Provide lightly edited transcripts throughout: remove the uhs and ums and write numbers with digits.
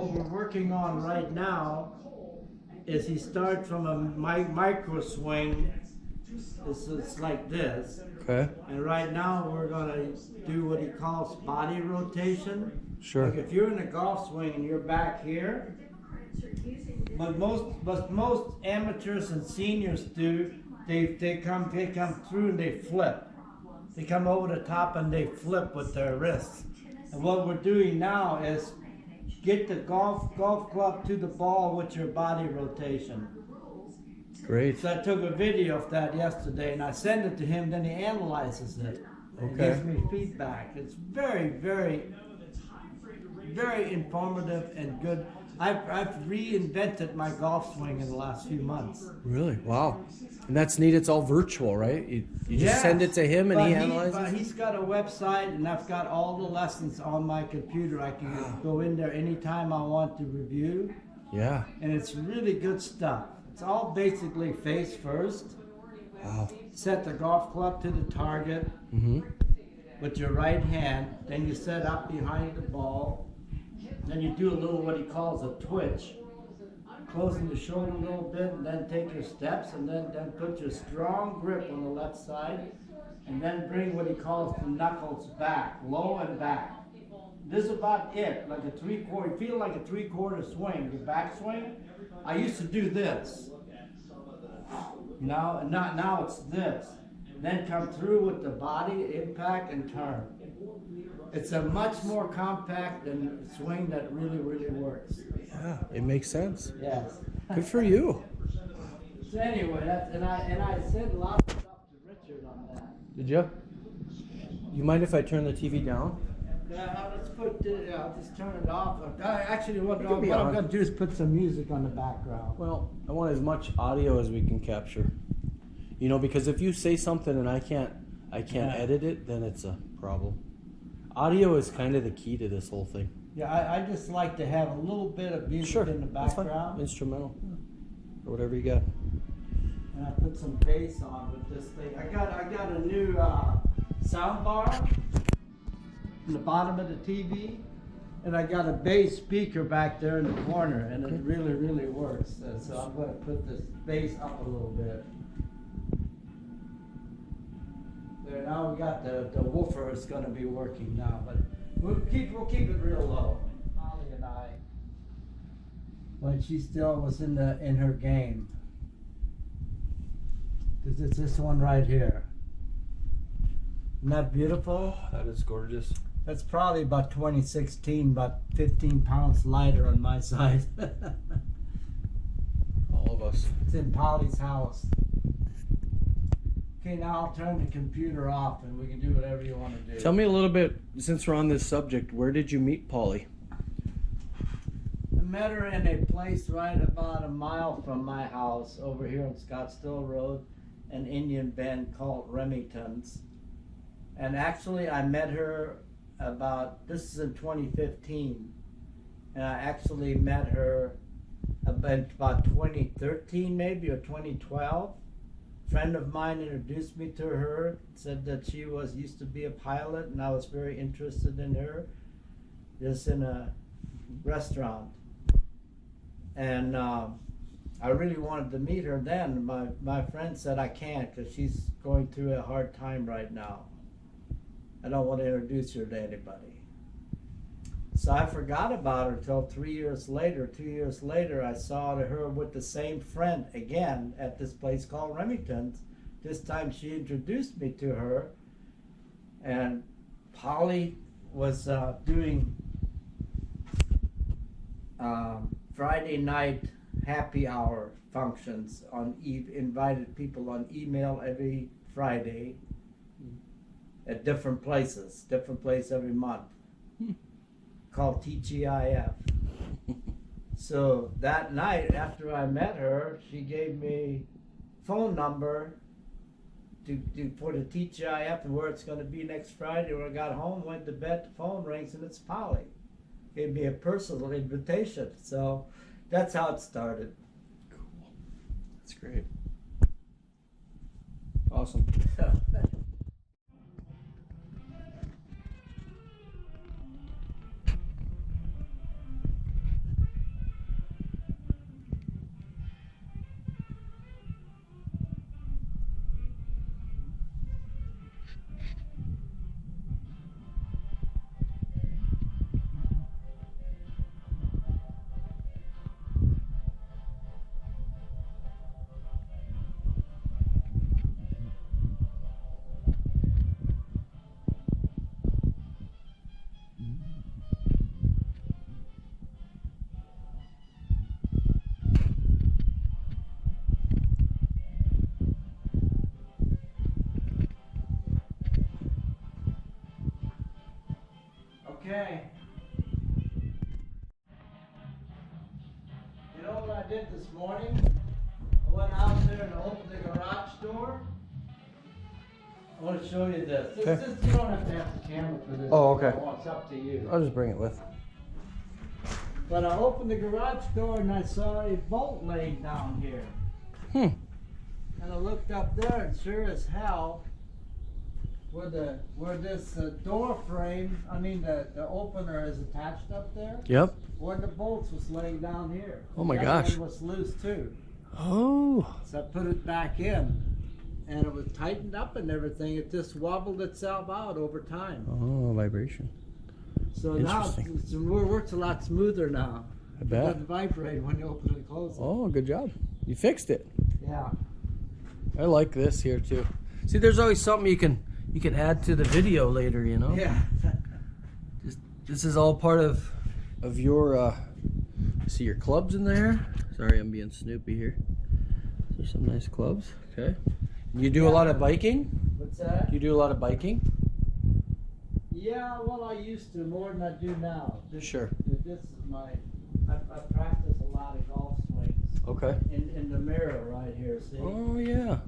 what we're working on right now is he starts from a micro swing. It's like this. Okay. And right now we're gonna do what he calls body rotation. Sure. Like if you're in a golf swing and you're back here, what most amateurs and seniors do, they come through and they flip. They come over the top and they flip with their wrists. And what we're doing now is get the golf club to the ball with your body rotation. Great. So I took a video of that yesterday and I sent it to him, then he analyzes it. And Okay. gives me feedback. It's very, very, very informative and good. I've reinvented my golf swing in the last few months. Really? Wow. And that's neat. It's all virtual, right? You just Yes, send it to him and he but analyzes? He's got a website and I've got all the lessons on my computer. I can go in there anytime I want to review. Yeah. And it's really good stuff. It's all basically face first. Wow. Set the golf club to the target with your right hand. Then you set up behind the ball. Then you do a little what he calls a twitch. Closing the shoulder a little bit and then take your steps and then put your strong grip on the left side and then bring what he calls the knuckles back, low and back. This is about it, like a three-quarter, feel like a three-quarter swing, your back swing. I used to do this. Now it's this. Then come through with the body, impact, and turn. It's a much more compact and swing that really, really works. Yeah, it makes sense. Yes. Good for you. So anyway, I said a lot of stuff to Richard on that. Did you? You mind if I turn the TV down? Yeah, I'll just turn it off. Actually, what can be I'm on. going to do is put some music on the background. Well, I want as much audio as we can capture. You know, because if you say something and I can't edit it, then it's a problem. Audio is kind of the key to this whole thing. Yeah, I just like to have a little bit of music in the That's fine. background. Instrumental. Or whatever you got. And I put some bass on with this thing. I got a new sound bar in the bottom of the TV, and I got a bass speaker back there in the corner, and it really, really works. And so I'm going to put this bass up a little bit. There, now we got the woofer is going to be working now, but we'll keep it real low. Molly and I, when she still was in her game. Because it's this one right here. Isn't that beautiful? That is gorgeous. That's probably about 2016, about 15 pounds lighter on my side. All of us. It's in Polly's house. Okay, now I'll turn the computer off and we can do whatever you want to do. Tell me a little bit, since we're on this subject, where did you meet Polly? I met her in a place right about a mile from my house over here on Scottsdale Road, an Indian Bend called Remington's. And actually I met her this is in 2015, and I actually met her about 2013 maybe, or 2012. A friend of mine introduced me to her, said that she used to be a pilot, and I was very interested in her, just in a restaurant. And I really wanted to meet her then. My friend said I can't because she's going through a hard time right now. I don't want to introduce her to anybody. So I forgot about her until 2 years later, I saw her with the same friend again at this place called Remington's. This time she introduced me to her, and Polly was doing Friday night happy hour functions invited people on email every Friday at different place every month, called TGIF. So that night, after I met her, she gave me phone number for the TGIF and where it's going to be next Friday. When I got home, went to bed, the phone rings and it's Polly. Gave me a personal invitation. So that's how it started. Cool. That's great. Awesome. did this morning? I went out there and opened the garage door. I want to show you this. You don't have to have the camera for this. Oh, okay. It's up to you. I'll just bring it with. But I opened the garage door and I saw a bolt laying down here. And I looked up there and sure as hell, where this door frame, the opener is attached up there. Yep. One of the bolts was laying down here. Oh my the gosh. other one was loose too. Oh. So I put it back in, and it was tightened up and everything. It just wobbled itself out over time. Oh, vibration. So now it works a lot smoother now. I bet. It doesn't vibrate when you open and close it. Oh, good job. You fixed it. Yeah. I like this here too. See, there's always something you can add to the video later, you know? Yeah. This is all part of your see your clubs in there. Sorry, I'm being snoopy here. There's some nice clubs. Okay. You do a lot of biking? What's that? You do a lot of biking? Yeah, well, I used to more than I do now. Sure. This is I practice a lot of golf swings. Okay. In the mirror right here, see? Oh yeah.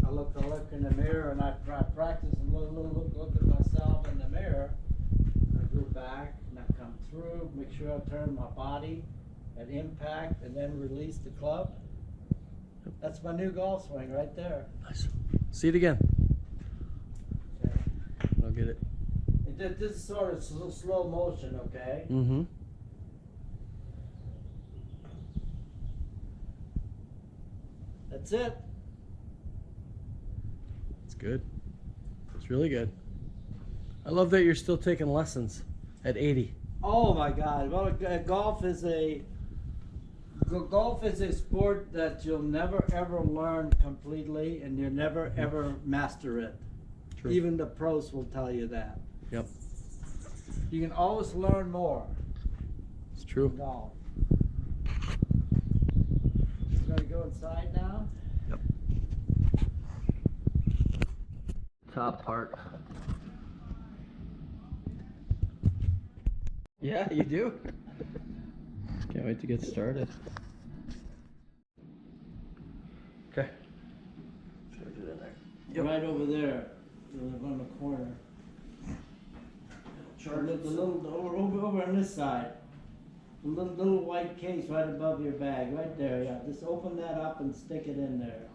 I look in the mirror and I practice and look at myself in the mirror. I go back and I come through, make sure I turn my body at impact and then release the club. That's my new golf swing right there. Nice. See it again. Okay. I'll get it. This is sort of slow motion, okay? Mm-hmm. That's it. It's good. It's really good. I love that you're still taking lessons at 80. Oh my God! Well, golf is a sport that you'll never ever learn completely, and you'll never ever master it. True. Even the pros will tell you that. Yep. You can always learn more. It's true. In golf. We're gonna go inside now. Yep. Top part. Yeah, you do. Can't wait to get started. Okay. Charge it in there. Yep. Right over there, on the corner. The little over on this side. The little white case right above your bag, right there. Yeah, just open that up and stick it in there.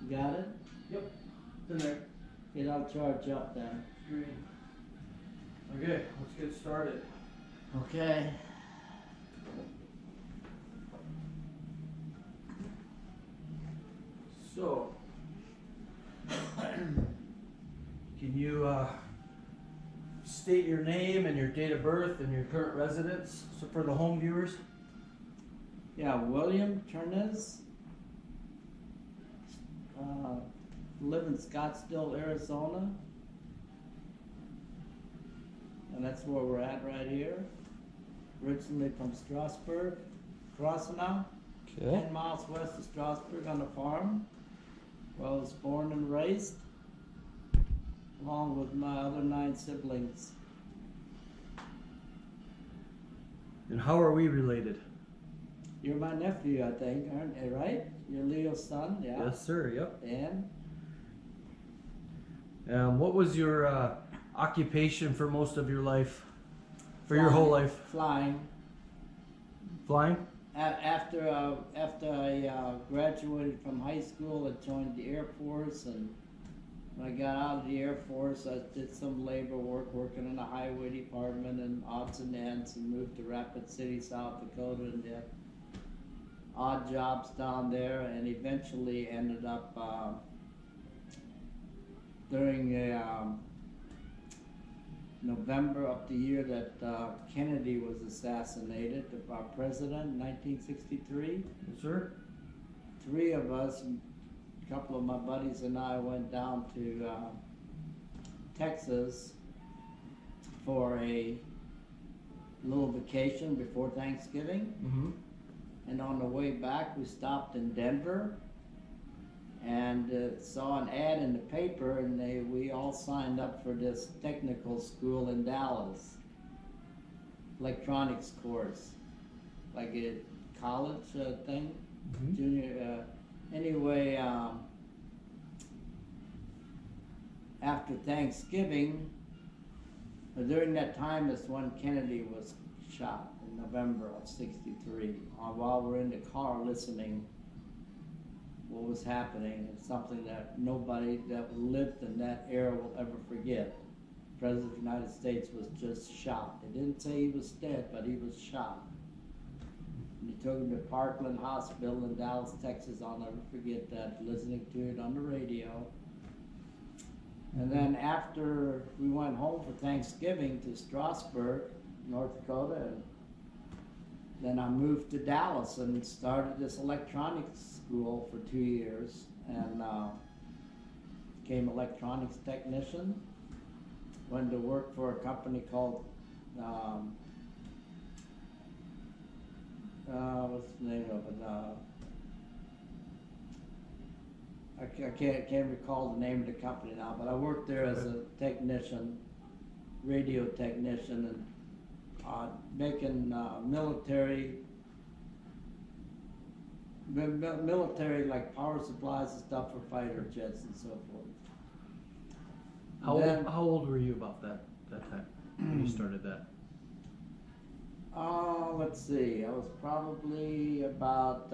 You got it? Yep. It's in there. It'll charge up then. Great. Okay, let's get started. Okay. So, can you state your name and your date of birth and your current residence, so for the home viewers? Yeah, William Turnez. Live in Scottsdale, Arizona. And that's where we're at right here. Originally from Strasburg, Krasnau, 10 miles west of Strasburg on a farm, where I was born and raised, along with my other 9 siblings. And how are we related? You're my nephew, I think, aren't you, right? You're Leo's son, yeah? Yes, sir, yep. And? What was your occupation for most of your life? For your whole life? Flying. Flying? After I graduated from high school, I joined the Air Force, and when I got out of the Air Force, I did some labor work, working in the highway department and odds and ends, and moved to Rapid City, South Dakota, and did odd jobs down there, and eventually ended up during November of the year that Kennedy was assassinated, our president, in 1963. Yes, sir. 3 of us, a couple of my buddies and I, went down to Texas for a little vacation before Thanksgiving. Mm-hmm. And on the way back, we stopped in Denver and saw an ad in the paper, and we all signed up for this technical school in Dallas, electronics course, like a college thing, Mhm. junior. Anyway, after Thanksgiving, during that time is when Kennedy was shot in November of '63. While we're in the car listening, what was happening, and something that nobody that lived in that era will ever forget. The President of the United States was just shot. They didn't say he was dead, but he was shot. And they took him to Parkland Hospital in Dallas, Texas. I'll never forget that, listening to it on the radio. And then after we went home for Thanksgiving to Strasburg, North Dakota, and then I moved to Dallas and started this electronics school for 2 years, and became electronics technician. Went to work for a company called what's the name of it? I can't recall the name of the company now, but I worked there as a technician, radio technician, and making military like power supplies and stuff for fighter jets and so forth. How old were you about that time when you started that? Let's see, I was probably about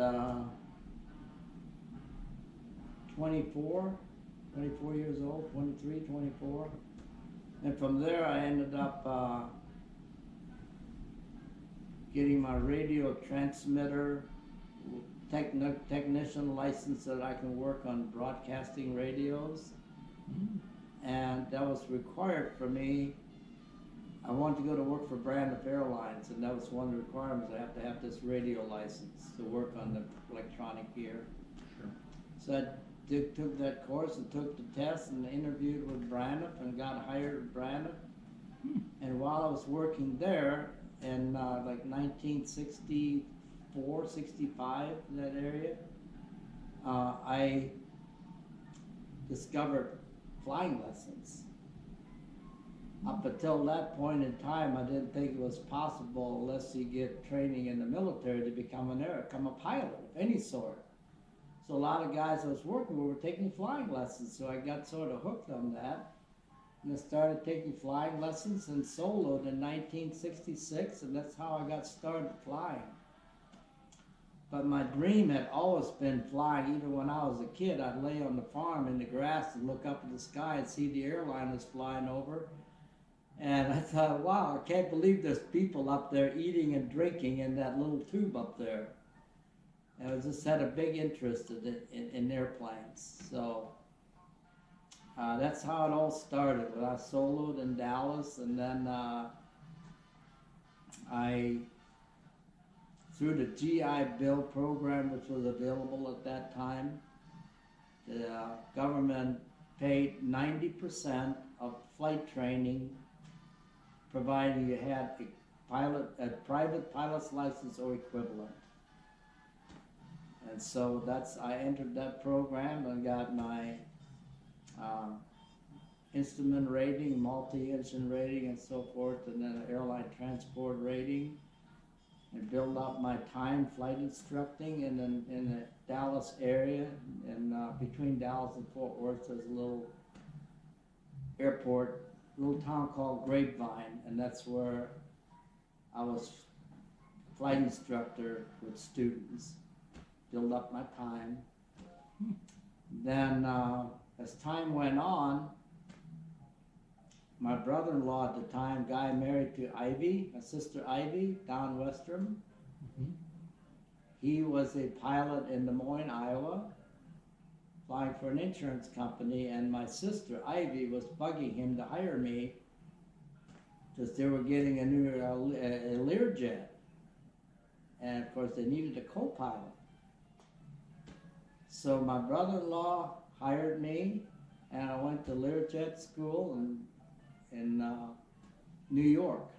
24 years old, 23, 24. And from there I ended up getting my radio transmitter technician license so that I can work on broadcasting radios. And that was required for me. I wanted to go to work for Braniff Airlines, and that was one of the requirements. I have to have this radio license to work on the electronic gear. Sure. So I took that course and took the test and interviewed with Braniff and got hired at Braniff. And while I was working there in like 1964, 65, in that area, I discovered flying lessons. Up until that point in time, I didn't think it was possible, unless you get training in the military, to become a pilot of any sort. So a lot of guys I was working with were taking flying lessons, so I got sort of hooked on that. And I started taking flying lessons and soloed in 1966, and that's how I got started flying. But my dream had always been flying. Even when I was a kid, I'd lay on the farm in the grass and look up at the sky and see the airliners flying over. And I thought, wow, I can't believe there's people up there eating and drinking in that little tube up there. And I just had a big interest in airplanes. So that's how it all started. When I soloed in Dallas, and then I, through the GI Bill program, which was available at that time, the government paid 90% of flight training, provided you had a private pilot's license or equivalent. And so I entered that program and got my instrument rating, multi-engine rating, and so forth, and then an airline transport rating, and built up my time flight instructing in the Dallas area. And between Dallas and Fort Worth, there's a little airport, little town called Grapevine, and that's where I was flight instructor with students. Build up my time. Then as time went on, my brother-in-law at the time, guy married to Ivy, my sister Ivy, down Western. He was a pilot in Des Moines, Iowa, flying for an insurance company, and my sister Ivy was bugging him to hire me because they were getting a new a Learjet, and of course they needed a co-pilot. So my brother-in-law hired me, and I went to Learjet school in New York,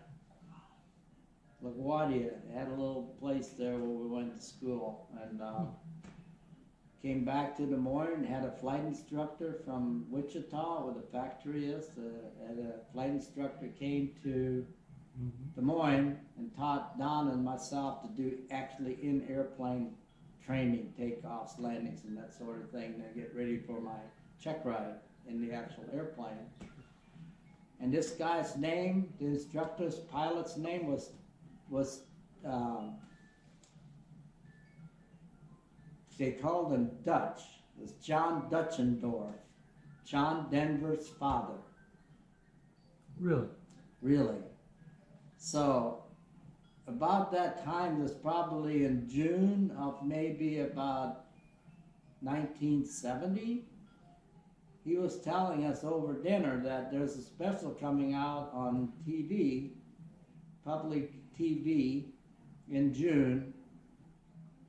LaGuardia. Had a little place there where we went to school, and came back to Des Moines, had a flight instructor from Wichita, where the factory is, and a flight instructor came to Des Moines, and taught Don and myself to do actually in airplane training, takeoffs, landings, and that sort of thing to get ready for my check ride in the actual airplane. And this guy's name, the instructor's pilot's name was they called him Dutch. It was John Dutchendorf, John Denver's father. Really? Really. So about that time, was probably in June of maybe about 1970, he was telling us over dinner that there's a special coming out on TV, public TV, in June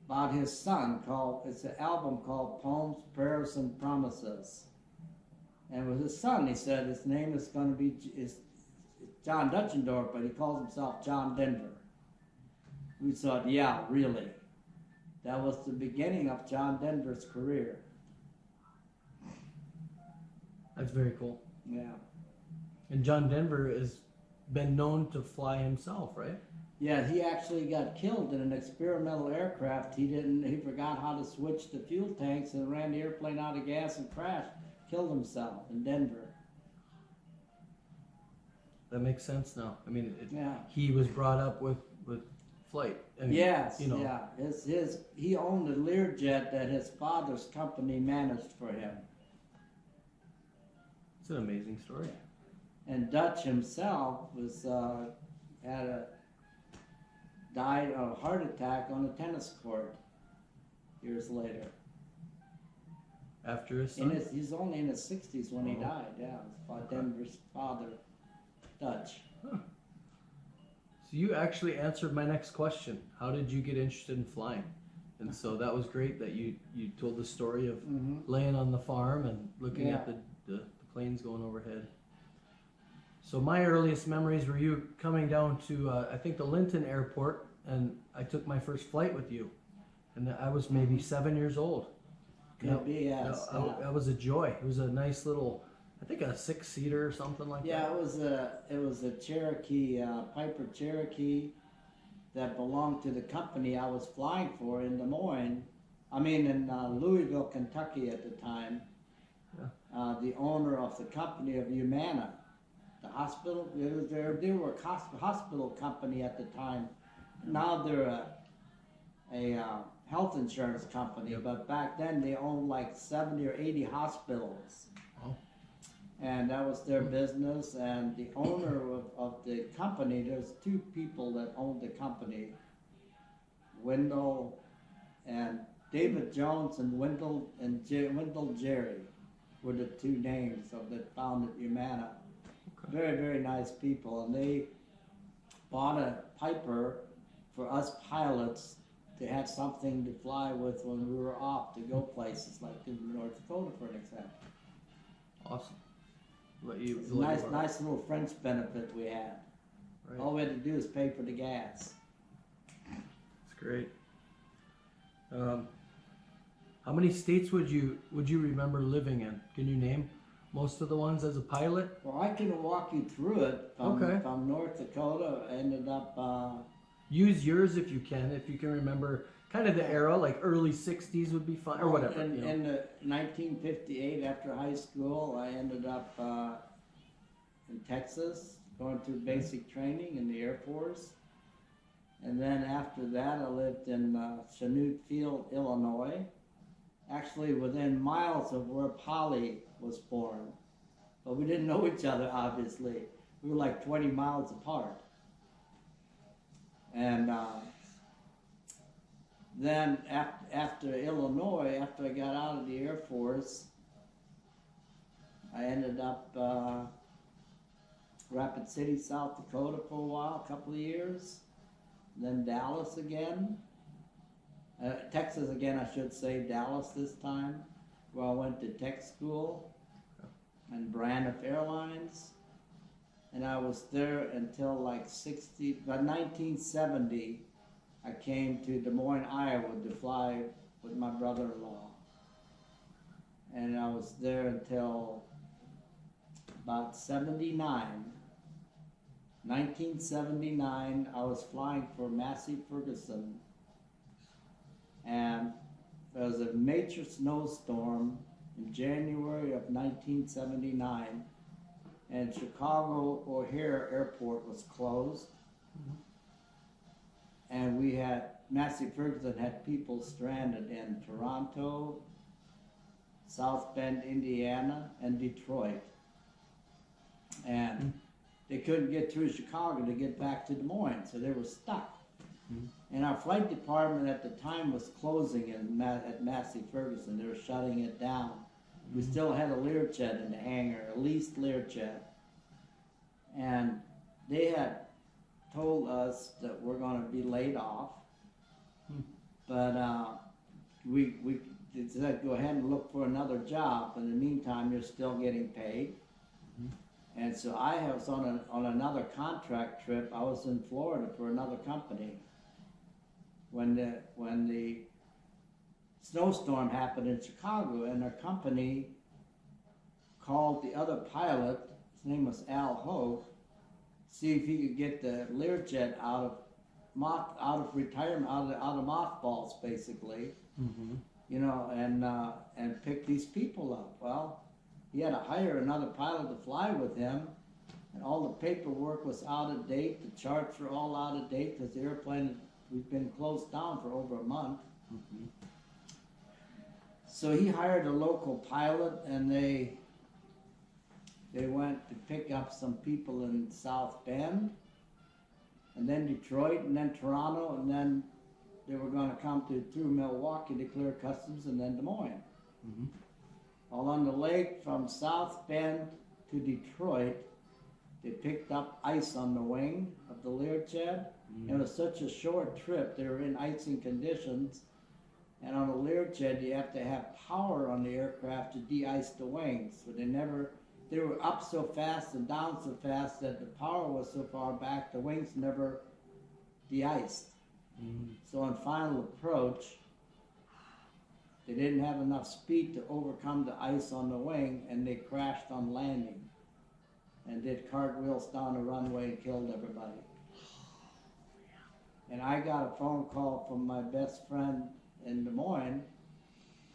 about his son it's an album called Poems, Prayers, and Promises. And with his son, he said his name is going to be is John Dutchendorf, but he calls himself John Denver. We thought, yeah, really. That was the beginning of John Denver's career. That's very cool. Yeah. And John Denver has been known to fly himself, right? Yeah, he actually got killed in an experimental aircraft. He forgot how to switch the fuel tanks and ran the airplane out of gas and crashed. Killed himself in Denver. That makes sense now. I mean, Yeah. he was brought up with flight. And, Yes, you know, yeah. He owned a Learjet that his father's company managed for him. it's an amazing story. And Dutch himself died of a heart attack on a tennis court years later. After his son? He's only in his 60s when he died. Yeah, it was Denver's father, Dutch. Huh. So you actually answered my next question. How did you get interested in flying? And so that was great that you told the story of laying on the farm and looking at the planes going overhead. So my earliest memories were you coming down to, I think, the Linton Airport, and I took my first flight with you. And I was maybe 7 years old. Could be, yes. That was a joy. It was a nice little, I think, a 6-seater or something like that. Yeah, it was a Cherokee, Piper Cherokee, that belonged to the company I was flying for in Des Moines. I mean, in Louisville, Kentucky at the time. Yeah. The owner of the company of Humana, the hospital. They were a hospital company at the time. Now they're a health insurance company, but back then they owned like 70 or 80 hospitals. Oh. And that was their business. And the owner of the company, there's two people that owned the company, Wendell and David Jones, and Wendell Jerry were the two names of that founded Humana. Okay. Very, very nice people. And they bought a Piper for us pilots to have something to fly with when we were off to go places like to North Dakota, for an example. Awesome. It's a nice little French benefit we had. Right. All we had to do is pay for the gas. That's great. How many states would you remember living in? Can you name most of the ones as a pilot? Well, I can walk you through it. From North Dakota, I ended up. Use yours if you can remember kind of the era, like early 60s would be fine, or whatever. In 1958, after high school, I ended up in Texas, going through basic training in the Air Force. And then after that, I lived in Chanute Field, Illinois, actually within miles of where Polly was born. But we didn't know each other, obviously. We were like 20 miles apart. And then after Illinois, after I got out of the Air Force, I ended up Rapid City, South Dakota for a while, a couple of years. Then Dallas again. Texas again, I should say, Dallas this time, where I went to tech school and Braniff Airlines. And I was there until like 1970, I came to Des Moines, Iowa to fly with my brother-in-law. And I was there until about 79. 1979, I was flying for Massey Ferguson, and there was a major snowstorm in January of 1979, and Chicago O'Hare Airport was closed. And we had, Massey Ferguson had people stranded in Toronto, South Bend, Indiana, and Detroit. And they couldn't get through Chicago to get back to Des Moines, so they were stuck. And our flight department at the time was closing at Massey Ferguson. They were shutting it down. We still had a Learjet in the hangar, a leased Learjet. And they had told us that we're going to be laid off. But we said, go ahead and look for another job. In the meantime, you're still getting paid. And so I was on another contract trip. I was in Florida for another company when the snowstorm happened in Chicago, and our company called the other pilot. His name was Al Hogue. See if he could get the Learjet out of retirement, out of mothballs, basically. You know, and pick these people up. Well, he had to hire another pilot to fly with him, and all the paperwork was out of date. The charts were all out of date because the airplane we'd been closed down for over a month. So he hired a local pilot, and they went to pick up some people in South Bend, and then Detroit, and then Toronto, and then they were going to come through Milwaukee to clear customs, and then Des Moines. While on the lake from South Bend to Detroit, they picked up ice on the wing of the Learjet. It was such a short trip. They were in icing conditions. And on a Learjet, you have to have power on the aircraft to de-ice the wings. So they were up so fast and down so fast that the power was so far back, the wings never de-iced. So on final approach, they didn't have enough speed to overcome the ice on the wing, and they crashed on landing and did cartwheels down the runway and killed everybody. And I got a phone call from my best friend in Des Moines,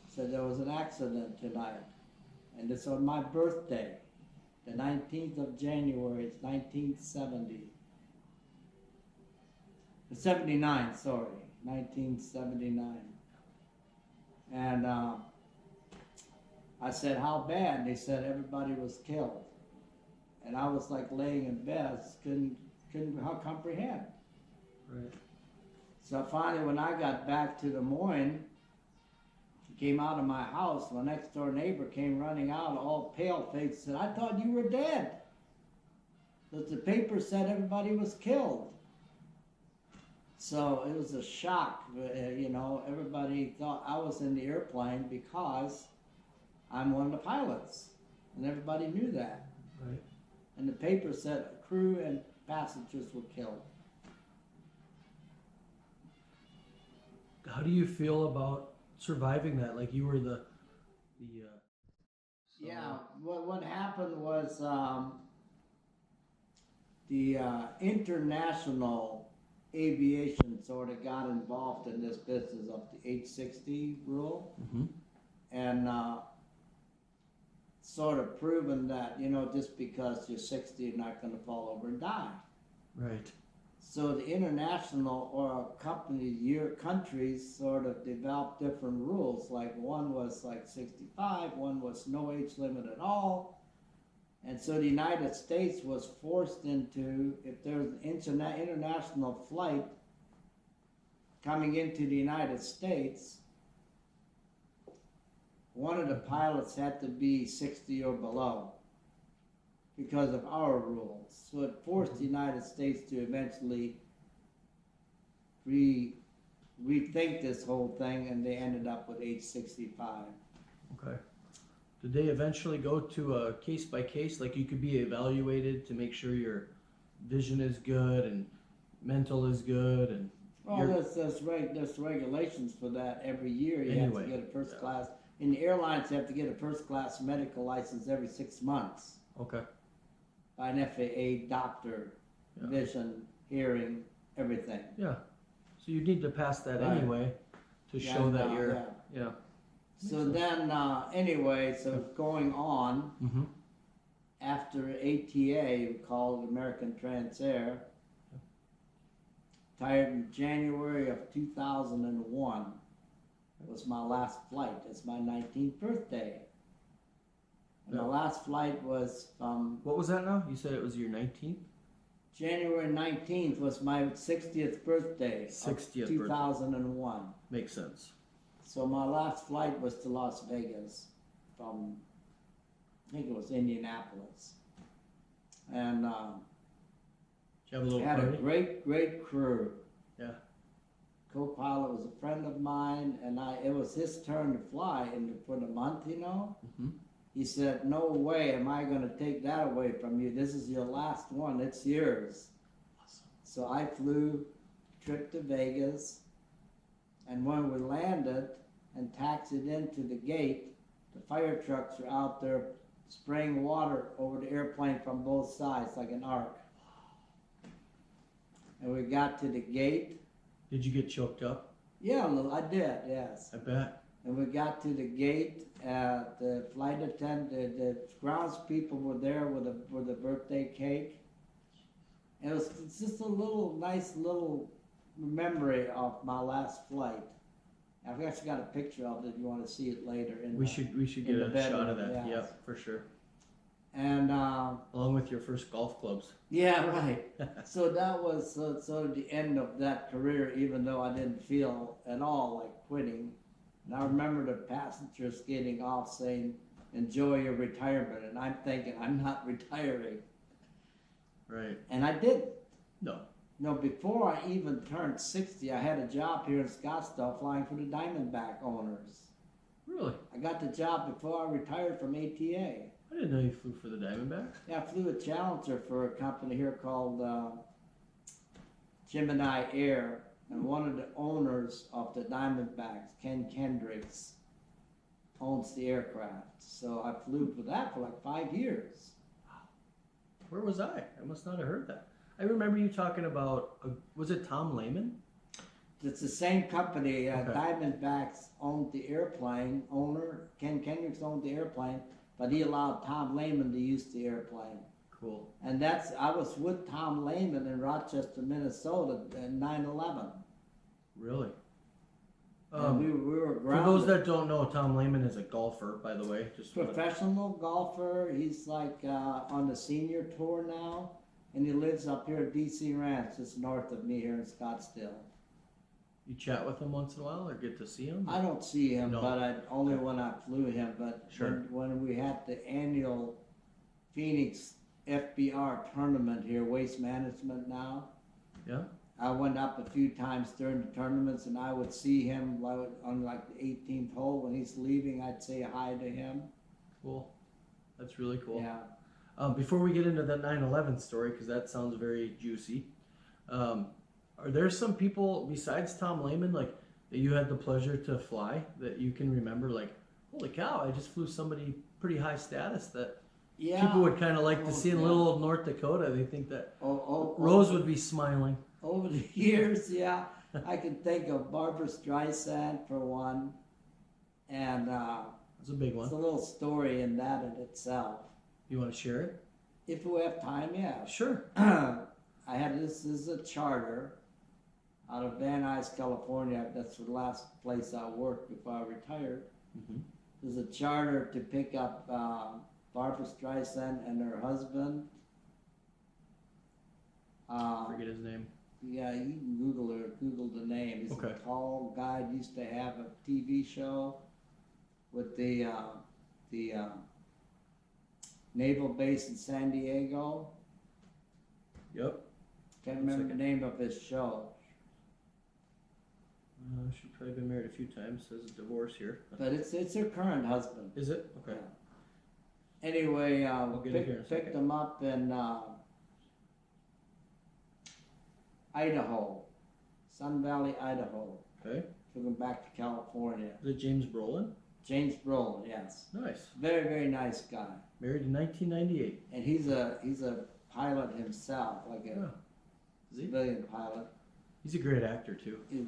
said there was an accident tonight. And it's on my birthday, the 19th of January, it's 1970. 79, sorry, 1979. And I said, how bad? And they said everybody was killed. And I was like laying in bed, couldn't comprehend. Right. So finally, when I got back to Des Moines, came out of my house, my next door neighbor came running out, all pale-faced, said, I thought you were dead. But the paper said everybody was killed. So it was a shock, you know, everybody thought I was in the airplane because I'm one of the pilots, and everybody knew that. Right. And the paper said crew and passengers were killed. How do you feel about surviving that? Like you were Yeah, what happened was the international aviation sort of got involved in this business of the 860 rule, and sort of proven that, you know, just because you're 60, you're not going to fall over and die. Right. So the international or countries sort of developed different rules. Like one was like 65, one was no age limit at all. And so the United States was forced into, if there was an international flight coming into the United States, one of the pilots had to be 60 or below because of our rules. So it forced the United States to eventually rethink this whole thing, and they ended up with age 65. Okay. Did they eventually go to a case by case, like you could be evaluated to make sure your vision is good and mental is good, and well, there's regulations for that every year. You have to get a first class. In the airlines, you have to get a first class medical license every 6 months. Okay. By an FAA doctor. Yeah. vision, hearing, everything. Yeah. So you need to pass that Right. anyway to show that you're. Yeah. So then, anyway, so going on, Mm-hmm. after ATA, called American Transair, retired in January of 2001. It was my last flight. It's my 19th birthday. And Yeah. my last flight was from What was that now? You said it was your 19th? January 19th was my 60th birthday. 60th of 2001. Makes sense. So my last flight was to Las Vegas from, I think it was Indianapolis. And Did you have a little had party? a great crew. Yeah. Co-pilot was a friend of mine, and it was his turn to fly for the month, Mm-hmm. He said, no way am I going to take that away from you. This is your last one. It's yours. Awesome. So I flew, trip to Vegas, and when we landed and taxied into the gate, the fire trucks were out there spraying water over the airplane from both sides like an arc. And we got to the gate. Did you get choked up? Yeah, I did, yes. I bet. And we got to the gate. The flight attendant, the grounds people were there with a birthday cake. And it's just a nice little memory of my last flight. I've actually got a picture of it if you want to see it later. We should get the a shot of bedroom, that. yes. Yep, for sure. And Along with your first golf clubs. yeah, right. So that was sort of the end of that career, even though I didn't feel at all like quitting. And I remember the passengers getting off saying, enjoy your retirement. And I'm thinking, I'm not retiring. Right. And I didn't. No. No, before I even turned 60, I had a job here in Scottsdale flying for the Diamondback owners. Really? I got the job before I retired from ATA. I didn't know you flew for the Diamondbacks. Yeah, I flew a Challenger for a company here called Gemini Air. And one of the owners of the Diamondbacks, Ken Kendricks, owns the aircraft. So I flew for that for like 5 years. Where was I? I must not have heard that. I remember you talking about, was it Tom Lehman? It's the same company. Okay. Diamondbacks owned the airplane. Ken Kendricks owned the airplane, but he allowed Tom Lehman to use the airplane. Cool. And I was with Tom Lehman in Rochester, Minnesota in 9/11. Really? And we were For grounded. those that don't know, Tom Lehman is a golfer, by the way. Just Professional golfer. He's like on the senior tour now, and he lives up here at DC Ranch, just north of me here in Scottsdale. You chat with him once in a while, or get to see him? I don't see him, No. but only when I flew him. But Sure. when we had the annual Phoenix FBR tournament here, Waste Management now. Yeah. I went up a few times during the tournaments, and I would see him on like the 18th hole when he's leaving. I'd say hi to him. Cool. That's really cool. Yeah. Before we get into that 9/11 story, because that sounds very juicy, are there some people besides Tom Lehman, like that you had the pleasure to fly, that you can remember? Like, holy cow, I just flew somebody pretty high status that Yeah. people would kind of like to see in yeah. little old North Dakota. They think that Oh, Rose would be smiling. Over the years, yeah, I can think of Barbara Streisand for one, and It's a big it's a one. little story in that in itself. You want to share it? If we have time, yeah. Sure. I had this is a charter out of Van Nuys, California. That's the last place I worked before I retired. Mm-hmm. There's a charter to pick up Barbara Streisand and her husband. Forget his name. Yeah, you can Google the name. He's Okay. a tall guy. Used to have a TV show with the naval base in San Diego. Yep. Can't remember the name of his show. She's probably been married a few times. Says a divorce here. But it's her current husband. Is it? Okay. Yeah. Anyway, get it here in a picked second. them up in Idaho, Sun Valley, Idaho. Okay. Took him back to California. Is it James Brolin? James Brolin, yes. Nice. Very, very nice guy. Married in 1998. And he's a pilot himself, like a Yeah. Is he? civilian pilot. He's a great actor too. He's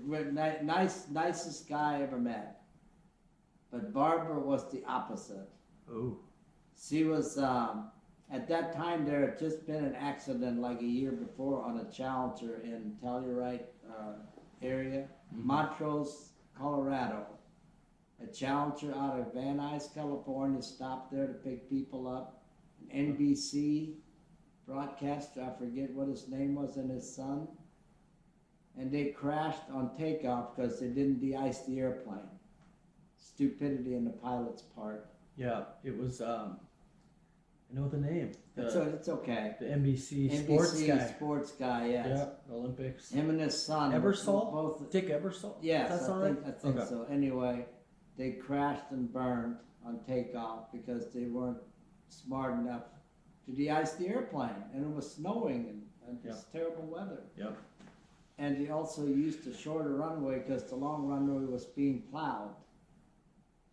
nicest guy I ever met. But Barbara was the opposite. Oh. She was, at that time there had just been an accident like a year before on a Challenger in Telluride area, Montrose, Colorado. A Challenger out of Van Nuys, California stopped there to pick people up. An NBC broadcaster, I forget what his name was, and his son. And they crashed on takeoff because they didn't de-ice the airplane. Stupidity on the pilot's part. Yeah, it was. I know the name. It's okay. The NBC sports guy. Yes. Yeah, Olympics. Him and his son. Eversole? Both. Dick Eversole? Yes, That's I think okay. so. Anyway, they crashed and burned on takeoff because they weren't smart enough to de-ice the airplane, and it was snowing and just terrible weather. Yep. And they also used a shorter runway because the long runway was being plowed.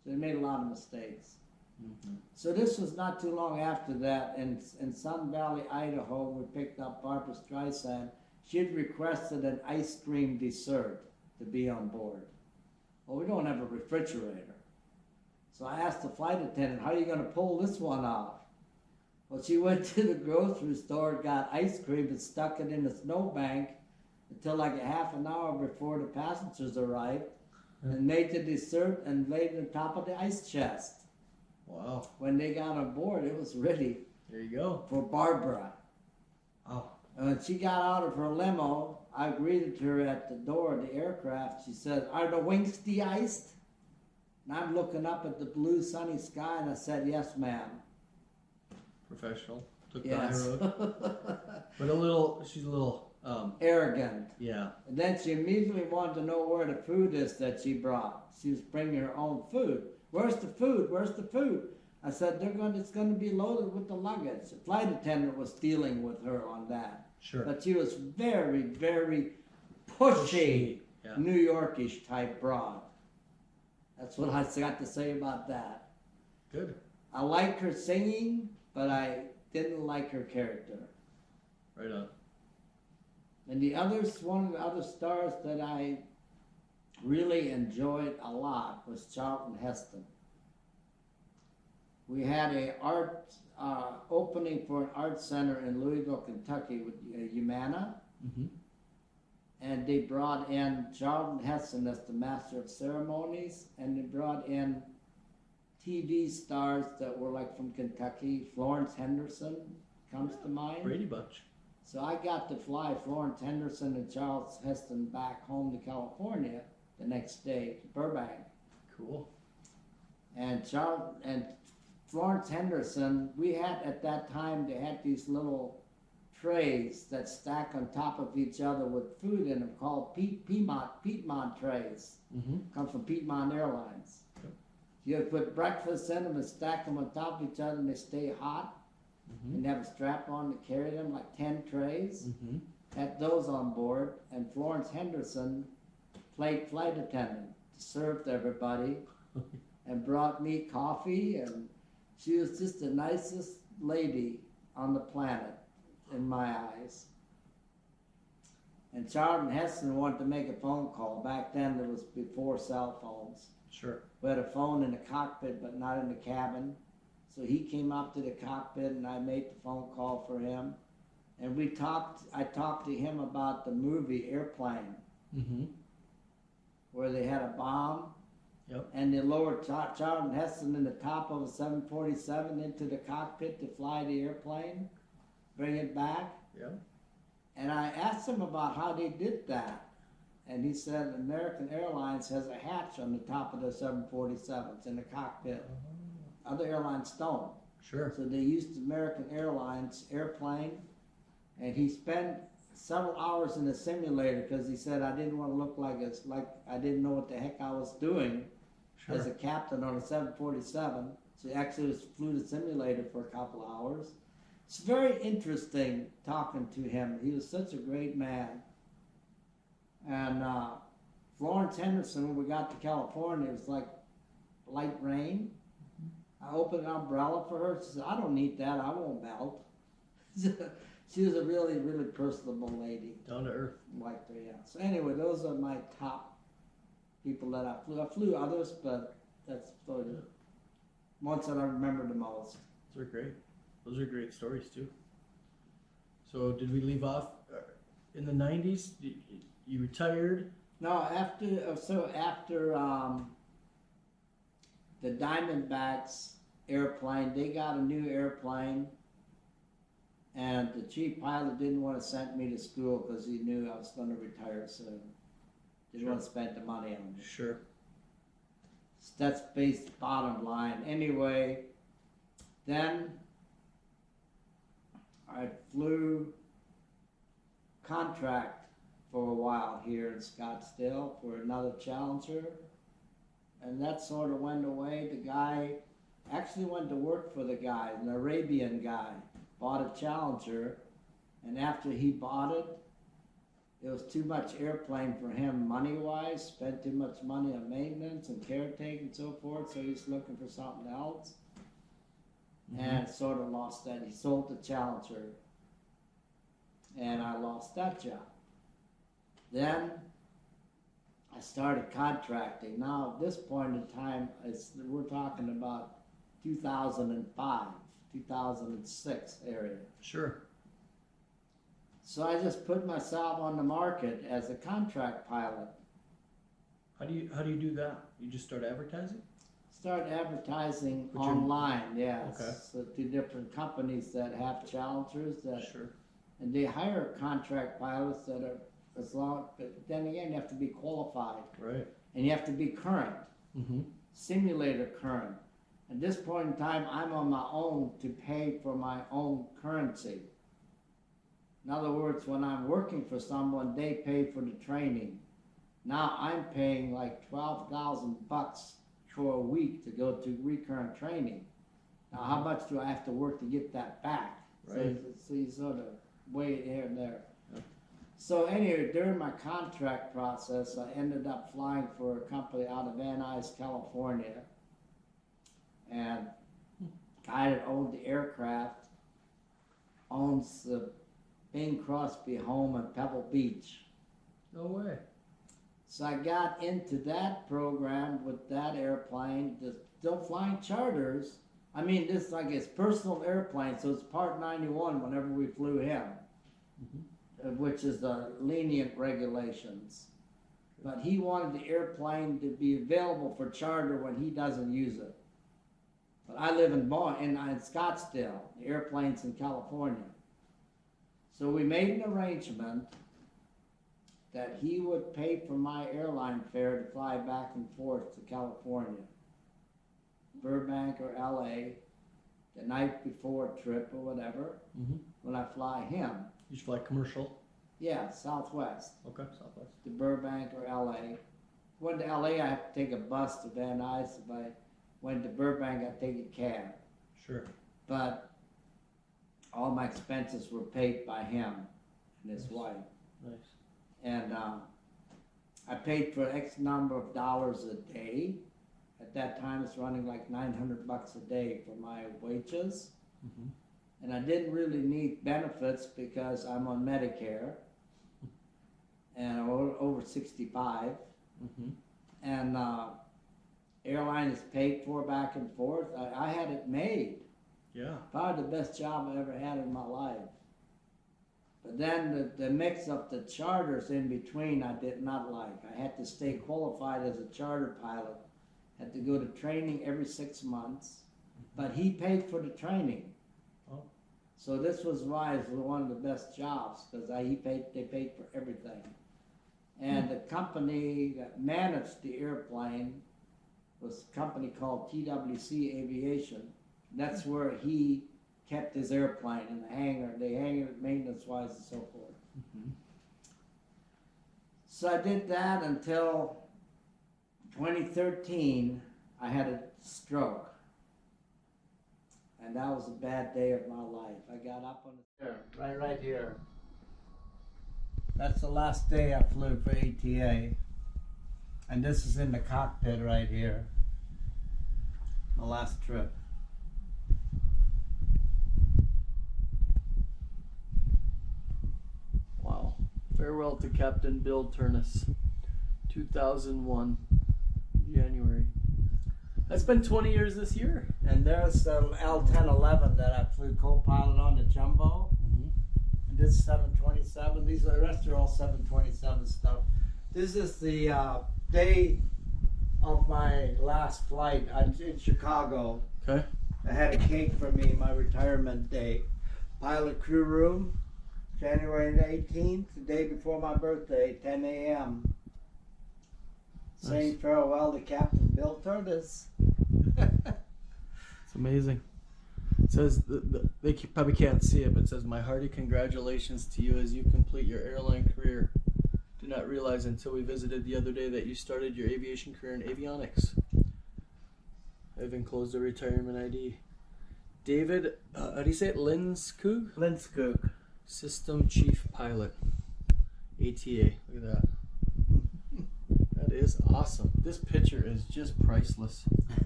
So they made a lot of mistakes. Mm-hmm. So this was not too long after that, and in Sun Valley, Idaho, we picked up Barbara Streisand. She had requested an ice cream dessert to be on board. Well, we don't have a refrigerator. So I asked the flight attendant, how are you going to pull this one off? Well, she went to the grocery store, got ice cream and stuck it in a snowbank until like a half an hour before the passengers arrived, and made the dessert and laid it on top of the ice chest. Wow. When they got on board, it was ready. There you go. For Barbara. Oh. And when she got out of her limo, I greeted her at the door of the aircraft. She said, "Are the wings de-iced?" And I'm looking up at the blue sunny sky, and I said, "Yes, ma'am." Professional. Took Yes. the high road. But she's a little arrogant. Yeah. And then she immediately wanted to know where the food is that she brought. She was bringing her own food. Where's the food? Where's the food? I said, it's going to be loaded with the luggage. The flight attendant was dealing with her on that. Sure. But she was very, very pushy, Yeah. New Yorkish type broad. That's what I got to say about that. Good. I liked her singing, but I didn't like her character. Right on. And one of the other stars that I really enjoyed a lot was Charlton Heston. We had a art opening for an art center in Louisville, Kentucky with Humana. Mm-hmm. And they brought in Charlton Heston as the master of ceremonies, and they brought in TV stars that were like from Kentucky. Florence Henderson comes to mind. Brady Bunch. So I got to fly Florence Henderson and Charles Heston back home to California the next day to Burbank. Cool. And Florence Henderson, we had at that time, they had these little trays that stack on top of each other with food in them called Piedmont trays. Mm-hmm. Comes from Piedmont Airlines. Yep. You would put breakfast in them and stack them on top of each other, and they stay hot. Mm-hmm. And have a strap on to carry them, like 10 trays. Mm-hmm. Had those on board, and Florence Henderson played flight attendant, served everybody, and brought me coffee, and she was just the nicest lady on the planet in my eyes. And Charlton Heston wanted to make a phone call. Back then, it was before cell phones. Sure. We had a phone in the cockpit, but not in the cabin. So he came up to the cockpit, and I made the phone call for him. And I talked to him about the movie Airplane, Mm-hmm. where they had a bomb. Yep. And they lowered Charlton Heston in the top of a 747 into the cockpit to fly the airplane, bring it back. Yep. And I asked him about how they did that. And he said American Airlines has a hatch on the top of the 747s in the cockpit. Other airlines don't. Sure. So they used American Airlines airplane, and he spent several hours in the simulator because he said I didn't want to look like I didn't know what the heck I was doing as a captain on a 747. So he actually flew the simulator for a couple of hours. It's very interesting talking to him. He was such a great man. And Florence Henderson, when we got to California, it was like light rain. I opened an umbrella for her. She said, "I don't need that. I won't melt." She was a really, really personable lady. Down to earth. Liked her, yeah. So anyway, those are my top people that I flew. I flew others, but that's sort of ones that I remember the most. Those are great. Those are great stories too. So did we leave off in the 90s? You retired? No, after the Diamondbacks airplane, they got a new airplane, and the chief pilot didn't want to send me to school because he knew I was going to retire soon. Didn't want to spend the money on me. Sure. So that's based bottom line. Anyway, then I flew contract for a while here in Scottsdale for another Challenger, and that sort of went away. The guy actually went to work for the guy, an Arabian guy, bought a Challenger, and after he bought it, it was too much airplane for him money-wise, spent too much money on maintenance and caretaking and so forth, so he's looking for something else. And sort of lost that. He sold the Challenger, and I lost that job. Then I started contracting. Now, at this point in time, we're talking about 2005, 2006 area. Sure. So I just put myself on the market as a contract pilot. How do you do that? You just start advertising? Start advertising online, yes. Okay. So to different companies that have Challengers that, Sure. and they hire contract pilots that are as long, but then again, you have to be qualified Right. and you have to be current, simulator current. At this point in time, I'm on my own to pay for my own currency. In other words, when I'm working for someone, they pay for the training. Now I'm paying like $12,000 for a week to go to recurrent training. Now, how much do I have to work to get that back? Right. So you sort of weigh it here and there. Yep. So anyway, during my contract process, I ended up flying for a company out of Van Nuys, California. And the guy that owned the aircraft owns the Bing Crosby home in Pebble Beach. No way. So I got into that program with that airplane, still flying charters. I mean, this is like his personal airplane, so it's Part 91 whenever we flew him, which is the lenient regulations. But he wanted the airplane to be available for charter when he doesn't use it. But I live in Scottsdale, the airplane's in California. So we made an arrangement that he would pay for my airline fare to fly back and forth to California, Burbank or LA, the night before a trip or whatever, when I fly him. You should fly commercial. Yeah, Southwest. Okay, Southwest. To Burbank or LA. Went to LA, I have to take a bus to Van Nuys. If I went to Burbank, I'd take a cab. Sure. But all my expenses were paid by him and his wife. Nice. And I paid for X number of dollars a day. At that time, it's running like $900 a day for my wages. And I didn't really need benefits because I'm on Medicare and I'm over 65. And airline is paid for back and forth. I had it made. Yeah. Probably the best job I ever had in my life. But then the mix of the charters in between I did not like. I had to stay qualified as a charter pilot. Had to go to training every 6 months. But he paid for the training. Oh. So this was why it was one of the best jobs because they paid for everything. And the company that managed the airplane was a company called TWC Aviation. That's where he kept his airplane in the hangar. They hang it maintenance-wise and so forth. So I did that until 2013. I had a stroke. And that was a bad day of my life. I got up on the chair, right here. That's the last day I flew for ATA. And this is in the cockpit right here. My last trip. Farewell to Captain Bill Turnus, 2001, January. That's been 20 years this year. And there's the L-1011 that I flew co-pilot on the Jumbo. And this is 727. The rest are all 727 stuff. This is the day of my last flight. I'm in Chicago. Okay. I had a cake for me, my retirement day. Pilot crew room, January 18th, the day before my birthday, 10 a.m. Saying farewell to Captain Bill Turnus. It's amazing. It says, they probably can't see it, but it says, my hearty congratulations to you as you complete your airline career. Did not realize until we visited the other day that you started your aviation career in avionics. I've enclosed a retirement ID. David, how do you say it? Linskog? Linskog. System Chief Pilot. ATA. Look at that. That is awesome. This picture is just priceless. Look at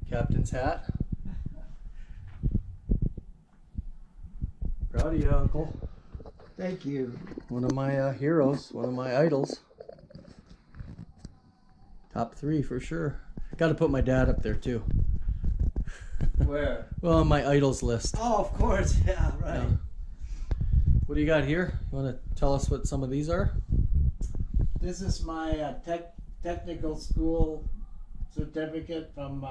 that. Captain's hat. Proud of you, Uncle. Thank you. One of my heroes. One of my idols. Top 3 for sure. Got to put my dad up there too. Where? Well, on my idols list. Oh, of course. Yeah, right. Yeah. What do you got here? You want to tell us what some of these are? This is my technical school certificate from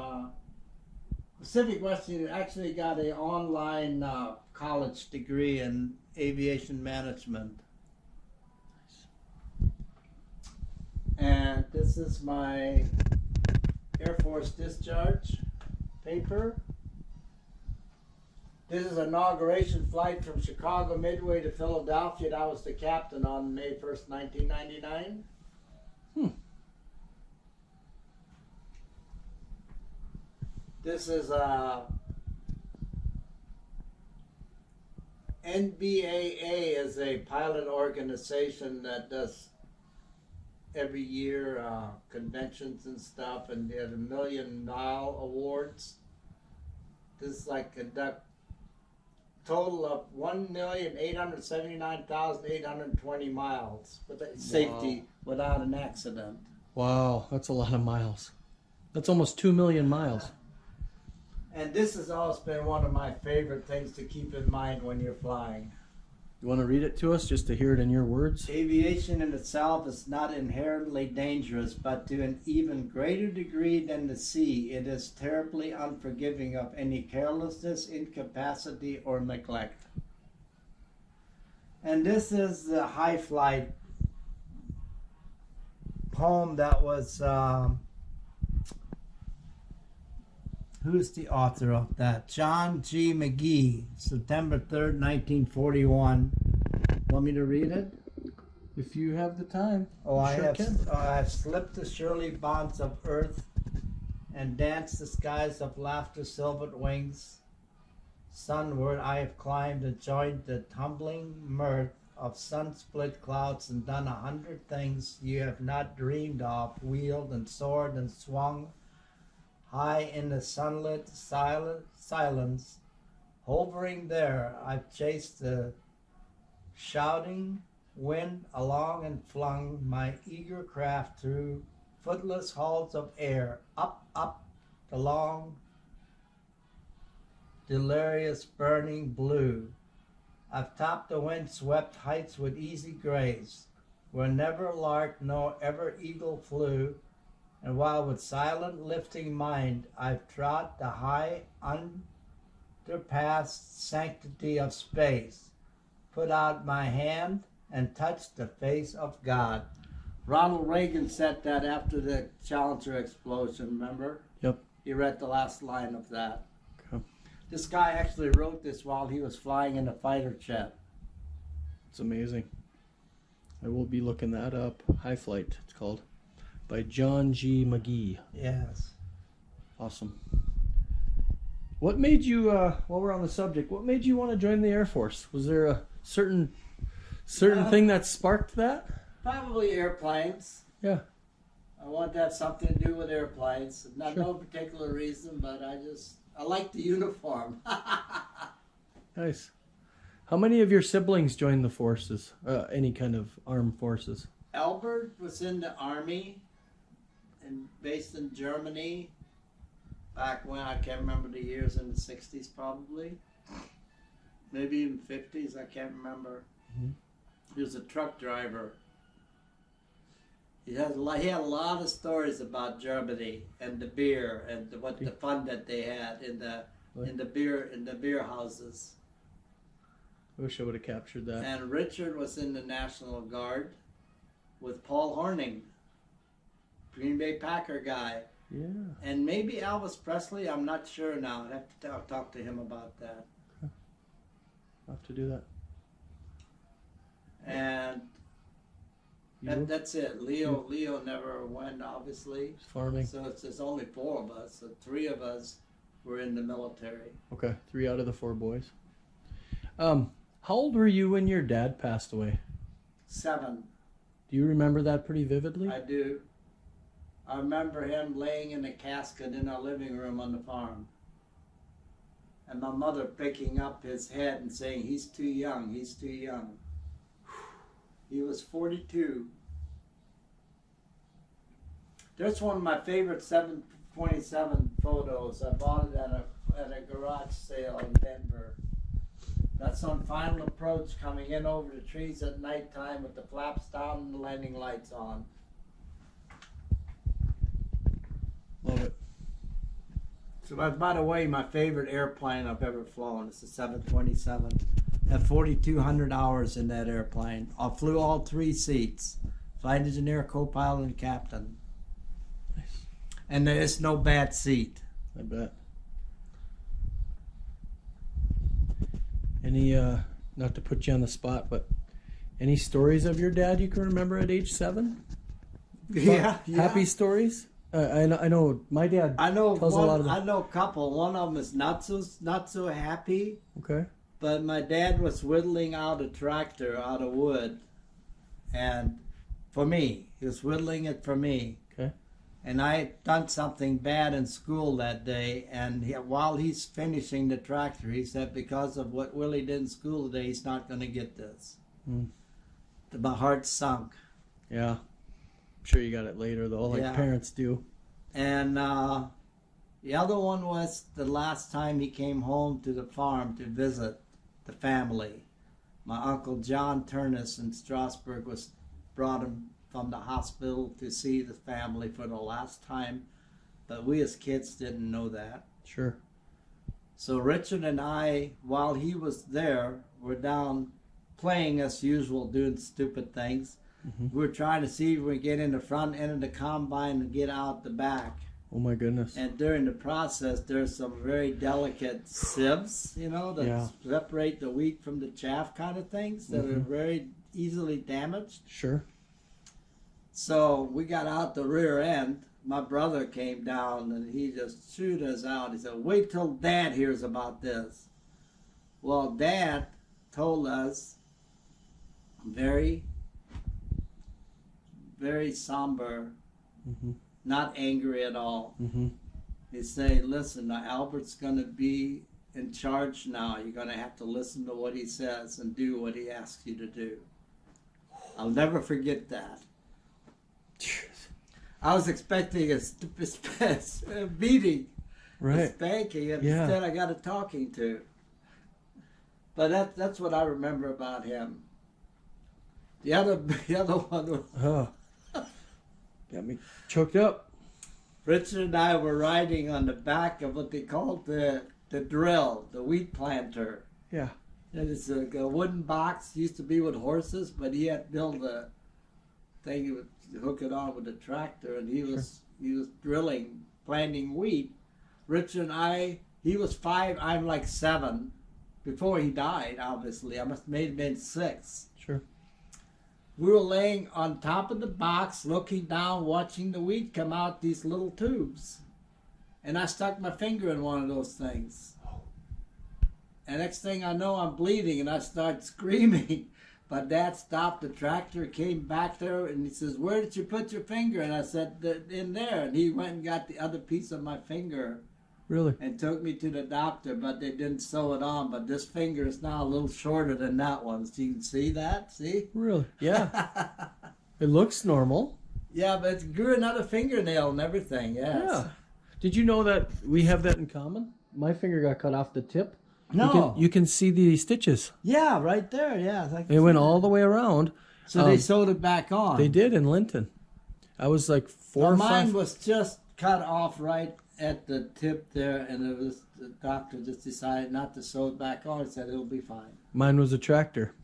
Pacific Western. Actually got an online college degree in aviation management. And this is my Air Force discharge paper. This is an inauguration flight from Chicago Midway to Philadelphia, and I was the captain on May 1st, 1999. This is NBAA is a pilot organization that does every year conventions and stuff, and they had $1 million awards. This is like conduct total of 1,879,820 miles with safety without an accident. Wow, that's a lot of miles. That's almost 2 million miles. And this has always been one of my favorite things to keep in mind when you're flying. You want to read it to us just to hear it in your words? Aviation in itself is not inherently dangerous, but to an even greater degree than the sea, it is terribly unforgiving of any carelessness, incapacity, or neglect. And this is the high flight poem that was, who's the author of that? John G. McGee, September 3rd, 1941. Want me to read it? If you have the time. Oh, I sure can. have slipped the surely bonds of earth and danced the skies of laughter silvered wings. Sunward I have climbed and joined the tumbling mirth of sun-split clouds and done 100 things you have not dreamed of, wheeled and soared and swung high in the sunlit silence. Hovering there, I've chased the shouting wind along and flung my eager craft through footless halls of air, up the long, delirious burning blue. I've topped the wind-swept heights with easy grace, where never lark nor ever eagle flew, and while with silent lifting mind I've trod the high underpassed sanctity of space, put out my hand and touched the face of God. Ronald Reagan said that after the Challenger explosion, remember? Yep. He read the last line of that. Okay. This guy actually wrote this while he was flying in a fighter jet. It's amazing. I will be looking that up. High Flight, it's called. By John G. McGee. Yes. Awesome. What made you, while we're on the subject, what made you want to join the Air Force? Was there a certain thing that sparked that? Probably airplanes. Yeah. I want to have something to do with airplanes. Not Sure. no particular reason, but I like the uniform. Nice. How many of your siblings joined the forces? Any kind of armed forces? Albert was in the army and based in Germany back when, I can't remember the years, in the 60s probably. Maybe even 50s, I can't remember. Mm-hmm. He was a truck driver. He had a lot of stories about Germany and the beer and the fun that they had in the beer houses. I wish I would have captured that. And Richard was in the National Guard with Paul Hornung, Green Bay Packer guy. Yeah. And maybe Elvis Presley, I'm not sure now. I'd have to talk to him about that. Okay. I'll have to do that. And that's it. Leo never went, obviously. Farming. So it's only 4 of us. So 3 of us were in the military. Okay, 3 out of the 4 boys. How old were you when your dad passed away? 7. Do you remember that pretty vividly? I do. I remember him laying in a casket in our living room on the farm. And my mother picking up his head and saying, "He's too young, he's too young." He was 42. There's one of my favorite 727 photos. I bought it at a garage sale in Denver. That's on final approach, coming in over the trees at nighttime with the flaps down and the landing lights on. Love it. So, by the way, my favorite airplane I've ever flown is the 727. I have 4,200 hours in that airplane. I flew all 3 seats: flight engineer, co-pilot, and captain. Nice. And there is no bad seat. I bet. Any, not to put you on the spot, but any stories of your dad you can remember at age 7? Yeah. Happy stories? I know my dad tells a lot of them. I know a couple. One of them is not so happy. Okay. But my dad was whittling out a tractor out of wood, and for me, he was whittling it for me. Okay. And I had done something bad in school that day, and while he's finishing the tractor, he said, because of what Willie did in school today, he's not going to get this. Mm. My heart sunk. Yeah. I'm sure you got it later, though, like Yeah. parents do. And the other one was the last time he came home to the farm to visit the family. My Uncle John Turnus in Strasburg brought him from the hospital to see the family for the last time, but we as kids didn't know that. Sure. So Richard and I, while he was there, were down playing as usual, doing stupid things. Mm-hmm. We were trying to see if we get in the front end of the combine and get out the back. Oh my goodness. And during the process, there's some very delicate sieves, that separate the wheat from the chaff kind of things that are very easily damaged. Sure. So we got out the rear end. My brother came down and he just chewed us out. He said, "Wait till Dad hears about this." Well, Dad told us very, very somber, not angry at all. Mm-hmm. He said, "Listen, now Albert's going to be in charge now. You're going to have to listen to what he says and do what he asks you to do." I'll never forget that. I was expecting a beating, Right. a spanking, and Yeah. instead I got a talking to. But that's what I remember about him. The other one was Oh. Got me choked up. Richard and I were riding on the back of what they called the drill, the wheat planter. Yeah. And it's a wooden box, used to be with horses, but he had built a thing he would hook it on with a tractor, and he was drilling, planting wheat. Richard and I, he was 5, I'm like 7. Before he died, obviously, I must have been 6. Sure. We were laying on top of the box, looking down, watching the wheat come out these little tubes. And I stuck my finger in one of those things. And next thing I know, I'm bleeding, and I start screaming. But Dad stopped the tractor, came back there, and he says, "Where did you put your finger?" And I said, "In there." And he went and got the other piece of my finger Really? and took me to the doctor, but they didn't sew it on. But this finger is now a little shorter than that one. So you can see that? See? Really? Yeah. It looks normal. Yeah, but it grew another fingernail and everything, yes. Yeah. Did you know that we have that in common? My finger got cut off the tip. No. You can see the stitches. Yeah, right there, yeah. It went all the way around. So they sewed it back on. They did in Linton. I was like four or mine five. was just cut off right at the tip there, and it was the doctor just decided not to sew it back on. He said it'll be fine. Mine was a tractor.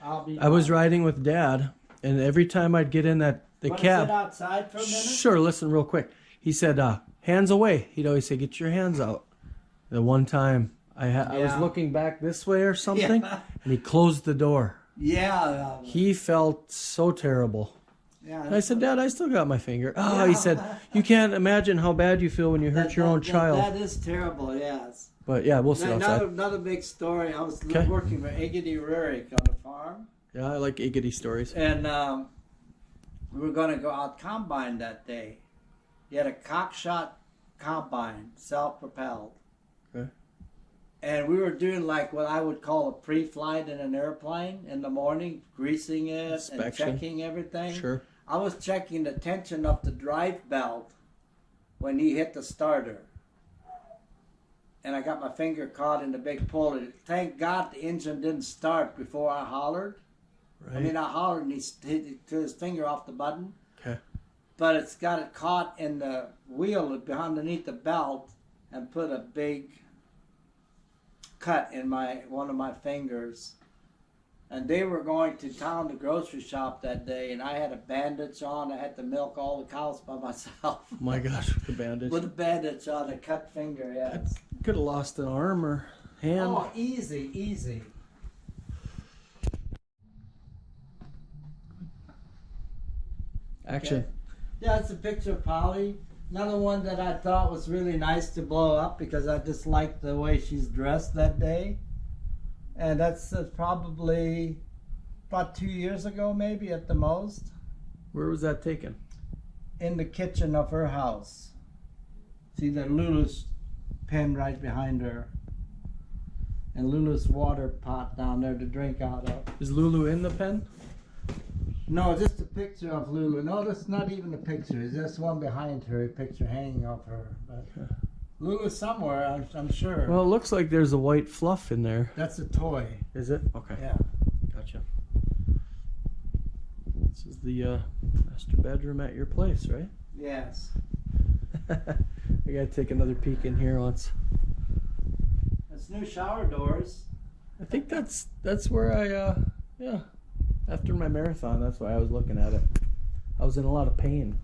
I I was riding with Dad, and every time I'd get in the cab. Sit outside for a minute? Sure, listen real quick. He said, hands away. He'd always say, get your hands out. The one time I was looking back this way or something, and he closed the door. Yeah. He felt so terrible. Yeah. And I said, Dad, I still got my finger. Oh, he said, you can't imagine how bad you feel when you hurt your own child. That is terrible, yes. But yeah, we'll sit outside. Another big story. I was working for Agady Rurik on a farm. Yeah, I like Agady stories. And we were going to go out combine that day. He had a cockshot combine, self-propelled. Okay. And we were doing like what I would call a pre-flight in an airplane in the morning, greasing it Inspection. and checking everything. Sure. I was checking the tension of the drive belt when he hit the starter. And I got my finger caught in the big pull. Thank God the engine didn't start before I hollered. Right. I mean, I hollered and he took his finger off the button. Okay. But it's got it caught in the wheel underneath the belt and put a big cut in one of my fingers. And they were going to town to grocery shop that day, and I had a bandage on. I had to milk all the cows by myself. My gosh, with the bandage. With a bandage on, a cut finger, yes. Could have lost an arm or hand. Oh, easy, easy. Action. Okay. Yeah, it's a picture of Polly. Another one that I thought was really nice to blow up because I just liked the way she's dressed that day. And that's probably about 2 years ago, maybe at the most. Where was that taken? In the kitchen of her house. See the Lulu's pen right behind her. And Lulu's water pot down there to drink out of. Is Lulu in the pen? No, just a picture of Lulu. No, that's not even a picture. It's just one behind her, a picture hanging of her. But Lulu's somewhere, I'm sure. Well, it looks like there's a white fluff in there. That's a toy. Is it? Okay. Yeah. Gotcha. This is the master bedroom at your place, right? Yes. I gotta take another peek in here once. That's new shower doors. I think that's where I yeah. After my marathon, that's why I was looking at it. I was in a lot of pain.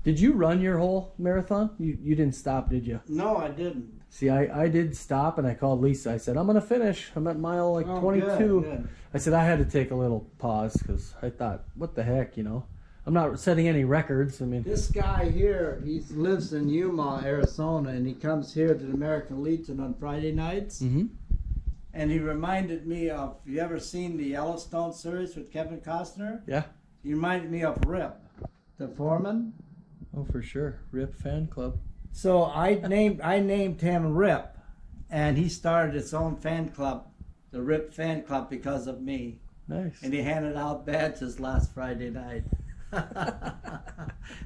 Did you run your whole marathon? You didn't stop, did you? No, I didn't. See, I did stop, and I called Lisa. I said, I'm going to finish. I'm at mile 22. Good. I said, I had to take a little pause because I thought, what the heck, I'm not setting any records. I mean, This guy here, he lives in Yuma, Arizona, and he comes here to the American Legion on Friday nights. mm-hmm. And he reminded me of, you ever seen the Yellowstone series with Kevin Costner? Yeah. He reminded me of Rip, the foreman. Oh, for sure. Rip fan club. So I named him Rip, and he started his own fan club, the Rip fan club, because of me. Nice. And he handed out badges last Friday night.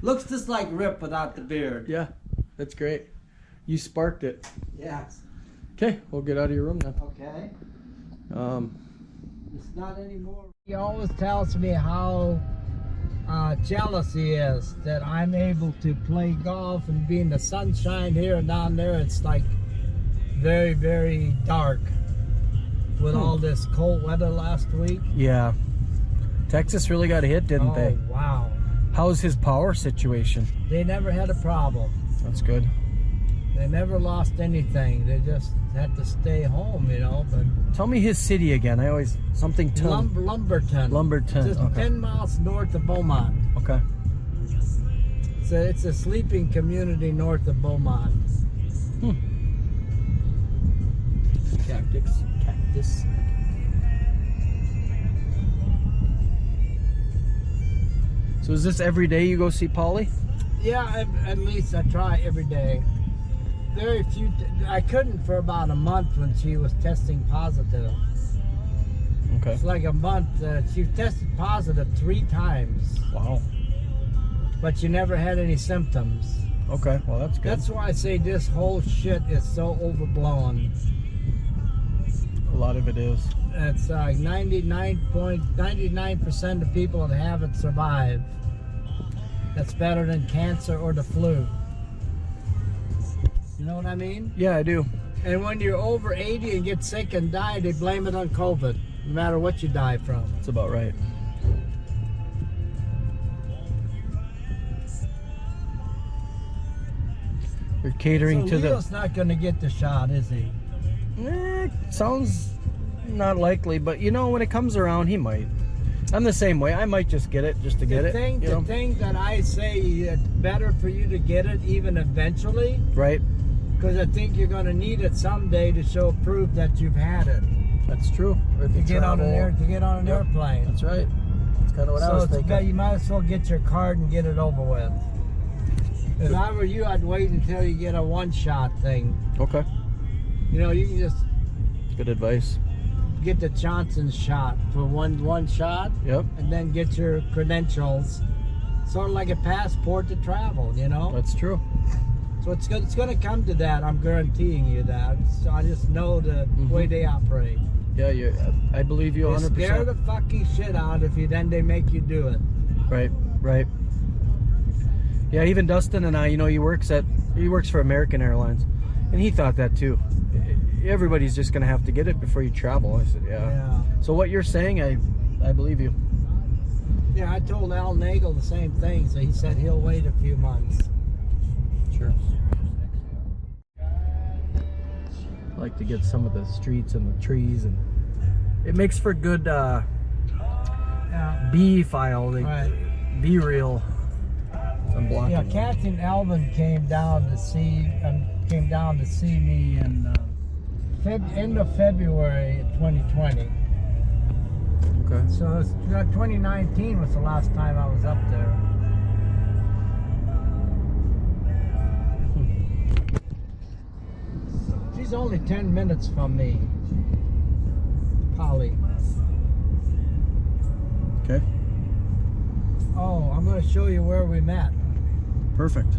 Looks just like Rip without the beard. Yeah, that's great. You sparked it. Yes. Okay, we'll get out of your room then. Okay. It's not anymore. He always tells me how jealous he is that I'm able to play golf and be in the sunshine here and down there. It's like very, very dark with all this cold weather last week. Yeah. Texas really got hit, didn't they? Oh, wow. How's his power situation? They never had a problem. That's good. They never lost anything. They just had to stay home, but Tell me his city again. I always Lumberton. Lumberton. Just Okay. 10 miles north of Beaumont. Okay. So it's a sleeping community north of Beaumont. Cactus. So is this every day you go see Polly? Yeah, at least I try every day. very few. I couldn't for about a month when she was testing positive. Okay. It's like a month. She tested positive 3 times, Wow. but she never had any symptoms. Okay. Well, that's good. That's why I say this whole shit is so overblown. A lot of it is. It's like 99% of people that have it survive. That's better than cancer or the flu. You know what I mean? Yeah, I do. And when you're over 80 and get sick and die, they blame it on COVID, no matter what you die from. That's about right. You're catering to Leo's not going to get the shot, is he? Sounds not likely, but you know, when it comes around, he might. I'm the same way. I might just get it just to get it. The thing that I say it's better for you to get it even eventually. Right. Because I think you're going to need it someday to show proof that you've had it. That's true. Or To get on an airplane. That's right. That's kind of what I was thinking. You might as well get your card and get it over with. If I were you, I'd wait until you get a one-shot thing. Okay. You know, you can just Good advice. get the Johnson shot for one shot. Yep. And then get your credentials. Sort of like a passport to travel, you know? That's true. So it's going to come to that. I'm guaranteeing you that. So I just know the way they operate. Yeah, I believe you 100%. They scare the fucking shit out of you, then they make you do it. Right, right. Yeah, even Dustin and I, you know, he works for American Airlines, and he thought that too. Everybody's just gonna have to get it before you travel. I said, yeah. So what you're saying, I believe you. Yeah, I told Al Nagel the same thing, so he said he'll wait a few months. Sure. I like to get some of the streets and the trees, and it makes for good B file, Right. B reel. I'm blocking. Yeah, Kathy and Alvin came down to see me in end of February 2020. Okay. So it's, 2019 was the last time I was up there. She's only 10 minutes from me, Polly. Okay. Oh, I'm going to show you where we met. Perfect.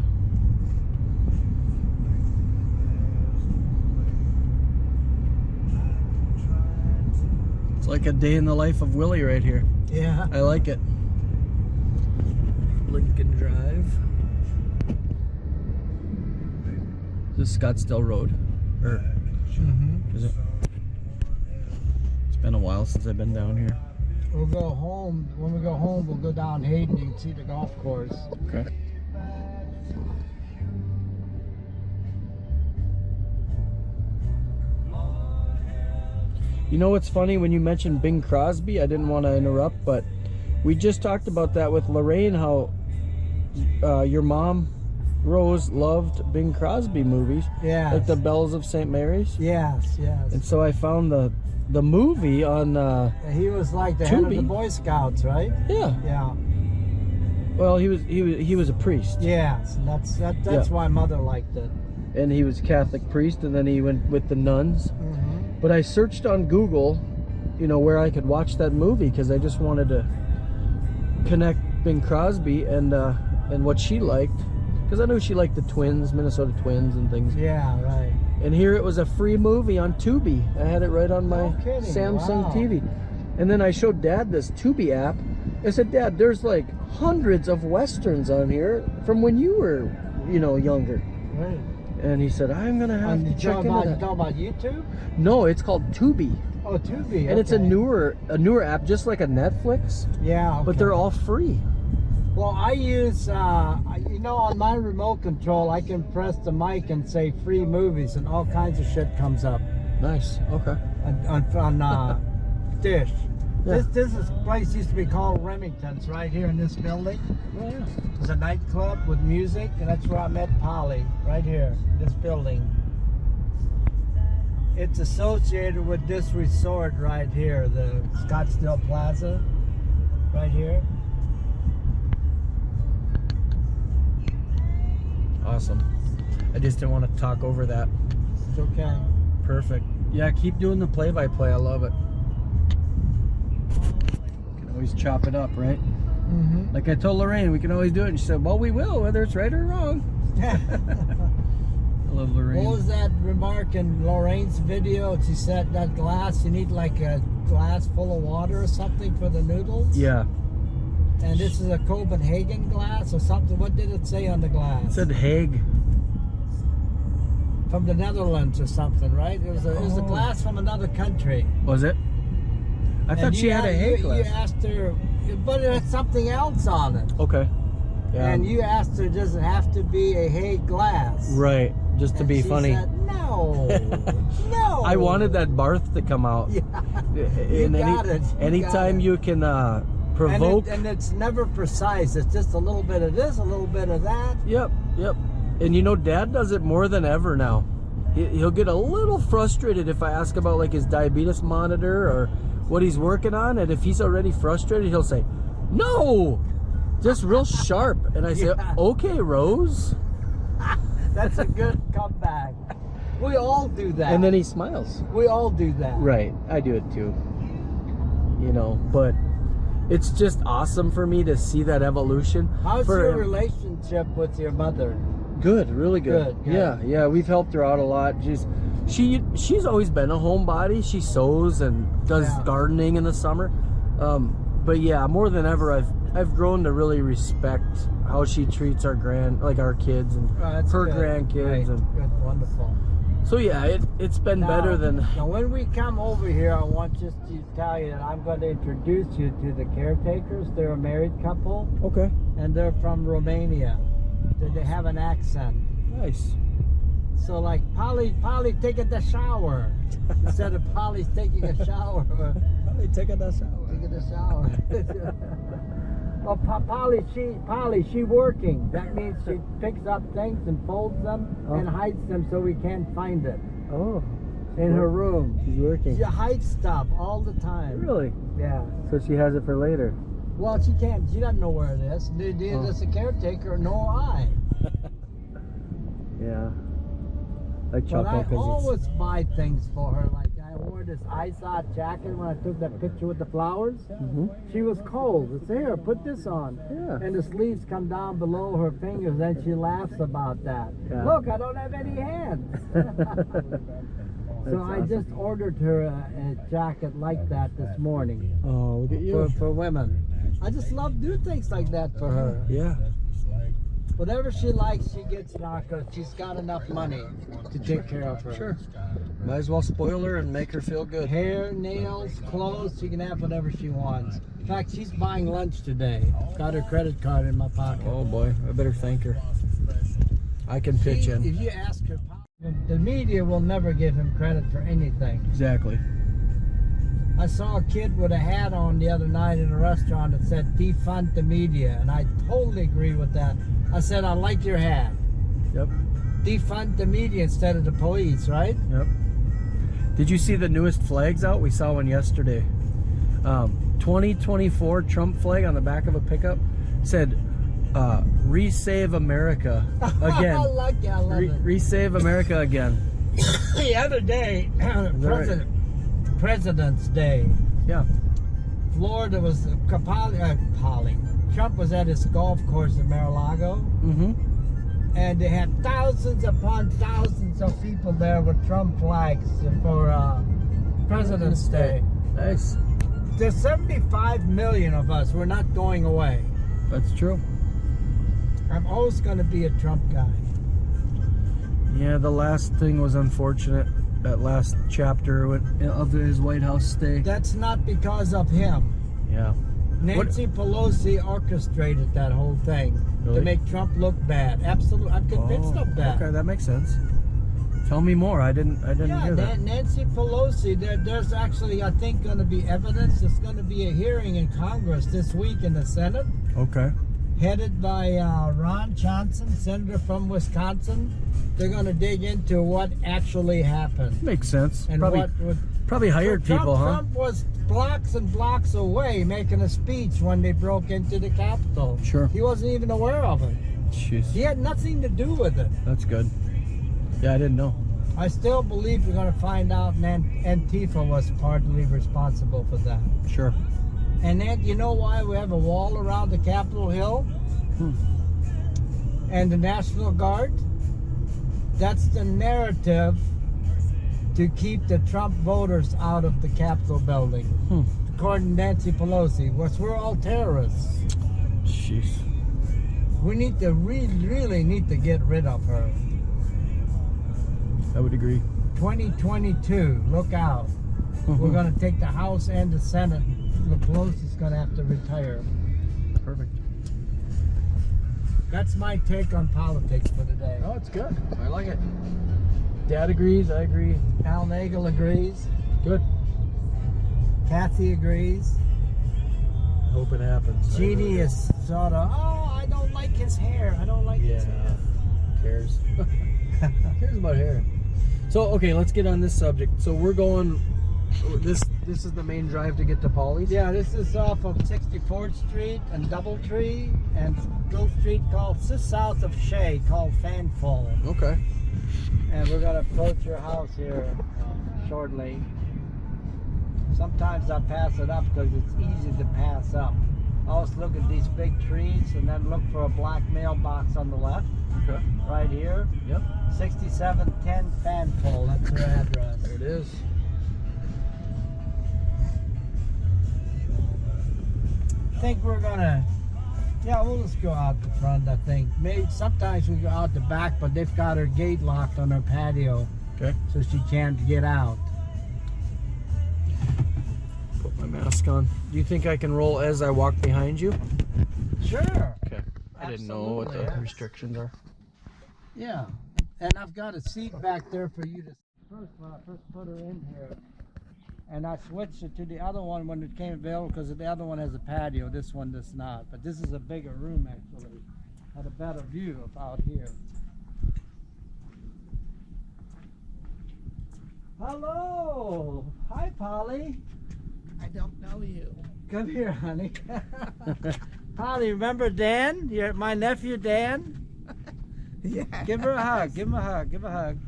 It's like a day in the life of Willie right here. Yeah. I like it. Lincoln Drive. This is Scottsdale Road. Is it? It's been a while since I've been down here. We'll go home. When we go home, we'll go down Hayden. You can see the golf course. Okay. You know what's funny? When you mentioned Bing Crosby, I didn't want to interrupt, but we just talked about that with Lorraine, how your mom, Rose, loved Bing Crosby movies. Yeah. Like the Bells of St. Mary's. Yes, yes. And so I found the movie on He was like the head of Tubi. the Boy Scouts, right? Yeah. Yeah. Well, he was a priest. Yes, and that's why Mother liked it. And he was a Catholic priest, and then he went with the nuns. But I searched on Google, you know, where I could watch that movie, because I just wanted to connect Bing Crosby and what she liked, because I knew she liked the Twins, Minnesota Twins and things. Yeah, right. And here it was a free movie on Tubi. I had it right on my kidding. Samsung Wow. TV. And then I showed Dad this Tubi app. I said, Dad, there's like hundreds of Westerns on here from when you were, you know, younger. Right. And he said, I'm going to have to check into that. You talking about YouTube? No, it's called Tubi. Oh, Tubi. And it's a okay. newer app, just like a Netflix. Yeah. But okay. they're all free. Well, I use, you know, on my remote control, I can press the mic and say free movies, and all kinds of shit comes up Nice. Okay. on Dish. Yeah. This place used to be called Remington's right here in this building. Oh, yeah. It was a nightclub with music, and that's where I met Polly, right here, this building. It's associated with this resort right here, the Scottsdale Plaza, right here. Awesome. I just didn't want to talk over that. It's okay. Perfect. Yeah, keep doing the play-by-play. I love it. Can always chop it up, right? Mm-hmm. Like I told Lorraine, we can always do it. And she said, well, we will, whether it's right or wrong. I love Lorraine. What was that remark in Lorraine's video? She said that glass, you need like a glass full of water or something for the noodles? Yeah. And this is a Copenhagen glass or something. What did it say on the glass? It said Hague. From the Netherlands or something, right? It was a glass from another country. Was it? I thought she had a Hague glass. You asked her, but it had something else on it. Okay. Yeah. And you asked her, does it have to be a Hague glass? Right. Just to be she funny. Said, no. No. I wanted that Barth to come out. Yeah. You got it. Anytime you can provoke. And it's never precise. It's just a little bit of this, a little bit of that. Yep. And you know, Dad does it more than ever now. He'll get a little frustrated if I ask about like his diabetes monitor or what he's working on. And if he's already frustrated, he'll say, no, just real sharp. And I say, okay, Rose. That's a good comeback. We all do that. And then he smiles. We all do that. Right. I do it too. You know, but it's just awesome for me to see that evolution. How's your relationship with your mother? Good, really good. Yeah, we've helped her out a lot. She's always been a homebody. She sews and does gardening in the summer. But yeah, more than ever, I've grown to really respect how she treats our kids and her grandkids. Right. And good, wonderful. So yeah, it's been better than. Now, when we come over here, I want just to tell you that I'm going to introduce you to the caretakers. They're a married couple. Okay. And they're from Romania. They have an accent. Nice. So like Polly taking the shower instead of Polly's taking a shower. Polly taking a shower. Taking a shower. Well, Polly, she working. That means she picks up things and folds them and hides them so we can't find it. Oh. In her room. She's working. She hides stuff all the time. Really? Yeah. So she has it for later. Well, she can't. She doesn't know where it is. Neither does the caretaker, nor I. Yeah. I But I always buy things for her. Like I wore this ISOT jacket when I took that picture with the flowers. Mm-hmm. She was cold. It's here. Put this on. Yeah. And the sleeves come down below her fingers. And she laughs about that. Yeah. Look, I don't have any hands. So I just ordered her a jacket like that this morning. Oh, look at you. For women. I just love doing things like that for her. Yeah. Whatever she likes, she gets now because she's got enough money to take care of her. Sure. Might as well spoil her and make her feel good. Hair, nails, clothes, she can have whatever she wants. In fact, she's buying lunch today. Got her credit card in my pocket. Oh boy, I better thank her. I can pitch in. If you ask her, the media will never give him credit for anything. Exactly. I saw a kid with a hat on the other night in a restaurant that said defund the media, and I totally agree with that. I said, I like your hat. Yep. Defund the media instead of the police, right? Yep. Did you see the newest flags out? We saw one yesterday. 2024 Trump flag on the back of a pickup said, "Resave America again." I like it. I love it. Resave America again. The other day, President's Day. Yeah. Florida was Trump was at his golf course in Mar-a-Lago, and they had thousands upon thousands of people there with Trump flags for President's Day. Nice. There's 75 million of us. We're not going away. That's true. I'm always going to be a Trump guy. Yeah, the last thing was unfortunate. That last chapter of his White House stay. That's not because of him. Yeah. Nancy Pelosi orchestrated that whole thing Really? to make Trump look bad. Absolutely, I'm convinced of that. Okay, that makes sense. Tell me more. I didn't hear that. Nancy Pelosi. There's actually, I think, going to be evidence. There's going to be a hearing in Congress this week in the Senate. Okay. Headed by Ron Johnson, senator from Wisconsin. They're going to dig into what actually happened. Makes sense. And probably hired people, huh? Trump was blocks and blocks away making a speech when they broke into the Capitol. Sure. He wasn't even aware of it. Jeez. He had nothing to do with it. That's good. Yeah, I didn't know. I still believe we're going to find out Antifa was partly responsible for that. Sure. And then, you know why we have a wall around the Capitol Hill? And the National Guard? That's the narrative to keep the Trump voters out of the Capitol building. According to Nancy Pelosi, we're all terrorists. Jeez. We need to really need to get rid of her. I would agree. 2022, look out. We're going to take the House and the Senate. Pelosi's going to have to retire. Perfect. That's my take on politics for today. Oh, it's good. I like it. Dad agrees. I agree. Al Nagel agrees. Good. Kathy agrees. I hope it happens. Jeannie is sort of, oh, I don't like his hair. I don't like his hair. Who cares? Who cares about hair? So, okay, let's get on this subject. So we're going, this is the main drive to get to Polly's? Yeah, this is off of 64th Street and Doubletree and little street called, just south of Shea, called Fanful. Okay. And we're going to approach your house here shortly. Sometimes I pass it up because it's easy to pass up. I always look at these big trees and then look for a black mailbox on the left. Okay. Right here. Yep. 6710 Fanful, that's her address. There it is. I think we're gonna, yeah, we'll just go out the front, I think. Maybe sometimes we go out the back, but they've got her gate locked on her patio. Okay. So she can't get out. Put my mask on. Do you think I can roll as I walk behind you? Sure. Okay. I didn't know what the restrictions are. Yeah. And I've got a seat back there for you to first when I first put her in here. And I switched it to the other one when it came available because the other one has a patio. This one does not. But this is a bigger room actually. Had a better view of out here. Hello. Hi, Polly. I don't know you. Come here, honey. Polly, remember Dan? My nephew Dan? Yeah. Give her a hug. Give him a hug. Give a hug.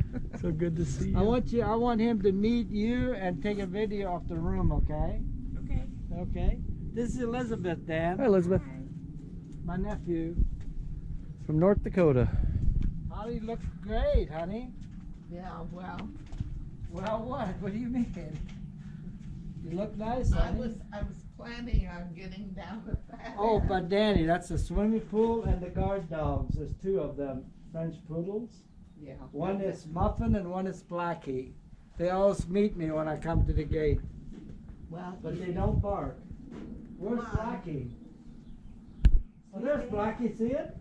So good to see you. I want him to meet you and take a video of the room, okay? Okay. Okay. This is Elizabeth, Dan. Hi, Elizabeth. My nephew. From North Dakota. Polly looks great, honey. Yeah, well, Well, what? What do you mean? You look nice, I honey. was planning on getting down with that. Oh, but Danny, that's the swimming pool and the guard dogs. There's two of them, French poodles. Yeah. One is Muffin and one is Blackie. They always meet me when I come to the gate, Well, but they don't bark. Where's Why? Blackie? Oh, there's Blackie. See it?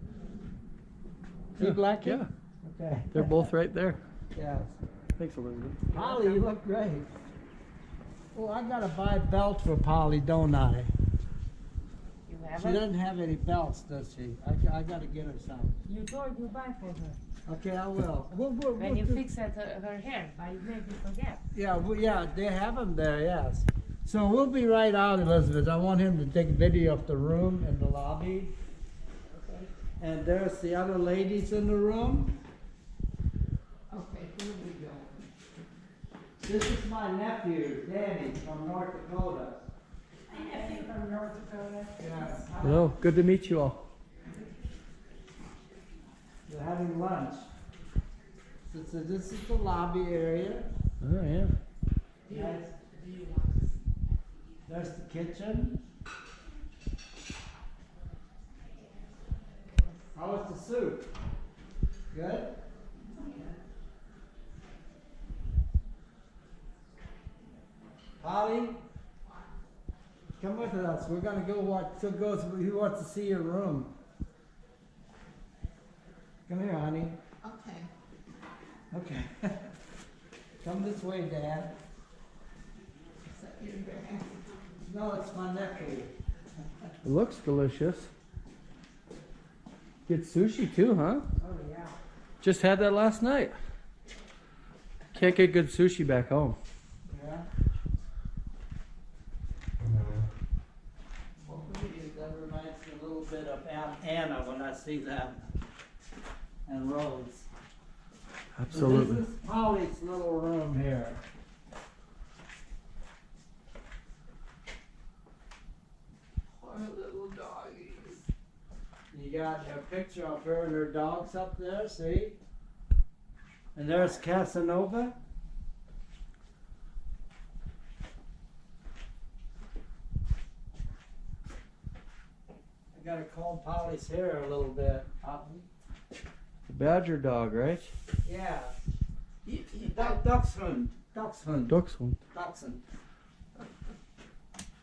See Yeah, Blackie? Yeah. Okay. They're both right there. Yes. Thanks, Elizabeth. Polly, you look great. Oh, I gotta buy a belt for Polly, don't I? You She haven't? doesn't have any belts, does she? I gotta get her some. You told you buy for her. Okay, I will. When you fix her hair, but you maybe forget. Yeah, yeah, they have them there, yes. So we'll be right out, Elizabeth. I want him to take a video of the room and the lobby. And there's the other ladies in the room. okay, here we go. This is my nephew, Danny, from North Dakota. My nephew from North Dakota. Yes. Hello. Good to meet you all. They're having lunch. So this is the lobby area. Oh, yeah. Nice. Do you want to see? There's the kitchen. How was the soup? Good? Polly, come with us. We're gonna go watch. So goes. Who wants to see your room? Come here, honey. Okay. Okay. Come this way, Dad. Is that your bag? No, it's my nephew. It looks delicious. Get sushi too, huh? Oh yeah. Just had that last night. Can't get good sushi back home. Yeah. That reminds me a little bit of Aunt Anna when I see them. And Rose. Absolutely. This is Polly's little room here. Poor little doggies. You got a picture of her and her dogs up there, see? And there's Casanova. I gotta comb Polly's hair a little bit. The badger dog, right? Yeah. You Dachshund. Dachshund. Dachshund. Dachshund.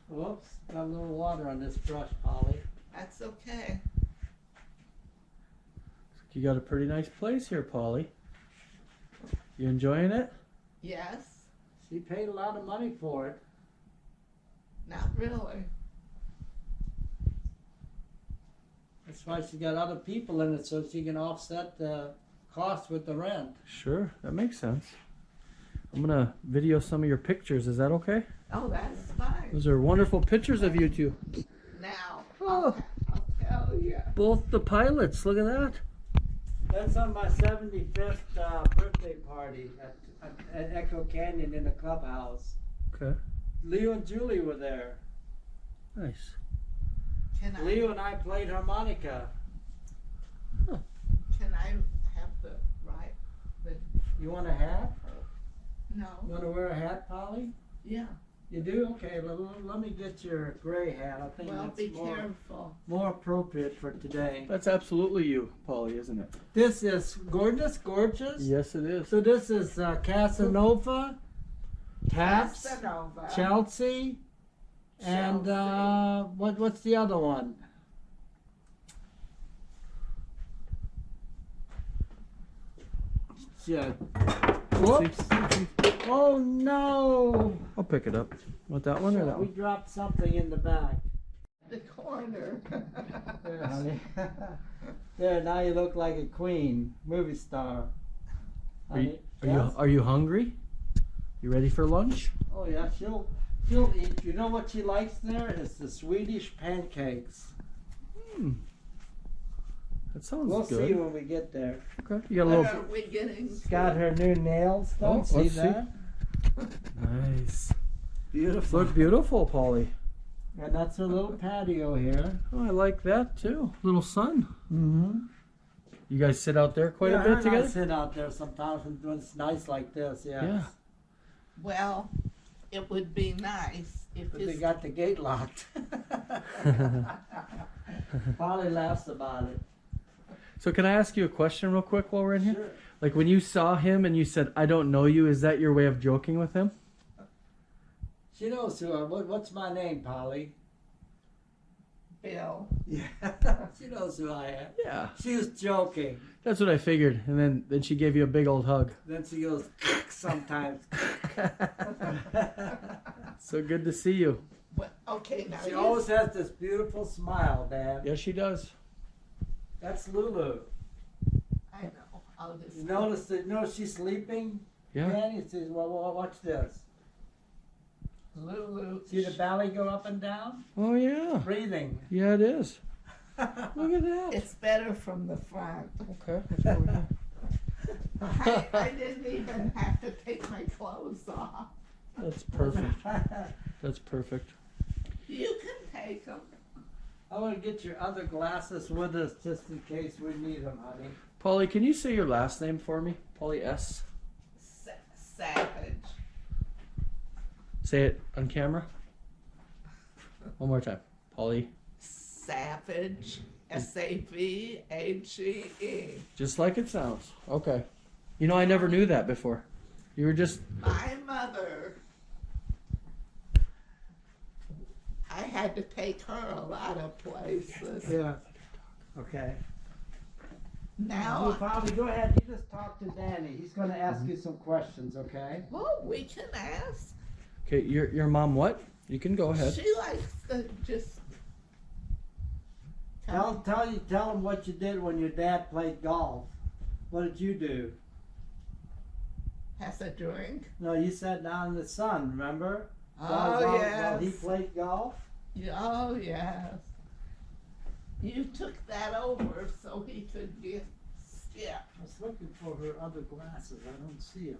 Whoops, got a little water on this brush, Polly. That's okay. You got a pretty nice place here, Polly. You enjoying it? Yes. She paid a lot of money for it. Not really. That's why she got other people in it, so she can offset the cost with the rent. Sure, that makes sense. I'm gonna video some of your pictures. Is that okay? Oh, that's fine. Those are wonderful pictures of you two. Now, Oh. I'll tell you. Both the pilots. Look at that. That's on my 75th birthday party at Echo Canyon in the clubhouse. Okay. Leo and Julie were there. Nice. Can I Leo and I played harmonica. have the right? You want a hat? No. You want to wear a hat, Polly? Yeah. You do? Okay, let me get your gray hat. I think Well, that's be more, careful. more appropriate for today. That's absolutely you, Polly, isn't it? This is gorgeous. Yes, it is. So this is Casanova, Taps, Casanova. Chelsea, and what's the other one? Yeah. Whoops. Oh no! I'll pick it up. Want that one or that We one? dropped something in the back. The corner. There, honey. There, now you look like a queen, movie star. Are you, Honey, are yes? you are you hungry? You ready for lunch? Oh yeah, she'll eat. You know what she likes there is the Swedish pancakes. That sounds We'll good. see when we get there. Okay. You got a What little. are we getting? She's got her new nails done. Oh, see let's see. that? Nice. Beautiful. Look beautiful, Polly. And that's her little patio here. Oh, I like that too. Little sun. Mm-hmm. You guys sit out there quite Yeah, a her bit and I together? sit out there sometimes when it's nice like this. Yeah. Yeah. Well, it would be nice if But they his got the gate locked. Polly laughs about it. So can I ask you a question real quick while we're in here? Sure. Like when you saw him and you said, "I don't know you," is that your way of joking with him? She knows who I. What's my name, Polly? Bill. Yeah. She knows who I am. Yeah. She was joking. That's what I figured. And then she gave you a big old hug. Then she goes sometimes. So good to see you. Well, okay, now She you- always has this beautiful smile, Dad. Yes, she does. That's Lulu. I know. I'll just You notice that? You know she's sleeping. Yeah. Danny says, "Well, watch this. Lulu. See the belly go up and down? Oh yeah. Breathing." Yeah, it is. Look at that. It's better from the front. Okay. That's what we have. I didn't even have to take my clothes off. That's perfect. That's perfect. You can take them. I want to get your other glasses with us just in case we need them, honey. Polly, can you say your last name for me? Polly S. Savage. Say it on camera. One more time. Polly. Savage. Savage. Just like it sounds. Okay. You know, I never knew that before. You were just. My mother. I had to take her a lot of places. Yeah. Okay. Now, Polly, go ahead. You just talk to Danny. He's going to ask you some questions, okay? well, we can ask. Okay, your mom what? You can go ahead. She likes to just Tell him what you did when your dad played golf. What did you do? has a drink. No, you sat down in the sun, remember? Oh, While he yes. played golf? Oh, yes. You took that over so he could get Yeah. I was looking for her other glasses. I don't see them.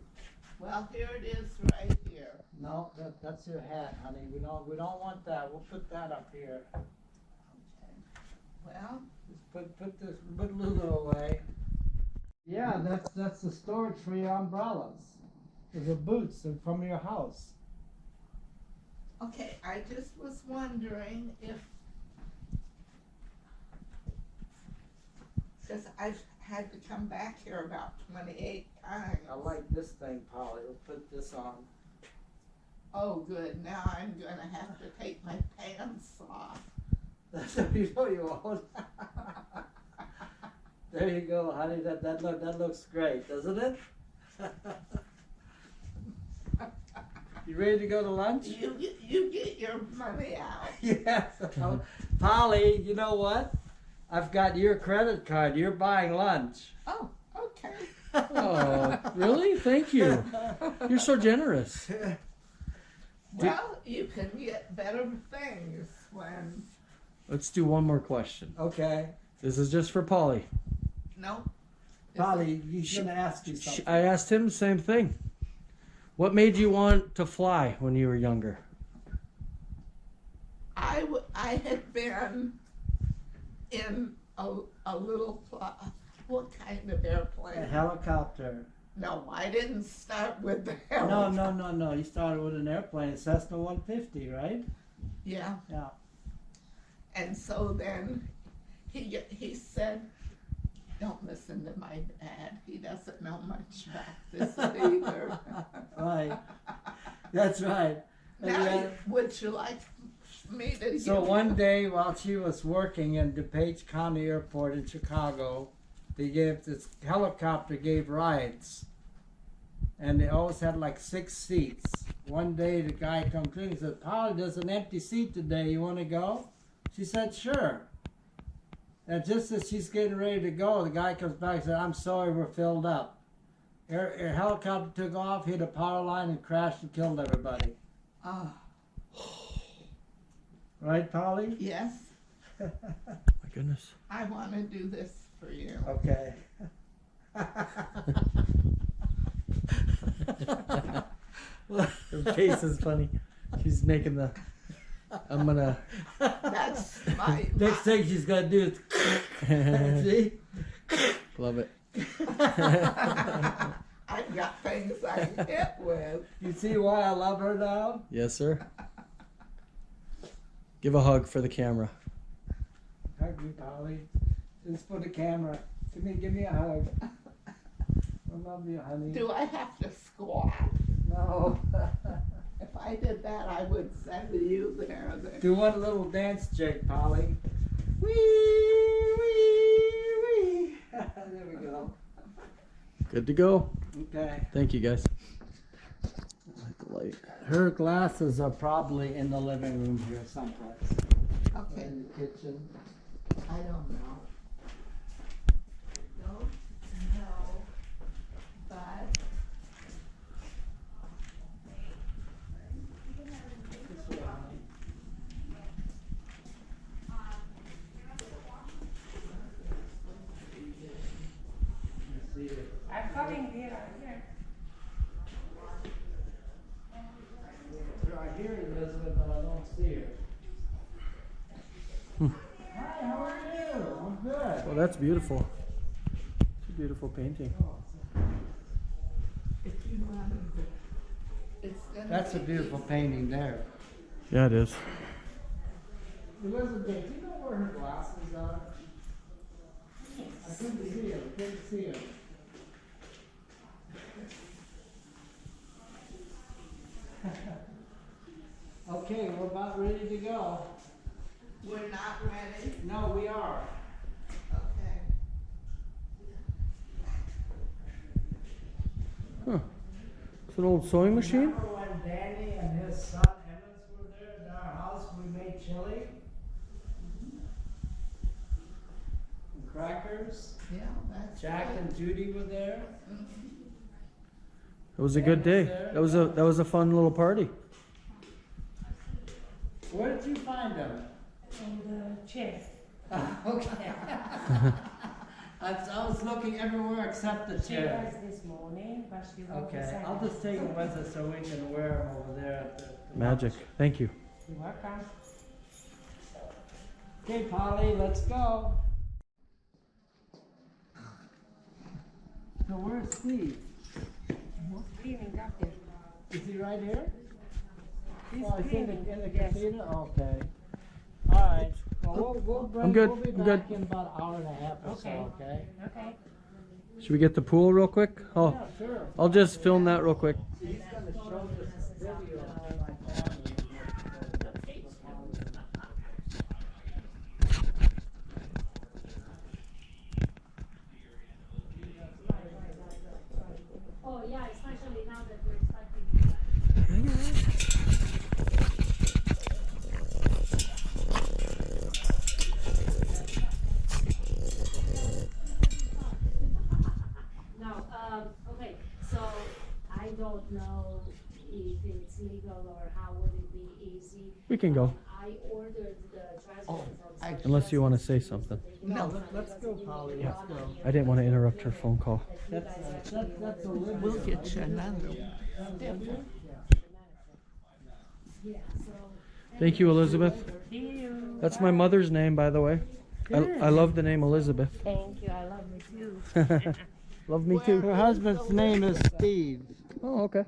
Well, here it is right here. No, that's your hat, honey. We don't want that. We'll put that up here. Well, Just put Lulu away. Yeah, that's the storage for your umbrellas. Those are boots. They're from your house. okay, I just was wondering if, because I've had to come back here about 28 times. I like this thing, Polly. We'll put this on. Oh, good, now I'm gonna have to take my pants off. That's what you know you won't. There you go, honey. That looks great, doesn't it? You ready to go to lunch? You get your money out. Yes. Polly, you know what? I've got your credit card. You're buying lunch. Oh, okay. Oh, really? Thank you. You're so generous. Well, you can get better things when, Let's do one more question. Okay. This is just for Polly. no. Polly, he's going to ask you something. I asked him the same thing. What made you want to fly when you were younger? I had been in a little, what kind of airplane? A helicopter. No, I didn't start with the No, helicopter. no. You started with an airplane, a Cessna 150, right? Yeah, Yeah. and so then he said, don't listen to my dad. He doesn't know much about this either. Right. That's right. And Now, then- would you like me to? So give one you- day while she was working in DuPage County Airport in Chicago, this helicopter gave rides. And they always had like 6 seats. One day the guy comes in and said, Polly, there's an empty seat today. You want to go? She said, sure. And just as she's getting ready to go, the guy comes back and said, I'm sorry, we're filled up. Air helicopter took off, hit a power line, and crashed and killed everybody. Oh, Right, Polly? yes, My goodness. I want to do this for you. Okay. Her face is funny. She's making the. I'm gonna. That's my. Next thing she's gonna do is see? Love it. I've got things I hit with. You see why I love her now? Yes, sir. Give a hug for the camera. Hug me, Polly. Just for the camera. Give me a hug. I love you, honey. Do I have to squat? No. If I did that, I would send you there. Do one little dance jig, Polly. Wee, wee, wee. There we go. Good to go. Okay. Thank you, guys. I like the light. Her glasses are probably in the living room here someplace. Okay, In the kitchen. I don't know. Don't know, but I'm coming here. I hear Elizabeth, but I don't see her. Hi, how are you? I'm good. Well, that's beautiful. It's a beautiful painting. if you wanted to, it's gonna That's a be beautiful painting there. Yeah, it is. Elizabeth, do you know where her glasses are? I couldn't see them. Couldn't see them. Okay, we're about ready to go. We're not ready? No, we are. Okay. Huh. It's an old sewing machine? Remember when Danny and his son Emmons were there at our house? We made chili and crackers. Yeah, that's. Jack right. and Judy were there. It was a good day. That was a fun little party. Where did you find them? In the chest. Okay. I was looking everywhere except the She chair. was this morning, but she won't Okay, decide. I'll just take them with us so we can wear them over there at the Magic. Thank you. You're welcome. Okay, Polly, let's go. So where's Steve? Cleaning up there. Is he right here? He's Oh, he's in cleaning. the Yes. casino? Okay. All right. Well, we'll bring, I'm good. We'll be I'm back good. in about an hour and a half or Okay. so, okay? Okay. Should we get the pool real quick? Oh, Yeah, sure. I'll just film that real quick. He's gonna show this video to my family. Oh yeah, especially now that we're starting. No, okay, so I don't know if it's legal or how would it be easy. We can go. I ordered the transport from. I- Unless you want to say something. No, let's go, Polly, let's go. I didn't want to interrupt her phone call. That's a little. We'll get you another one. Different. Yeah, so. Thank you, Elizabeth. See you. That's my mother's name, by the way. I love the name Elizabeth. Thank you. I love you too. Love me too. Her husband's name is Steve. Oh, okay.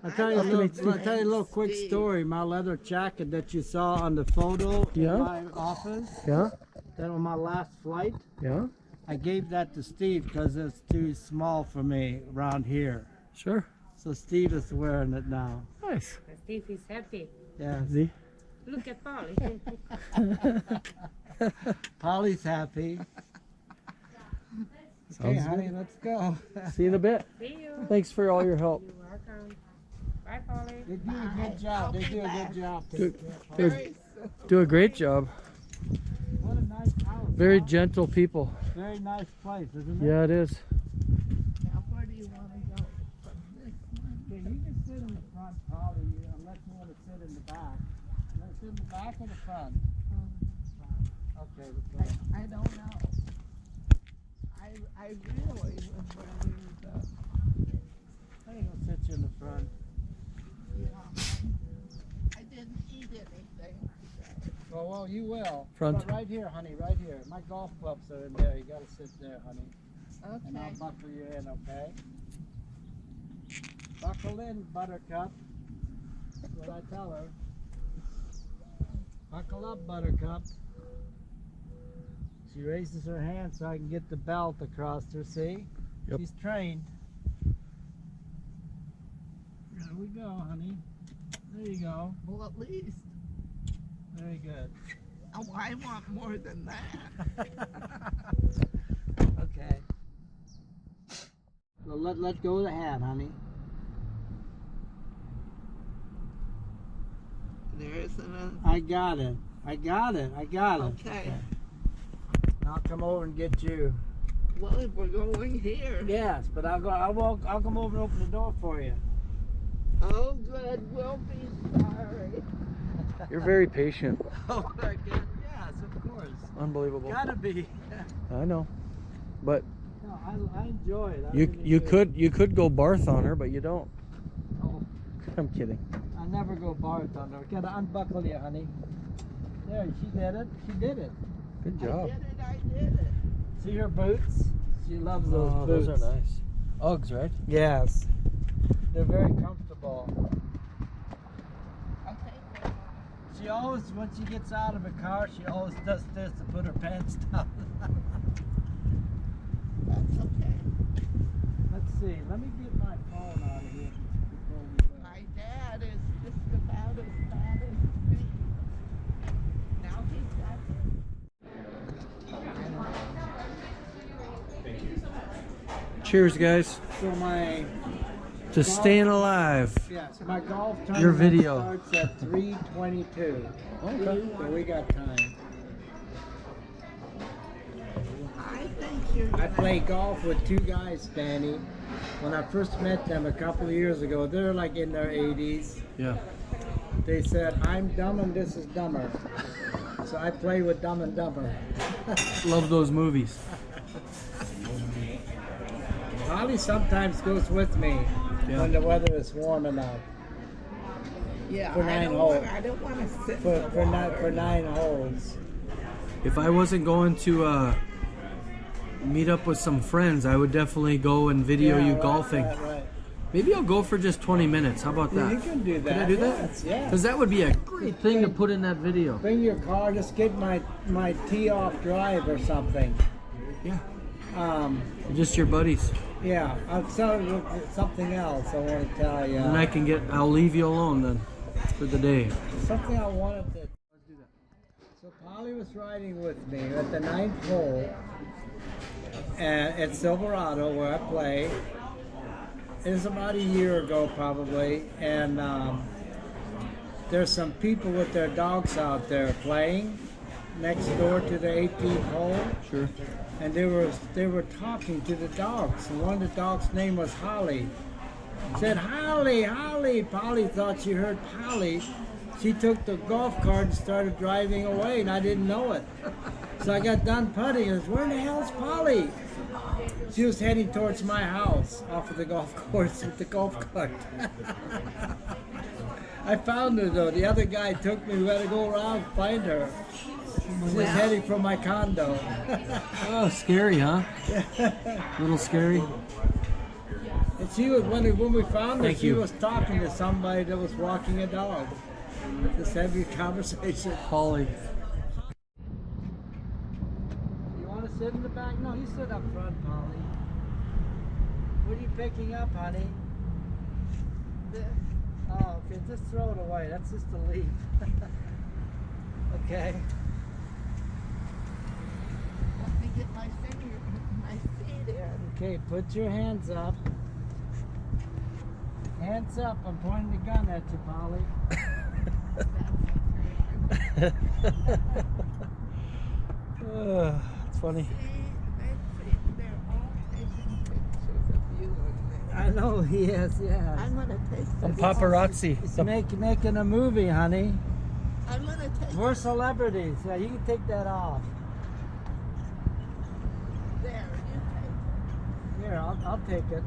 I'll tell you a Nice to meet little, Steve. I'll tell you a little quick story. My leather jacket that you saw on the photo Yeah? in my office, Yeah? that on my last flight, Yeah? I gave that to Steve because it's too small for me around here. Sure. So Steve is wearing it now. Nice. Steve is happy. Yeah. See? Look at Polly. Polly's happy. Okay, Sounds honey, let's go. See you in a bit. See you. Thanks for all your help. You're welcome. Bye, Polly. They do a good job. They do a good job. Good. taking care of Polly. Very soon. Do a great job. What a nice house. Very huh? gentle people. Very nice place, isn't it? Yeah, it is. Now, where do you want to go? From this one? Okay, you can sit in the front, Polly, unless you want to sit in the back. You want to sit in the back or the front? Okay, the front. I don't know. I really would rather the, I ain't gonna sit you in the front. I didn't eat anything today. Well, you will. Front. But right here, honey, right here. My golf clubs are in there. You gotta sit there, honey. And I'll Okay. buckle you in, okay? Buckle in, Buttercup. That's what I tell her. Buckle up, Buttercup. She raises her hand so I can get the belt across her, see? Yep. She's trained. There we go, honey. There you go. Well, at least. Very good. Oh, I want more than that. Okay. So let go of the hat, honey. There isn't a. I got it. I got it. I got it. Okay. I'll come over and get you. Well, if we're going here. Yes, but I'll go. I'll come over and open the door for you. Oh, good. We'll be sorry. You're very patient. Oh, very good. Yes, of course. Unbelievable. Gotta be. I know. But No, I enjoy it. I you really you do. could go barth on her, but you don't. Oh, I'm kidding. I never go barred on her. Gotta unbuckle you, honey. There, she did it. She did it. Good I job. did it. I did it. See her boots? She loves those Oh, boots. those are nice. Uggs, right? Yes. They're very comfortable. I'll take them. She always, when she gets out of a car, she always does this to put her pants down. That's okay. Let's see. Let me get my phone out of here before we go. My dad is just about as bad as me. Now he's got Cheers, guys. So my To staying alive. yes, my golf tournament Your video. starts at 3:22. Okay. So we got time. I think you're. I play golf with two guys, Danny. When I first met them a couple of years ago, they're like in their 80s. Yeah. They said, "I'm dumb and this is dumber." So I play with Dumb and Dumber. Love those movies. Holly sometimes goes with me Yeah. when the weather is warm enough. Yeah, For I 9 don't holes. want, I don't want to sit. For 9 holes. If I wasn't going to meet up with some friends, I would definitely go and video Yeah, you right, golfing. Right. Maybe I'll go for just 20 minutes. How about Yeah, that? you can do that. Can I do that? Yes, yeah. Because that would be a great thing to put in that video. Bring your car. Just get my tee off drive or something. Yeah. Um, Just your buddies. yeah. I'll tell you something else. I want to tell you. And I'll leave you alone then for the day. Something I wanted to. Let's do that. So Polly was riding with me at the 9th hole at Silverado where I play. It was about a year ago probably, and there's some people with their dogs out there playing next door to the 18th hole, Sure. and they were talking to the dogs. And one of the dogs' name was Holly. Said Holly, Holly. Polly thought she heard Polly. She took the golf cart and started driving away, and I didn't know it. So I got done putting, and I said, where the hell's Polly? She was heading towards my house off of the golf course with the golf cart. I found her though. The other guy took me. We had to go around and find her. She was heading for my condo. Oh, scary, huh? A little scary. And she was when we found her, Thank she you. was talking to somebody that was walking a dog. Just having a conversation. Holly. You want to sit in the back? No, you sit up front, Polly. What are you picking up, honey? Oh, okay. Just throw it away. That's just a leaf. Okay. Let me get my feet in. Okay, put your hands up. Hands up. I'm pointing the gun at you, Polly. It's funny. They're all taking pictures of you and me. I know he is, yeah. I'm gonna take Some this. paparazzi. He's making a movie, honey. I'm gonna take We're celebrities. Yeah, you can take that off. there. You take Here, I'll take it.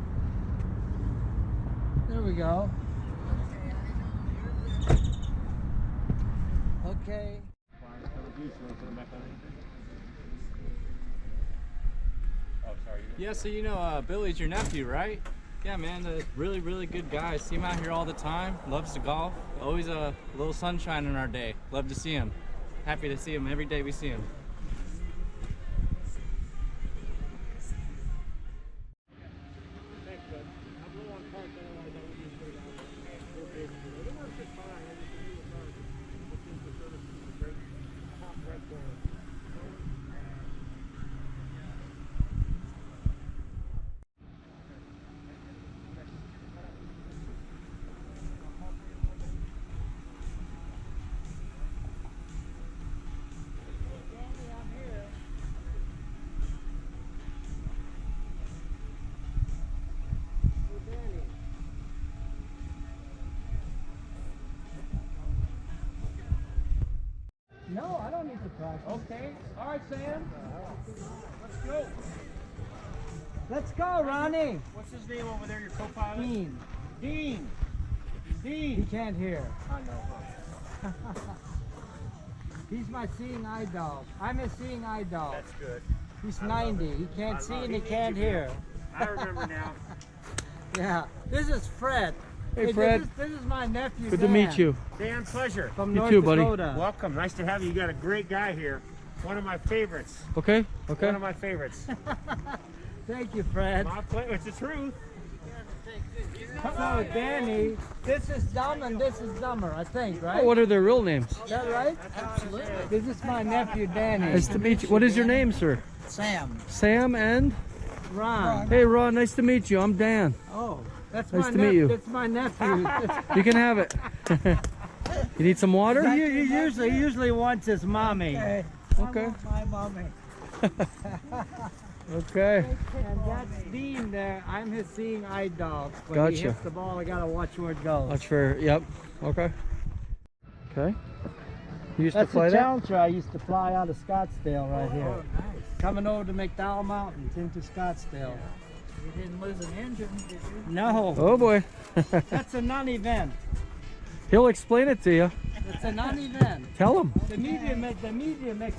There we go. it. Okay, I know you're good. Okay. Yeah, so you know Billy's your nephew, right? Yeah, man, a really, really good guy. See him out here all the time. Loves to golf. Always a little sunshine in our day. Love to see him. Happy to see him every day we see him. No, I don't need to practice. Okay, all right, Sam. Let's go. Let's go, Ronnie. What's his name over there, your co-pilot? Dean. Dean. He Dean. can't hear. I know. He's my seeing eye dog. I'm his seeing eye dog. That's good. He's 90. He can't I see love and it. he He can't needs you, hear. I remember now. Yeah. This is Fred. Hey, Fred. This is my nephew. Good to Dan, meet you. Dan, pleasure. From You North too, buddy. Dakota. Welcome. Nice to have you. You got a great guy here. One of my favorites. Okay. Okay. One of my favorites. Thank you, Fred. My pleasure. It's the truth. So, Danny, this is dumb and this is dumber, I think, right? Oh, what are their real names? Is that right? Absolutely. This is my nephew, Danny. Nice to meet you. What is your name, sir? Sam. Sam and? Ron. Hey, Ron. Nice to meet you. I'm Dan. Oh, that's Nice my to meet you. That's my nephew. You can have it. You need some water? he usually wants his mommy. Okay. My mommy. Okay. And that's Dean there. I'm his seeing eye dog. When he Gotcha. hits the ball, I gotta watch where it goes. Watch for. Yep. Okay. Okay. You used That's to fly the that? challenger I used to fly out of Scottsdale right here. Coming over to McDowell Mountains into Scottsdale. You didn't lose an engine, did you? No, Oh boy. that's a non-event. He'll explain it to you. It's a non-event. Tell him. The media makes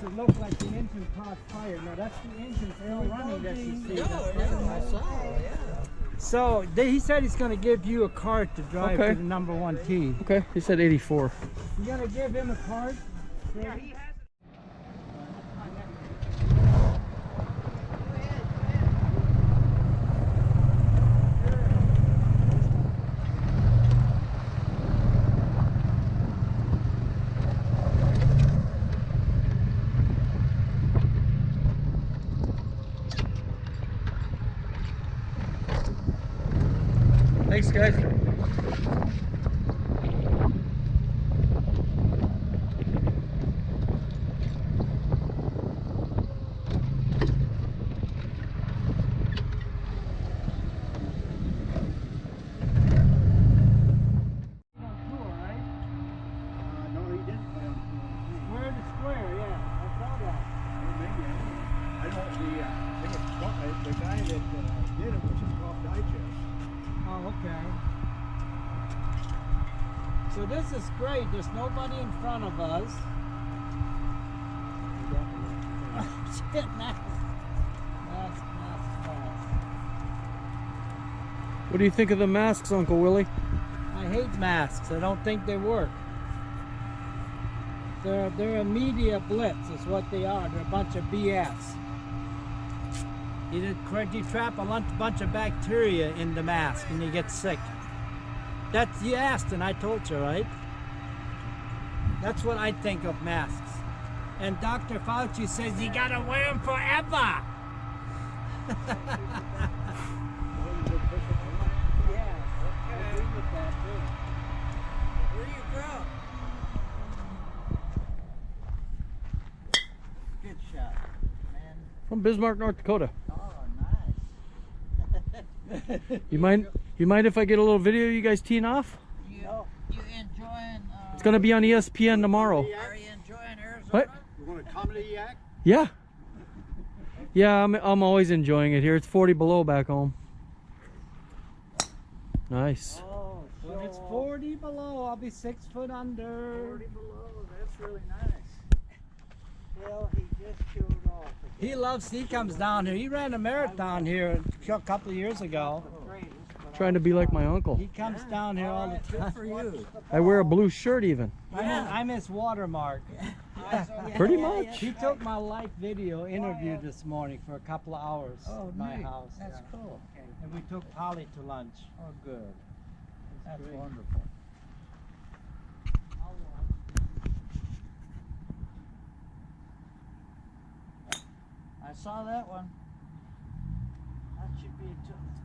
it look like the engine caught fire. No, that's the engine still running that you see. I saw. Yeah. So he said he's going to give you a card to drive Okay. to the number 1 tee. Okay, he said 84. You going to give him a card? Yeah, he has it. Thanks, guys. No, he didn't play on Square to square, yeah. I saw that. maybe. I don't. The guy that did it was just Golf Digest. Oh, okay. So this is great. There's nobody in front of us. Shit, mask. What do you think of the masks, Uncle Willie? I hate masks. I don't think they work. They're a media blitz is what they are. They're a bunch of BS. You trap a bunch of bacteria in the mask and you get sick. That's, you asked and I told you, right? That's what I think of masks. And Dr. Fauci says you gotta wear them forever. Yeah, I agree with that too. Where you from? Good shot, man. From Bismarck, North Dakota. Oh, nice. You mind if I get a little video of you guys teeing off? You enjoying? It's gonna be on ESPN tomorrow. Are you enjoying Arizona? What? We're going to comedy yak. Yeah. Yeah, I'm always enjoying it here. It's 40 below back home. Nice. Oh, when it's 40 below, I'll be 6 foot under. 40 below. That's really nice. Well, he just showed off. He comes down here. He ran a marathon here a couple of years ago. Trying to be like my uncle. He comes down here all the time. For you. I wear a blue shirt even. I'm his watermark. Pretty much. He took my live video interview this morning for a couple of hours at my house. That's yeah. cool. And we took Polly to lunch. Oh, good. That's wonderful. I saw that one. That should be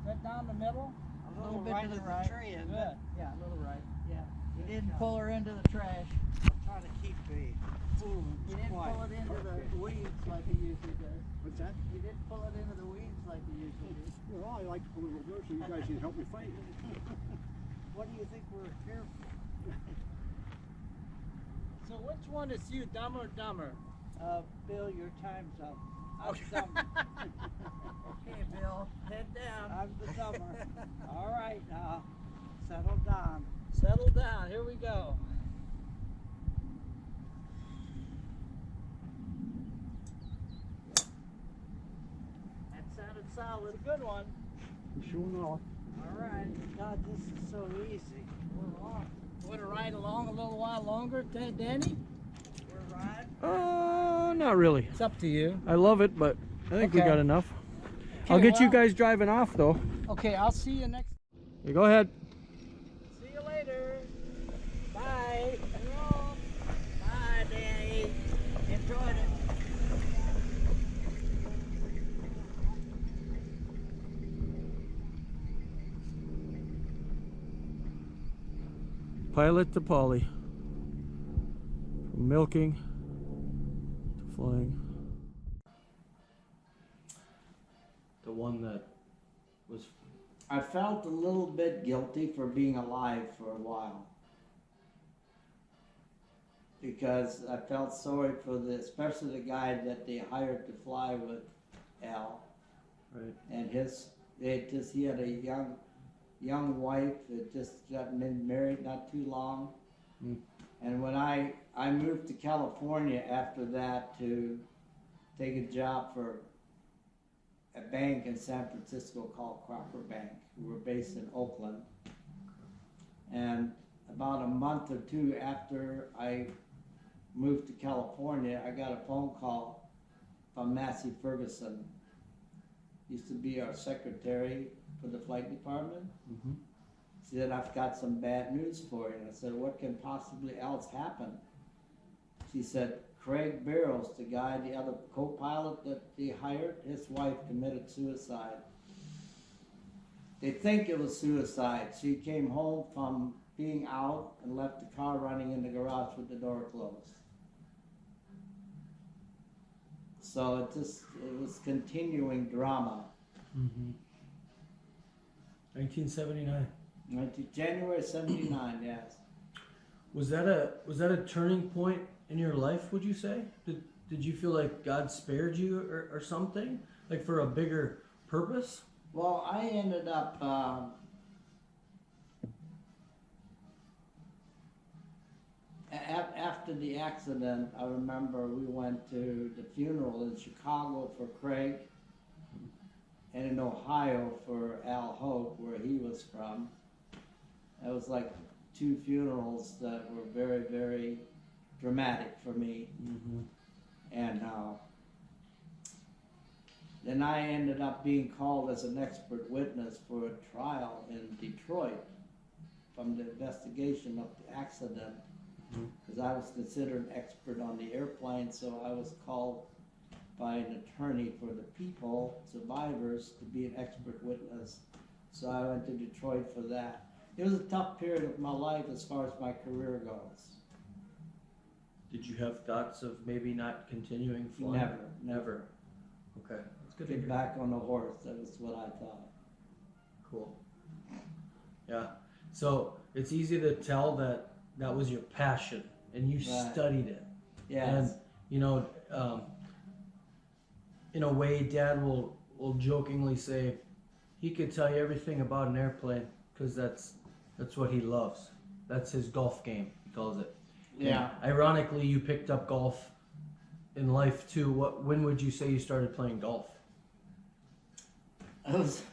Right down the middle. a little bit to the right. Good. Yeah, a little right. Yeah. You didn't pull her into the trash. I'm trying to keep the food. You didn't pull it into the weeds like he usually does. What's that? You didn't pull it into the weeds like you usually do. Well, I like to pull a little so you guys can help me fight. What do you think we're here for? So which one is you, dumb or dumber? Bill, your time's up. I'm dumber. Okay, Bill, head down. I'm the dumber. All right, now settle down. Here we go. That sounded solid. It's a good one. You're showing off. All right. God, this is so easy. We're off. Want to ride along a little while longer, Danny? We're riding. Not really. It's up to you. I love it, but I think we Okay. got enough. Okay, I'll get you well- guys driving off though. Okay, I'll see you next. You go ahead. See you later. Bye. Bye, Danny. Enjoyed it. Pilot to Polly. From milking to flying. The one that was. I felt a little bit guilty for being alive for a while. Because I felt sorry for especially the guy that they hired to fly with Al. Right. And his He had a young wife that just got married not too long. Mm. And when I moved to California after that to take a job for a bank in San Francisco called Crocker Bank. We were based in Oakland. And about a month or two after I moved to California, I got a phone call from Massey Ferguson. Used to be our secretary for the flight department. Mm-hmm. She said, I've got some bad news for you. And I said, what can possibly else happen? She said, Craig Barrows, the other co-pilot that they hired, his wife committed suicide. They think it was suicide. She came home from being out and left the car running in the garage with the door closed. So it was continuing drama. Mm-hmm. 1979. January 79, yes. Was that a turning point in your life, would you say? Did you feel like God spared you or something? Like for a bigger purpose? Well, I ended up after the accident, I remember we went to the funeral in Chicago for Craig and in Ohio for Al Hope, where he was from. It was like two funerals that were very, very dramatic for me. Mm-hmm. And then I ended up being called as an expert witness for a trial in Detroit from the investigation of the accident, because I was considered an expert on the airplane, so I was called by an attorney for the people, survivors, to be an expert witness. So I went to Detroit for that. It was a tough period of my life as far as my career goes. Did you have thoughts of maybe not continuing flying? Never. Okay, that's good to Get hear. back on the horse, that was what I thought. Cool. Yeah. So it's easy to tell that was your passion and you Right. studied it. Yes. And you know, in a way, Dad will jokingly say he could tell you everything about an airplane because that's what he loves. That's his golf game, he calls it. Yeah. And ironically, you picked up golf in life too. When would you say you started playing golf? I was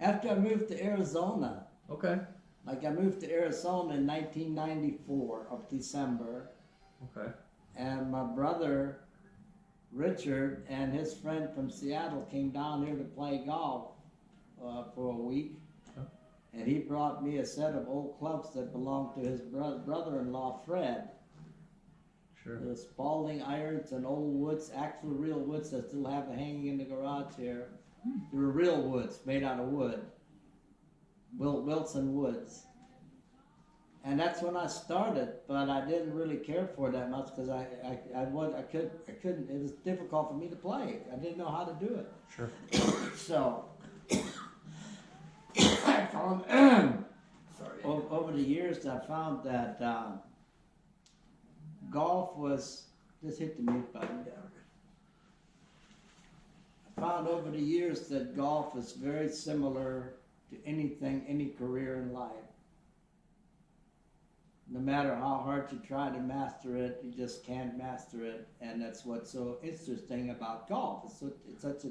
after I moved to Arizona. Okay. Like I moved to Arizona in 1994 of December, Okay. and my brother Richard and his friend from Seattle came down here to play golf for a week. Oh. And he brought me a set of old clubs that belonged to his brother-in-law Fred. Sure. The Spalding irons and old woods, actual real woods that still have hanging in the garage here. They were real woods made out of wood. Wilson woods. And that's when I started, but I didn't really care for it that much because I couldn't, it was difficult for me to play. I didn't know how to do it. Sure. So, I found, over the years, I found that golf was, just hit the mute button. I found over the years that golf is very similar to anything, any career in life. No matter how hard you try to master it, you just can't master it. And that's what's so interesting about golf. It's such a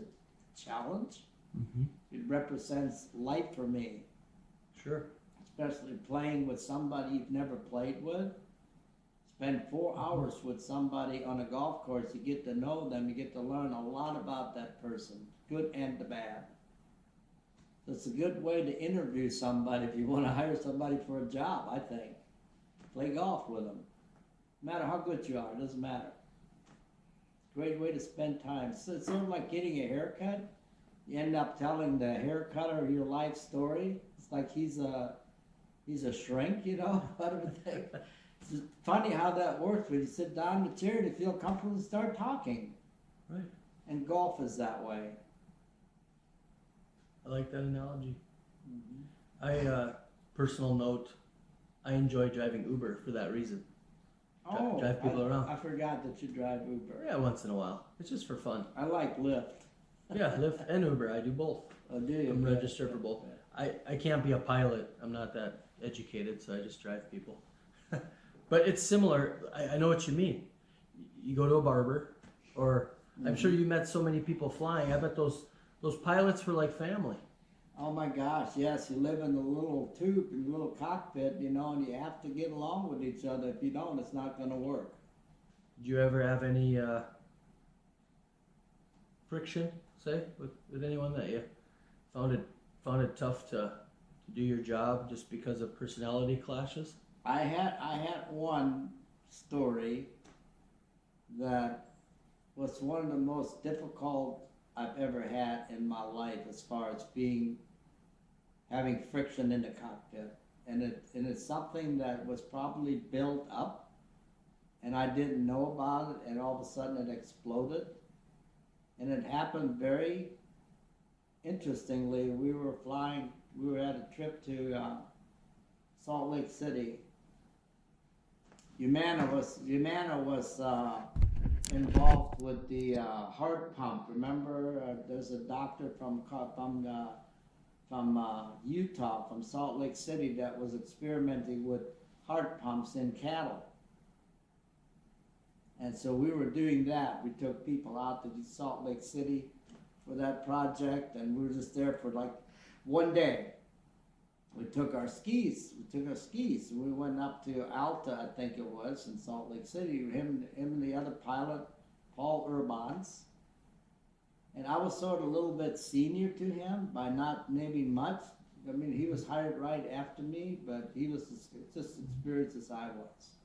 challenge. Mm-hmm. It represents life for me. Sure. Especially playing with somebody you've never played with. Spend 4 hours with somebody on a golf course, you get to know them, you get to learn a lot about that person, good and the bad. So it's a good way to interview somebody if you want to hire somebody for a job, I think. Play golf with them. No matter how good you are, it doesn't matter. Great way to spend time. So it's sort of like getting a haircut. You end up telling the haircutter your life story. It's like he's a shrink, you know, kind of a thing. It's funny how that works when you sit down in the chair to feel comfortable and start talking. Right. And golf is that way. I like that analogy. Mm-hmm. Personal note, I enjoy driving Uber for that reason. Drive people around. I forgot that you drive Uber. Yeah, once in a while. It's just for fun. I like Lyft. Yeah, Lyft and Uber. I do both. Oh, do you? I'm registered for both. I can't be a pilot. I'm not that educated, so I just drive people. But it's similar. I know what you mean. You go to a barber, or I'm sure you met so many people flying. I bet those pilots were like family. Oh my gosh, yes, you live in the little tube, in the little cockpit, you know, and you have to get along with each other. If you don't, it's not going to work. Did you ever have any friction, say, with anyone that you found it tough to do your job just because of personality clashes? I had one story that was one of the most difficult I've ever had in my life as far as having friction in the cockpit. And it's something that was probably built up and I didn't know about it, and all of a sudden it exploded. And it happened very interestingly. We were at a trip to Salt Lake City. Humana was involved with the heart pump. Remember, there's a doctor from Utah, from Salt Lake City, that was experimenting with heart pumps in cattle. And so we were doing that. We took people out to Salt Lake City for that project, and we were just there for like one day. We took our skis. And we went up to Alta, I think it was, in Salt Lake City. Him and the other pilot, Paul Urbans. And I was sort of a little bit senior to him by not maybe much. I mean, he was hired right after me, but he was just experienced as I was.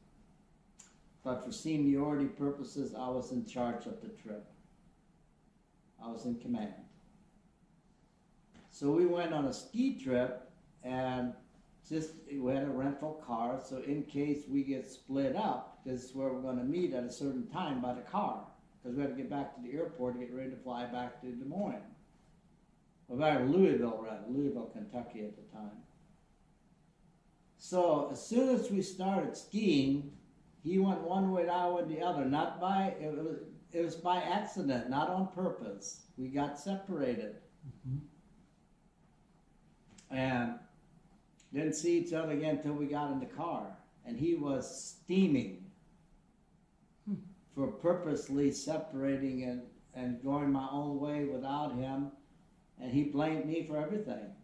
But for seniority purposes, I was in charge of the trip. I was in command. So we went on a ski trip, and we had a rental car, so in case we get split up, this is where we're going to meet at a certain time by the car, because we had to get back to the airport to get ready to fly back to Des Moines. Well, back to Louisville, Kentucky at the time. So as soon as we started skiing, he went one way and I went the other. It was by accident, not on purpose. We got separated. Mm-hmm. And didn't see each other again until we got in the car. And he was steaming for purposely separating and going my own way without him. And he blamed me for everything.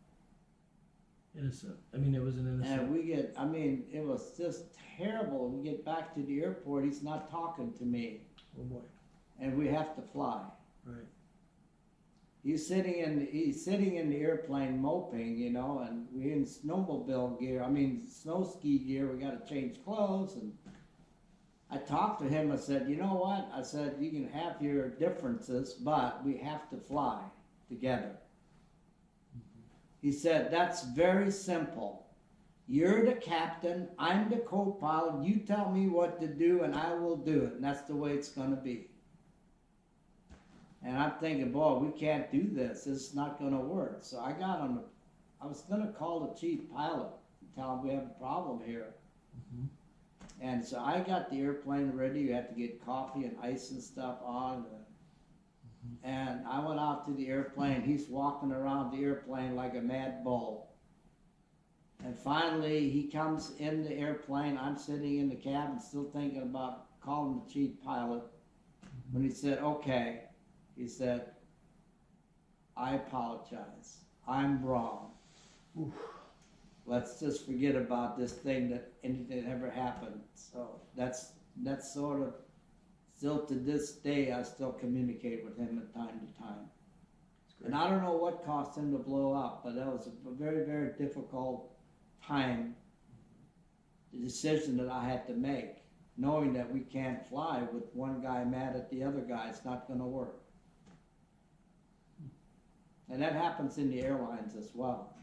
Innocent. I mean, it was an innocent. And it was just terrible. We get back to the airport, he's not talking to me. Oh boy. And we have to fly. Right. He's sitting in the airplane moping, you know, and we're in snowmobile gear. Snow ski gear. We got to change clothes. And I talked to him. I said, you know what? I said, you can have your differences, but we have to fly together. Mm-hmm. He said, that's very simple. You're the captain. I'm the co-pilot. You tell me what to do, and I will do it. And that's the way it's going to be. And I'm thinking, boy, we can't do this. This is not going to work. So I was going to call the chief pilot and tell him we have a problem here. Mm-hmm. And so I got the airplane ready. You had to get coffee and ice and stuff on. Mm-hmm. And I went out to the airplane. He's walking around the airplane like a mad bull. And finally, he comes in the airplane. I'm sitting in the cabin still thinking about calling the chief pilot. Mm-hmm. When he said, okay. He said, I apologize. I'm wrong. Oof. Let's just forget about this thing that anything ever happened. So that's sort of, still to this day, I still communicate with him from time to time. And I don't know what caused him to blow up, but that was a very, very difficult time, the decision that I had to make, knowing that we can't fly with one guy mad at the other guy. It's not going to work. And that happens in the airlines as well.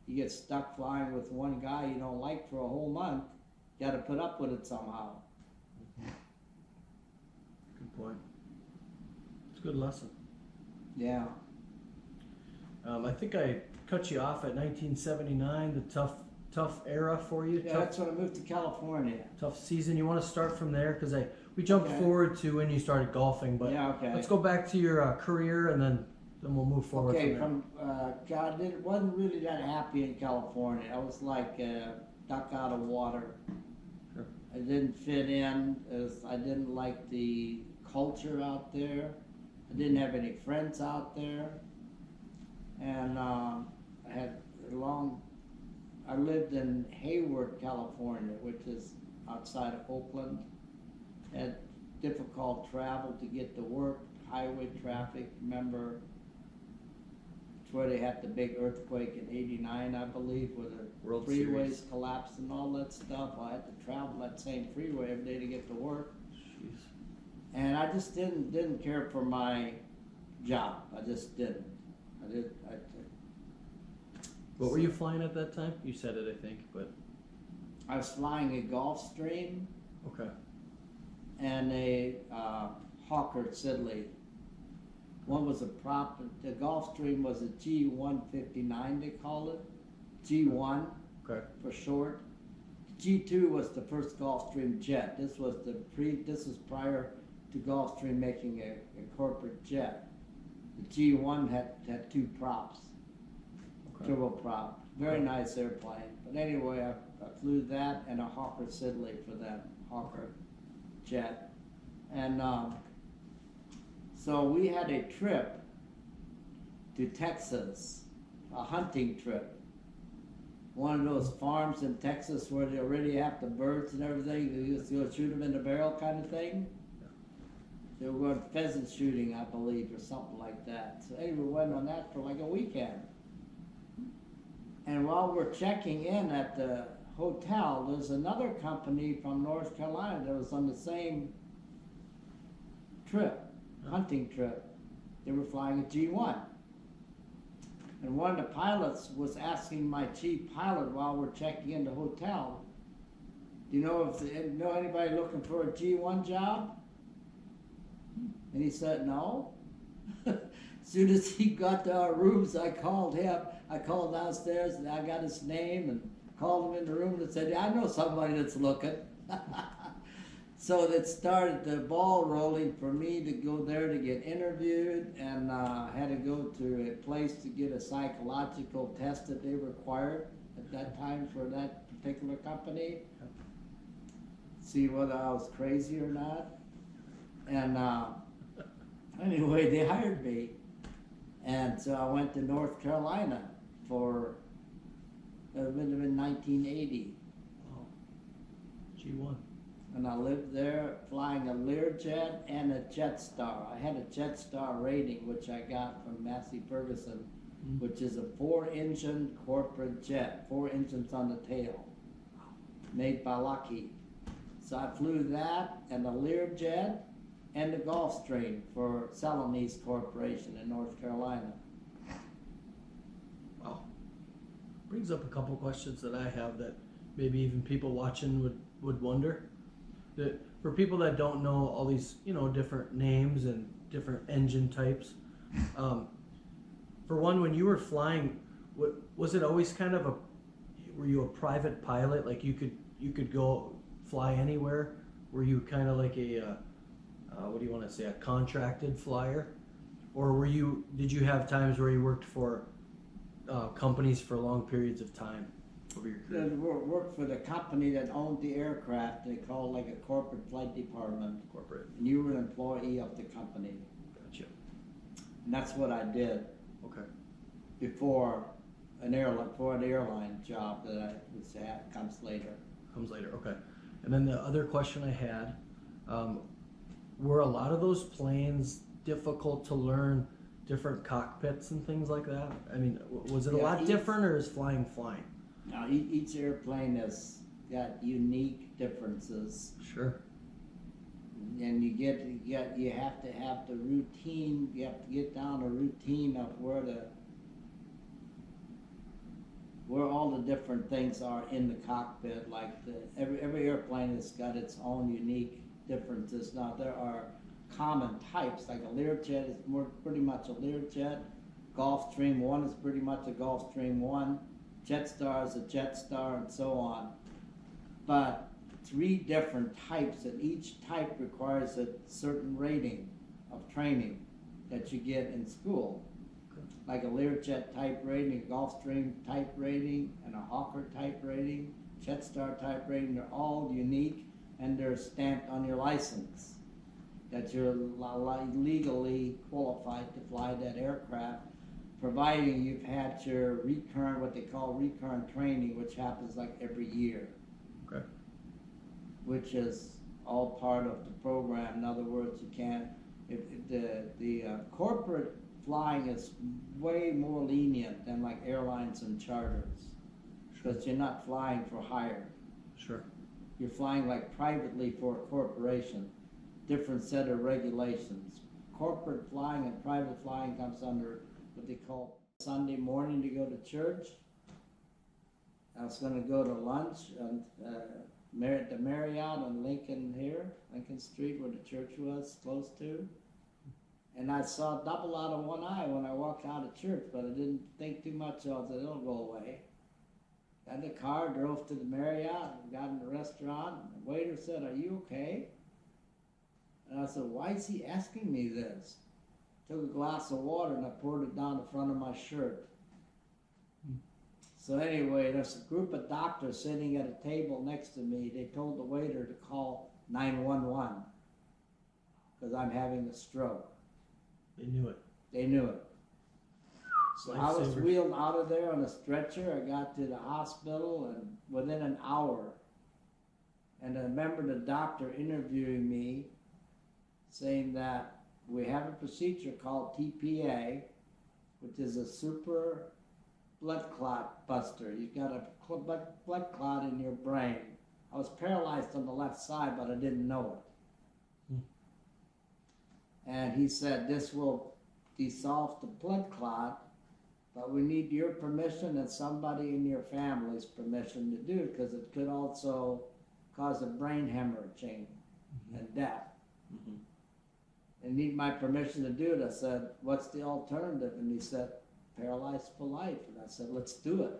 You get stuck flying with one guy you don't like for a whole month, you got to put up with it somehow. Good point. It's a good lesson. Yeah. I think I cut you off at 1979, the tough era for you. Yeah, that's when I moved to California. Tough season. You want to start from there? Because we jumped forward to when you started golfing, but yeah, okay. Let's go back to your career and then move forward Okay, from God, wasn't really that happy in California. I was like a duck out of water. Sure. I didn't fit in, as I didn't like the culture out there. I didn't have any friends out there. And I had I lived in Hayward, California, which is outside of Oakland. Had difficult travel to get to work, highway traffic. Remember, it's where they had the big earthquake in '89, I believe, where the World freeways Series. collapsed and all that stuff. I had to travel that same freeway every day to get to work. Jeez. And I just didn't care for my job. I just didn't. What were you flying at that time? You said it, I think, but I was flying a Gulfstream okay. and a Hawker Siddeley. One was a prop. The Gulfstream was a G159, they call it. G1 Okay. for short. G2 was the first Gulfstream jet. This was prior to Gulfstream making a corporate jet. The G1 had two props, Okay. turboprop. Very nice airplane. But anyway, I flew that and a Hawker Siddeley for that Hawker jet. And so we had a trip to Texas, a hunting trip. One of those farms in Texas where they already have the birds and everything. You just go shoot them in the barrel kind of thing. They were going pheasant shooting, I believe, or something like that. So anyway, we went on that for like a weekend. And while we're checking in at the hotel, there's another company from North Carolina that was on the same trip, hunting trip. They were flying a G1. And one of the pilots was asking my chief pilot while we're checking in the hotel, do you know anybody looking for a G1 job? And he said, no. As soon as he got to our rooms, I called him. I called downstairs and I got his name and called him in the room and said, yeah, I know somebody that's looking. So that started the ball rolling for me to go there to get interviewed, and I had to go to a place to get a psychological test that they required at that time for that particular company. See whether I was crazy or not. And anyway, they hired me. And so I went to North Carolina for, it would have been 1980. Oh. G1. And I lived there flying a Learjet and a Jetstar. I had a Jetstar rating, which I got from Massey Ferguson, which is a 4-engine corporate jet, 4 engines on the tail, made by Lockheed. So I flew that and a Learjet and the Gulfstream for Celanese Corporation in North Carolina. Wow. Brings up a couple questions that I have that maybe even people watching would wonder. That for people that don't know all these, different names and different engine types, for one, when you were flying, was it always kind of were you a private pilot? Like you could go fly anywhere? Were you kind of like a, what do you want to say, a contracted flyer? Or did you have times where you worked for companies for long periods of time over your career? I worked for the company that owned the aircraft. They call it like a corporate flight department. Corporate. And you were an employee of the company. Gotcha. And that's what I did Okay. before an airline job that I was at comes later. Comes later. Okay. And then the other question I had, were a lot of those planes difficult to learn different cockpits and things like that? I mean, was it a lot different, or is flying? Now, each airplane has got unique differences, Sure. and you have to have the routine. You have to get down a routine of where all the different things are in the cockpit. Like every airplane has got its own unique differences. Now there are common types, like a Learjet is pretty much a Learjet. Gulfstream 1 is pretty much a Gulfstream 1. Jetstar is a Jetstar, and so on. But 3 different types, and each type requires a certain rating of training that you get in school. like a Learjet type rating, a Gulfstream type rating, and a Hawker type rating, Jetstar type rating. They're all unique, and they're stamped on your license that you're legally qualified to fly that aircraft, providing you've had your recurrent, what they call recurrent training, which happens like every year. Okay. Which is all part of the program. In other words, you can't, if the corporate flying is way more lenient than like airlines and charters, because you're not flying for hire. Sure. You're flying like privately for a corporation. Different set of regulations. Corporate flying and private flying comes under what they call Sunday morning to go to church. I was going to go to lunch and the Marriott on Lincoln Street, where the church was close to. And I saw double out of one eye when I walked out of church, but I didn't think too much of it. It'll go away. Got in the car, drove to the Marriott, and got in the restaurant. The waiter said, "Are you okay?" And I said, "Why is he asking me this?" Took a glass of water and I poured it down the front of my shirt. So anyway, there's a group of doctors sitting at a table next to me. They told the waiter to call 911 because I'm having a stroke. They knew it. They knew it. So I was Lifesaver. wheeled out of there on a stretcher. I got to the hospital and within an hour. And I remember the doctor interviewing me saying that we have a procedure called TPA, which is a super blood clot buster. You've got a blood clot in your brain. I was paralyzed on the left side, but I didn't know it. And he said, this will dissolve the blood clot, but we need your permission and somebody in your family's permission to do it, because it could also cause a brain hemorrhaging and death. And need my permission to do it. I said, what's the alternative? And he said, paralyzed for life. And I said, let's do it.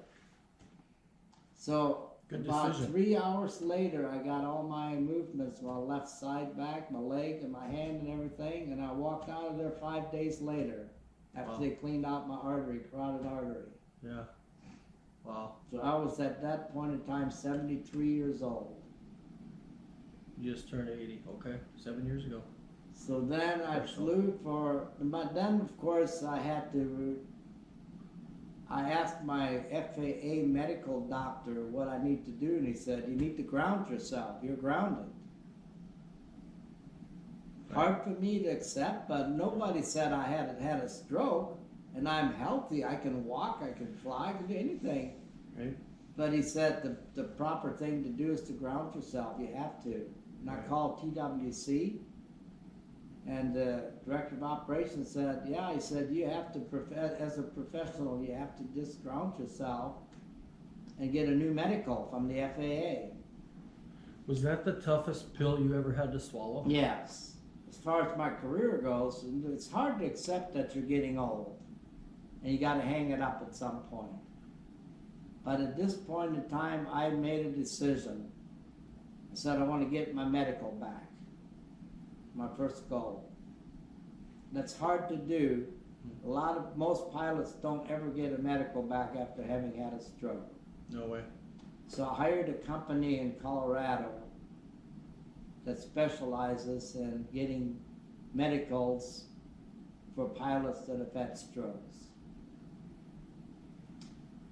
So Good about decision. 3 hours later, I got all my movements, my left side back, my leg and my hand and everything, and I walked out of there 5 days later after Wow. they cleaned out my artery, carotid artery. Yeah. Wow. So I was at that point in time 73 years old. You just turned 80. Okay. 7 years ago. So then I flew but then of course I asked my FAA medical doctor what I need to do, and he said, you need to ground yourself, you're grounded. Hard for me to accept, but nobody said I had a stroke, and I'm healthy, I can walk, I can fly, I can do anything. Right. But he said the proper thing to do is to ground yourself, you have to. And I called TWC, and the director of operations said, yeah, he said, you have to, as a professional, you have to just ground yourself and get a new medical from the FAA. Was that the toughest pill you ever had to swallow? Yes. As far as my career goes, it's hard to accept that you're getting old, and you got to hang it up at some point. But at this point in time, I made a decision. I said, I want to get my medical back. My first goal. That's hard to do. Most pilots don't ever get a medical back after having had a stroke. No way. So I hired a company in Colorado that specializes in getting medicals for pilots that have had strokes.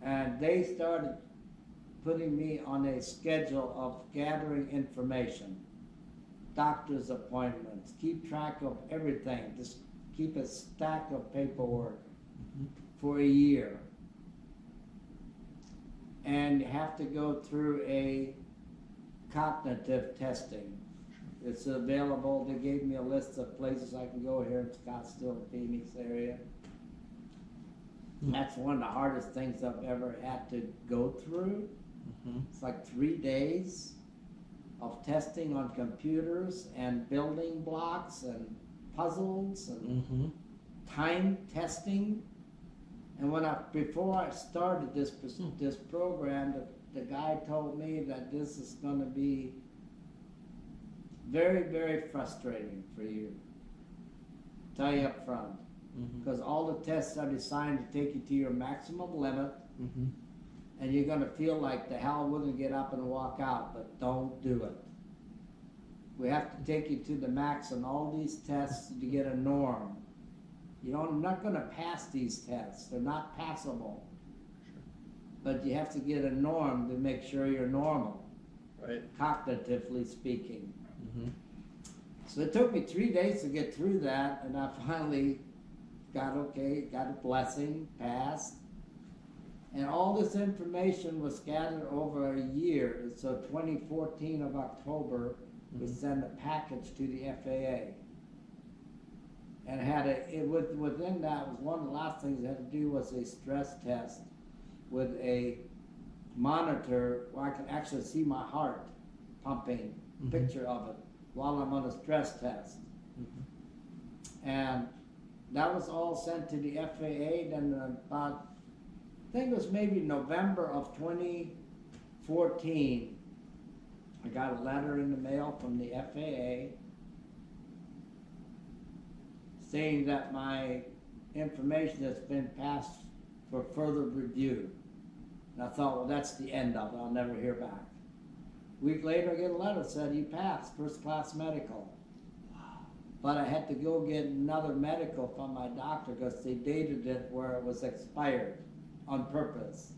And they started putting me on a schedule of gathering information. Doctor's appointments, keep track of everything, just keep a stack of paperwork for a year. And you have to go through a cognitive testing. It's available. They gave me a list of places I can go here in Scottsdale, Phoenix area. That's one of the hardest things I've ever had to go through. It's like 3 days of testing on computers and building blocks and puzzles and time testing. And before I started this program, the guy told me that this is going to be very, very frustrating for you. Tell you up front. because all the tests are designed to take you to your maximum limit, Mm-hmm. and you're gonna feel like the hell wouldn't get up and walk out, but don't do it. We have to take you to the max on all these tests to get a norm. You're not gonna pass these tests, they're not passable. But you have to get a norm to make sure you're normal, Right. cognitively speaking. Mm-hmm. So it took me 3 days to get through that, and I finally got a blessing, passed. And all this information was scattered over a year. So 2014 of October, we sent a package to the FAA. And within that was one of the last things it had to do was a stress test with a monitor where I could actually see my heart pumping, picture of it, while I'm on a stress test. And that was all sent to the FAA. Then about, I think it was maybe November of 2014, I got a letter in the mail from the FAA saying that my information has been passed for further review. And I thought, well, that's the end of it. I'll never hear back. A week later, I get a letter that said, you passed first class medical. But I had to go get another medical from my doctor because they dated it where it was expired on purpose.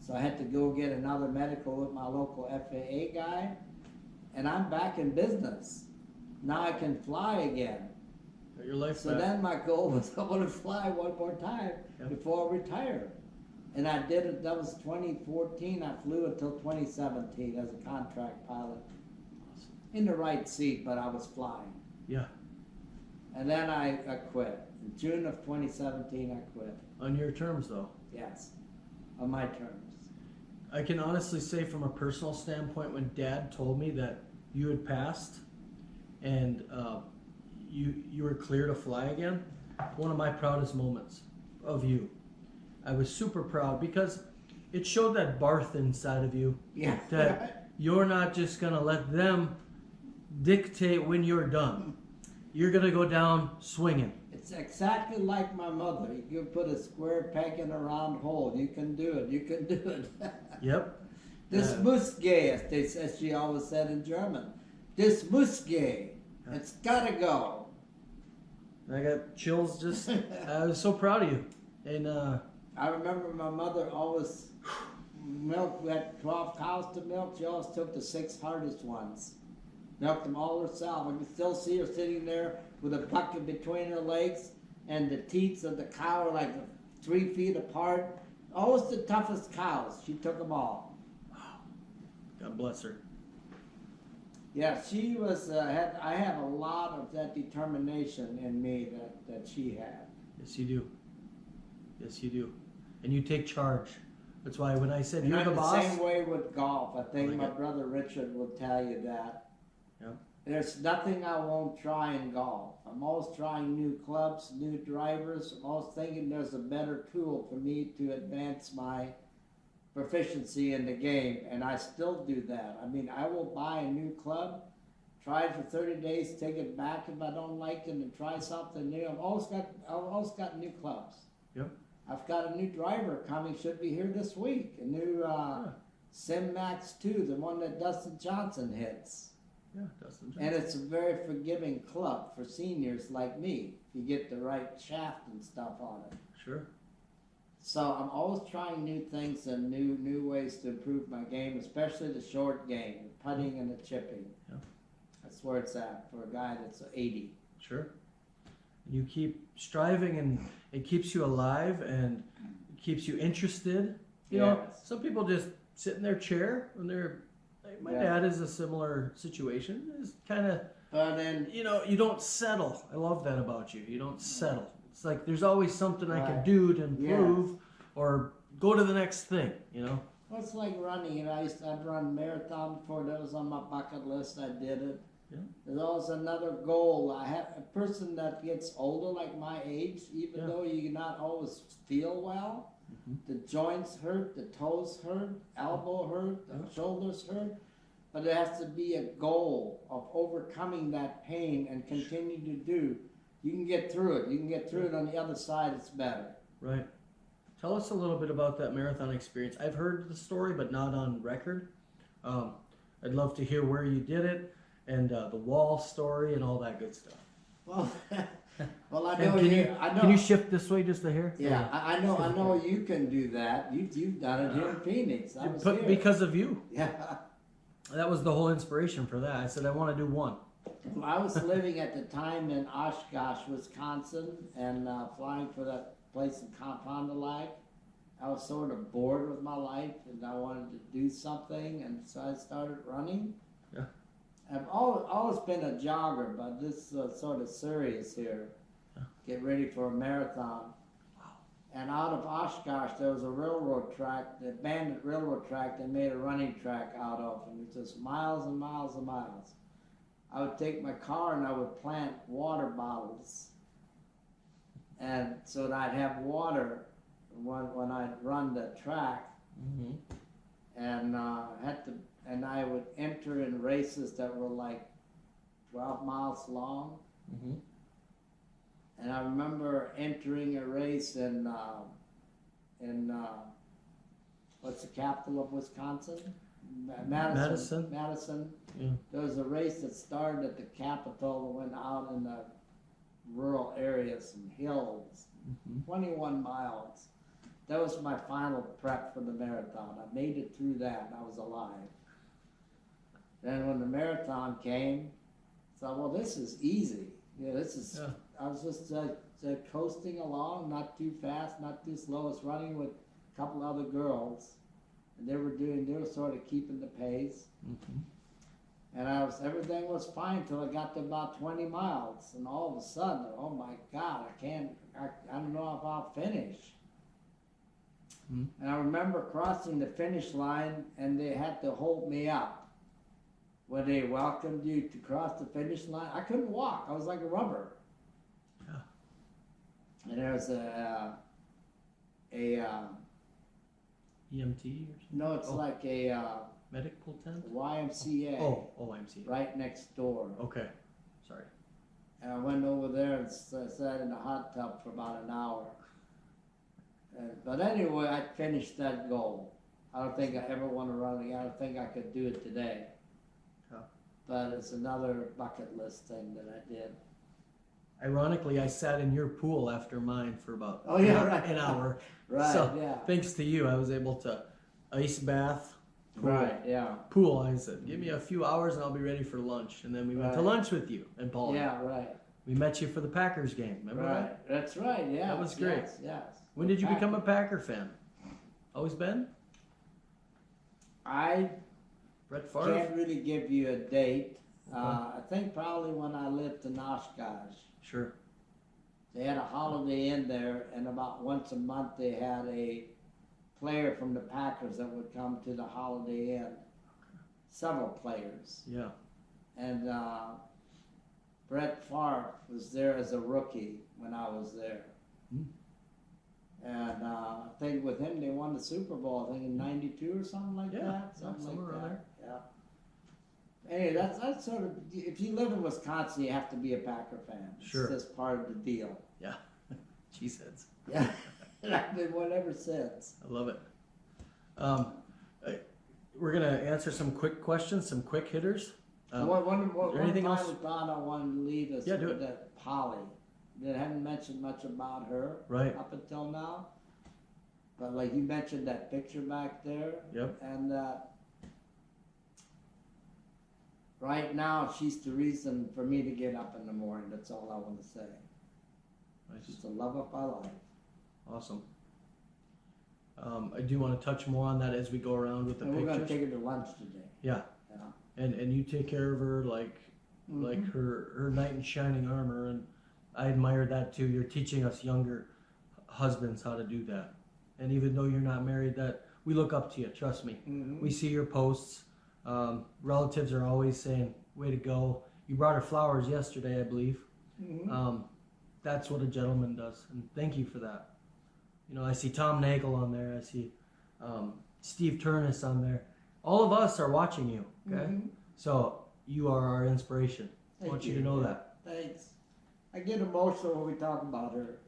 So I had to go get another medical with my local FAA guy, and I'm back in business. Now I can fly again. Got your life So back. then my goal was I want to fly one more time before I retire. And I did it, that was 2014. I flew until 2017 as a contract pilot. In the right seat, but I was flying. Yeah. And then I quit. In June of 2017, I quit. On your terms, though. Yes, on my terms. I can honestly say from a personal standpoint, when Dad told me that you had passed and you were clear to fly again, one of my proudest moments of you. I was super proud because it showed that Barth inside of you. Yeah. That you're not just going to let them dictate when you're done. You're going to go down swinging. It's exactly like my mother. You can put a square peg in a round hole. You can do it. You can do it. Yep. Das muss gehen, as she always said in German. Das muss gehen. It's gotta go. I got chills just, I was so proud of you. And I remember my mother always milked, we had 12 cows to milk. She always took the 6 hardest ones. Milked them all herself. I can still see her sitting there with a bucket between her legs, and the teats of the cow are like 3 feet apart. Always the toughest cows. She took them all. God bless her. Yeah, she was. I have a lot of that determination in me that she had. Yes, you do. Yes, you do. And you take charge. That's why when I said And you're I'm the boss. same way with golf. I think Like my it. brother Richard will tell you that. Yeah. There's nothing I won't try in golf. I'm always trying new clubs, new drivers. I'm always thinking there's a better tool for me to advance my proficiency in the game, and I still do that. I mean, I will buy a new club, try it for 30 days, take it back if I don't like it, and try something new. I've always got new clubs. Yep. I've got a new driver coming, should be here this week. A new Sim Max 2, the one that Dustin Johnson hits. Yeah, Dustin. And it's a very forgiving club for seniors like me, if you get the right shaft and stuff on it. Sure. So I'm always trying new things and new ways to improve my game, especially the short game, the putting and the chipping. Yeah. That's where it's at for a guy that's 80. Sure. You keep striving, and it keeps you alive, and it keeps you interested. You know, Yes. some people just sit in their chair when they're. Like my dad is a similar situation. Is kind of. But then, You know, you don't settle. I love that about you. You don't settle. It's like there's always something I can Right. do to improve or go to the next thing, you know? well, it's like running. You know, I'd run marathon before that was on my bucket list. I did it. Yeah. There's always another goal. I have a person that gets older, like my age, even Yeah. though you not always feel well. The joints hurt, the toes hurt, elbow hurt, the shoulders hurt. But there has to be a goal of overcoming that pain and continue to do you can get through it. You can get through it on the other side. It's better. Right. Tell us a little bit about that marathon experience. I've heard the story, but not on record. I'd love to hear where you did it and the wall story and all that good stuff. Well, well, I And know you. I know. Can you shift this way just a hair? Yeah, I know. I know you can do that. You've done it here in Phoenix. I was here. Because of you. Yeah. That was the whole inspiration for that. I said I want to do one. Well, I was living at the time in Oshkosh, Wisconsin, and flying for that place in Fond du Lac. I was sort of bored with my life, and I wanted to do something, and so I started running. Yeah. I've always been a jogger, but this sort of serious here. Yeah. Get ready for a marathon. Wow. And out of Oshkosh, there was a railroad track, the abandoned railroad track they made a running track out of, and it was just miles and miles and miles. I would take my car and I would plant water bottles, and so that I'd have water when I'd run the track, Mm-hmm. and and I would enter in races that were like 12 miles long. Mm-hmm. And I remember entering a race in what's the capital of Wisconsin? Madison. Madison. Yeah. There was a race that started at the Capitol and went out in the rural areas and hills, 21 miles. That was my final prep for the marathon. I made it through that and I was alive. Then when the marathon came, I thought, well, this is easy. Yeah, this is, I was just coasting along, not too fast, not too slow. I was running with a couple other girls, and they were sort of keeping the pace. And everything was fine till I got to about 20 miles, and all of a sudden, oh my God, I don't know if I'll finish. And I remember crossing the finish line, and they had to hold me up when they welcomed you to cross the finish line. I couldn't walk. I was like a rubber. And there was a EMT or something? no, it's like a Medical tent? YMCA YMCA. right next door. Okay. Sorry. And I went over there and sat in the hot tub for about an hour. But anyway, I finished that goal. I don't think I ever want to run again. I don't think I could do it today. But it's another bucket list thing that I did. Ironically, I sat in your pool after mine for about an hour. Right, So, yeah. thanks to you, I was able to ice bath, pool. I said, give me a few hours and I'll be ready for lunch. And then we went to lunch with you and Paul. Yeah, right. We met you for the Packers game. Remember that? That's right, yeah. That was great. Yes. When did you become a Packer fan? Always been? I Brett Favre? can't really give you a date. I think probably when I lived in Oshkosh. Sure. They had a Holiday Inn there, and about once a month they had a player from the Packers that would come to the Holiday Inn. Several players. Yeah. And Brett Favre was there as a rookie when I was there. And I think with him they won the Super Bowl, I think in '92 or something like that. Something like that. Yeah. Anyway, that's sort of, if you live in Wisconsin, you have to be a Packer fan. Sure. It's just part of the deal. Yeah. Cheeseheads. Yeah. And I've been one ever since. I love it. We're going to answer some quick questions, some quick hitters. One anything final else? thought I wanted to leave is do with it. that Polly. They haven't mentioned much about her up until now. But like you mentioned that picture back there. Yep. And right now she's the reason for me to get up in the morning. That's all I want to say. Nice. She's the love of my life. Awesome. I do want to touch more on that as we go around with the And pictures. we're going to take her to lunch today. Yeah. And you take care of her like her knight in shining armor, and I admire that too. You're teaching us younger husbands how to do that. And even though you're not married, that we look up to you, trust me. We see your posts. Relatives are always saying, way to go. You brought her flowers yesterday, I believe. That's what a gentleman does, and thank you for that. You know, I see Tom Nagel on there. I see Steve Turnus on there. All of us are watching you, okay? So you are our inspiration. I want you to know that. Thanks. I get emotional when we talk about her.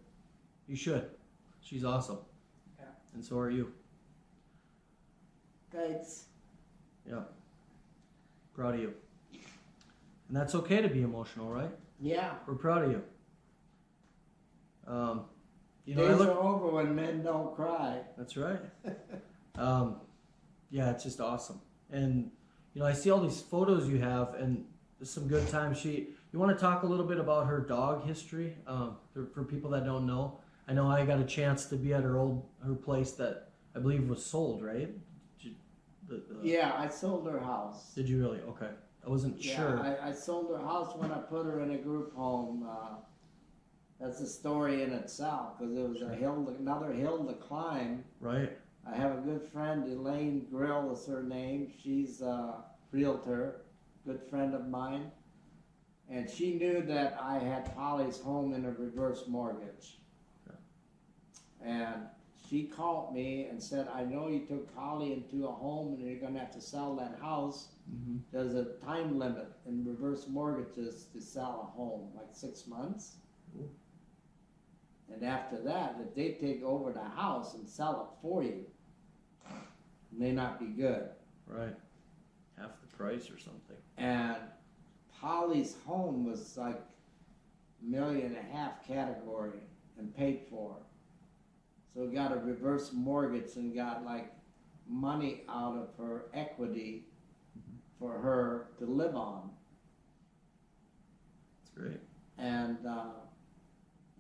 You should. She's awesome. Yeah. And so are you. Thanks. Yeah. Proud of you. And that's okay to be emotional, right? Yeah. We're proud of you. You know, I Days look. are over when men don't cry. That's right. Yeah, it's just awesome. And you know, I see all these photos you have, and there's some good times. You want to talk a little bit about her dog history for people that don't know. I know I got a chance to be at her place that I believe was sold, right? Yeah, I sold her house. Did you really? Okay, I wasn't sure. I sold her house when I put her in a group home. That's a story in itself because it was another hill to climb. Right. I have a good friend, Elaine Grill is her name. She's a realtor, good friend of mine. And she knew that I had Polly's home in a reverse mortgage. Okay. And she called me and said, I know you took Polly into a home and you're going to have to sell that house. Mm-hmm. There's a time limit in reverse mortgages to sell a home, like 6 months. Ooh. And after that, if they take over the house and sell it for you, it may not be good. Right. Half the price or something. And Polly's home was like $1.5 million category and paid for. So got a reverse mortgage and got like money out of her equity for her to live on. That's great.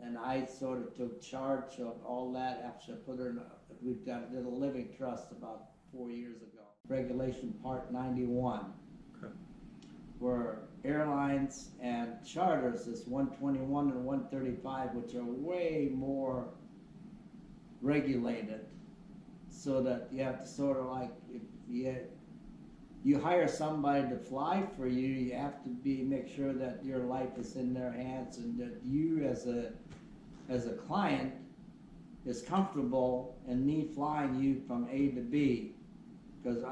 And I sort of took charge of all that after I put her in did a living trust about 4 years ago. Regulation Part 91. Okay. Where airlines and charters is 121 and 135, which are way more regulated, so that you have to sort of like, if you hire somebody to fly for you, you have to make sure that your life is in their hands and that you as a client is comfortable in me flying you from A to B, because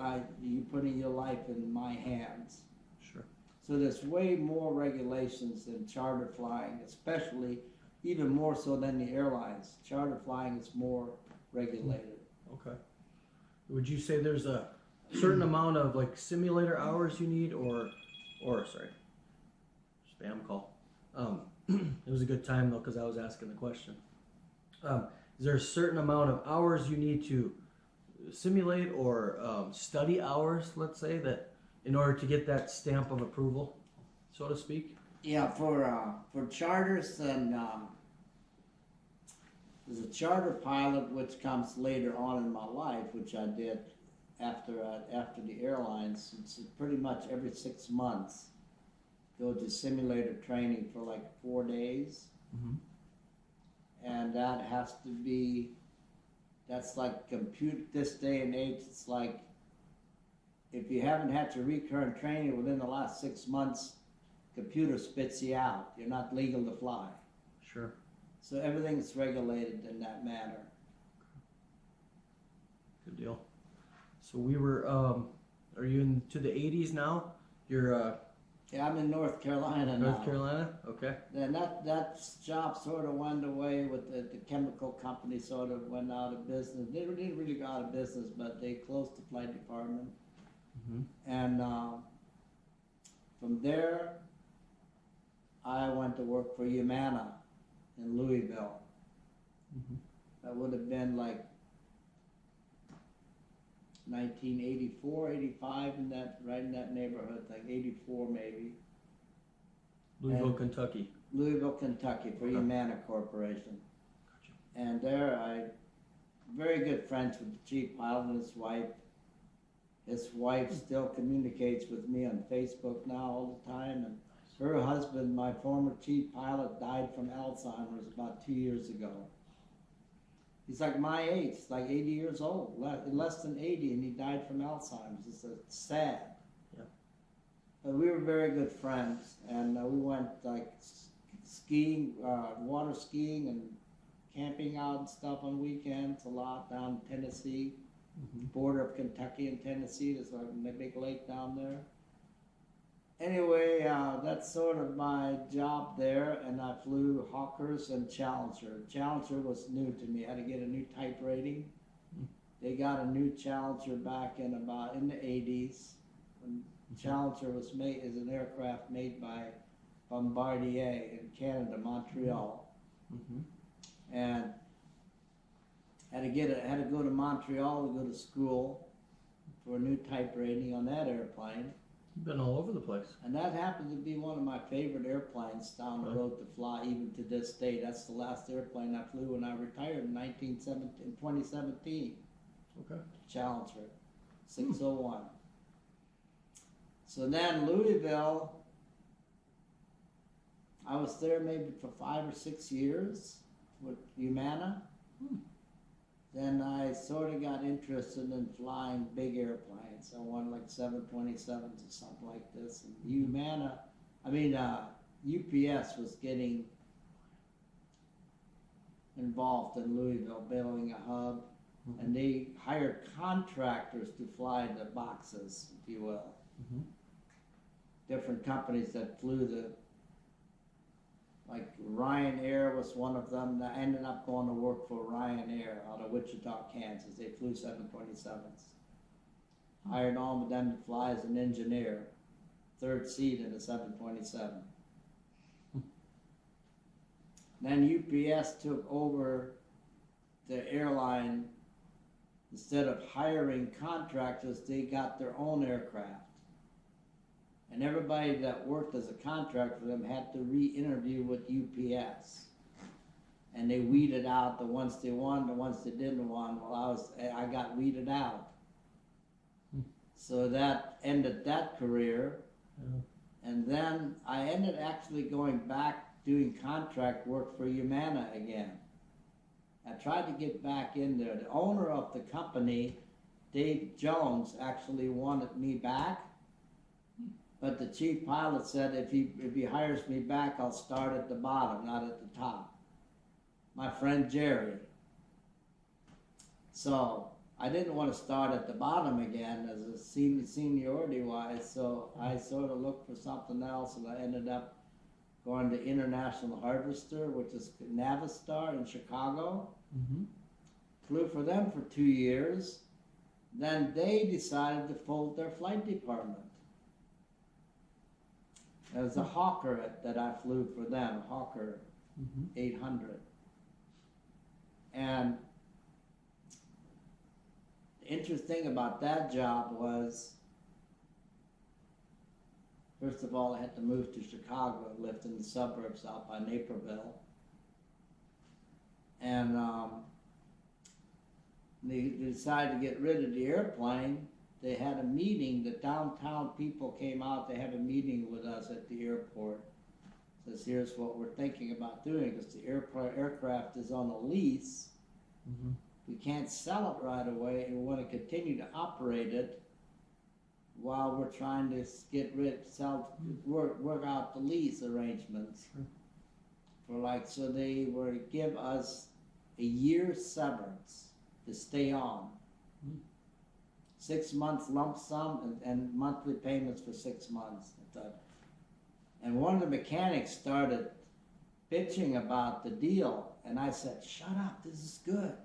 you putting your life in my hands. Sure. So there's way more regulations than charter flying, especially even more so than the airlines. Charter flying is more regulated. Okay. Would you say there's a certain amount of like simulator hours you need, or sorry, spam call. It was a good time though because I was asking the question. Is there a certain amount of hours you need to simulate or study hours, let's say, that in order to get that stamp of approval, so to speak? Yeah, for charters, and there's a charter pilot which comes later on in my life, which I did after the airlines. It's pretty much every 6 months. Go to simulator training for like 4 days. Mm-hmm. And that has to be, that's like this day and age, it's like, if you haven't had your recurrent training within the last 6 months, computer spits you out. You're not legal to fly. Sure. So everything's regulated in that manner. Good deal. So we were, are you into the 80s now? You're Yeah, I'm in North Carolina now. North Carolina? Okay. And that job sort of went away with the chemical company sort of went out of business. They didn't really go out of business, but they closed the flight department. Mm-hmm. And from there, I went to work for Humana in Louisville. Mm-hmm. That would have been like 1984, 85, right in that neighborhood, like 84 maybe. Louisville, Kentucky. Louisville, Kentucky, for Humana Corporation. Gotcha. And there very good friends with the chief pilot and his wife. His wife still communicates with me on Facebook now all the time. And her husband, my former chief pilot, died from Alzheimer's about 2 years ago. He's like my age, like 80 years old, less than 80, and he died from Alzheimer's. It's sad. Yeah. But we were very good friends, and we went like skiing, water skiing, and camping out and stuff on weekends a lot down in Tennessee, Mm-hmm. border of Kentucky and Tennessee. There's like a big lake down there. anyway, that's sort of my job there, and I flew Hawkers and Challenger. Challenger was new to me. I had to get a new type rating. They got a new Challenger back in the 80s. When Challenger was made is an aircraft made by Bombardier in Canada, Montreal, and had to go to Montreal to go to school for a new type rating on that airplane. You've been all over the place. And that happened to be one of my favorite airplanes down the road to fly, even to this day. That's the last airplane I flew when I retired in 2017. Okay. Challenger, 601. So then Louisville, I was there maybe for 5 or 6 years with Humana. Then I sort of got interested in flying big airplanes. I wanted like 727s or something like this. And UPS was getting involved in Louisville, building a hub. And they hired contractors to fly the boxes, if you will. Different companies that flew like Ryanair was one of them. I ended up going to work for Ryanair out of Wichita, Kansas. They flew 727s. Hired on with them to fly as an engineer, third seat in a 727. Then UPS took over the airline. Instead of hiring contractors, they got their own aircraft. And everybody that worked as a contractor for them had to re-interview with UPS. And they weeded out the ones they wanted, the ones they didn't want. Well, I got weeded out. So that ended that career. And then I ended actually going back doing contract work for Humana again. I tried to get back in there. The owner of the company, Dave Jones, actually wanted me back. But the chief pilot said if he hires me back, I'll start at the bottom, not at the top. My friend Jerry. So I didn't want to start at the bottom again as a seniority wise. So I sort of looked for something else, and I ended up going to International Harvester, which is Navistar in Chicago. Flew for them for 2 years. Then they decided to fold their flight department. It was a Hawker that I flew for them, Hawker 800. And the interesting thing about that job was, first of all, I had to move to Chicago and lived in the suburbs out by Naperville. And they decided to get rid of the airplane. They had a meeting, the downtown people came out, they had a meeting with us at the airport. Says, here's what we're thinking about doing, because the aircraft is on a lease. We can't sell it right away, and we want to continue to operate it while we're trying to work out the lease arrangements. So they were to give us a year's severance to stay on. 6 months lump sum and monthly payments for 6 months. And one of the mechanics started bitching about the deal, and I said, shut up, this is good.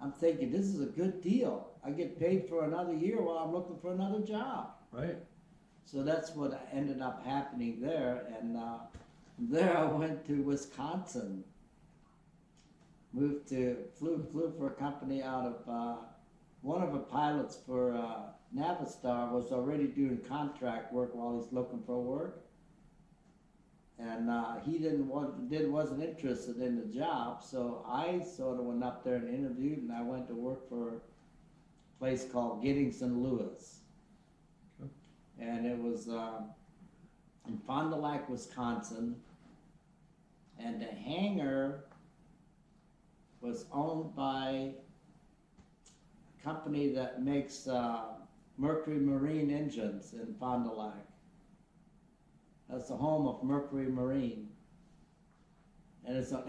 I'm thinking, this is a good deal. I get paid for another year while I'm looking for another job. Right. So that's what ended up happening there, and there I went to Wisconsin. Flew for a company out of, one of the pilots for Navistar was already doing contract work while he's looking for work. And he wasn't interested in the job, so I sort of went up there and interviewed, and I went to work for a place called Giddings and Lewis. Okay. And it was in Fond du Lac, Wisconsin, and the hangar was owned by a company that makes Mercury Marine engines in Fond du Lac. That's the home of Mercury Marine. And it's on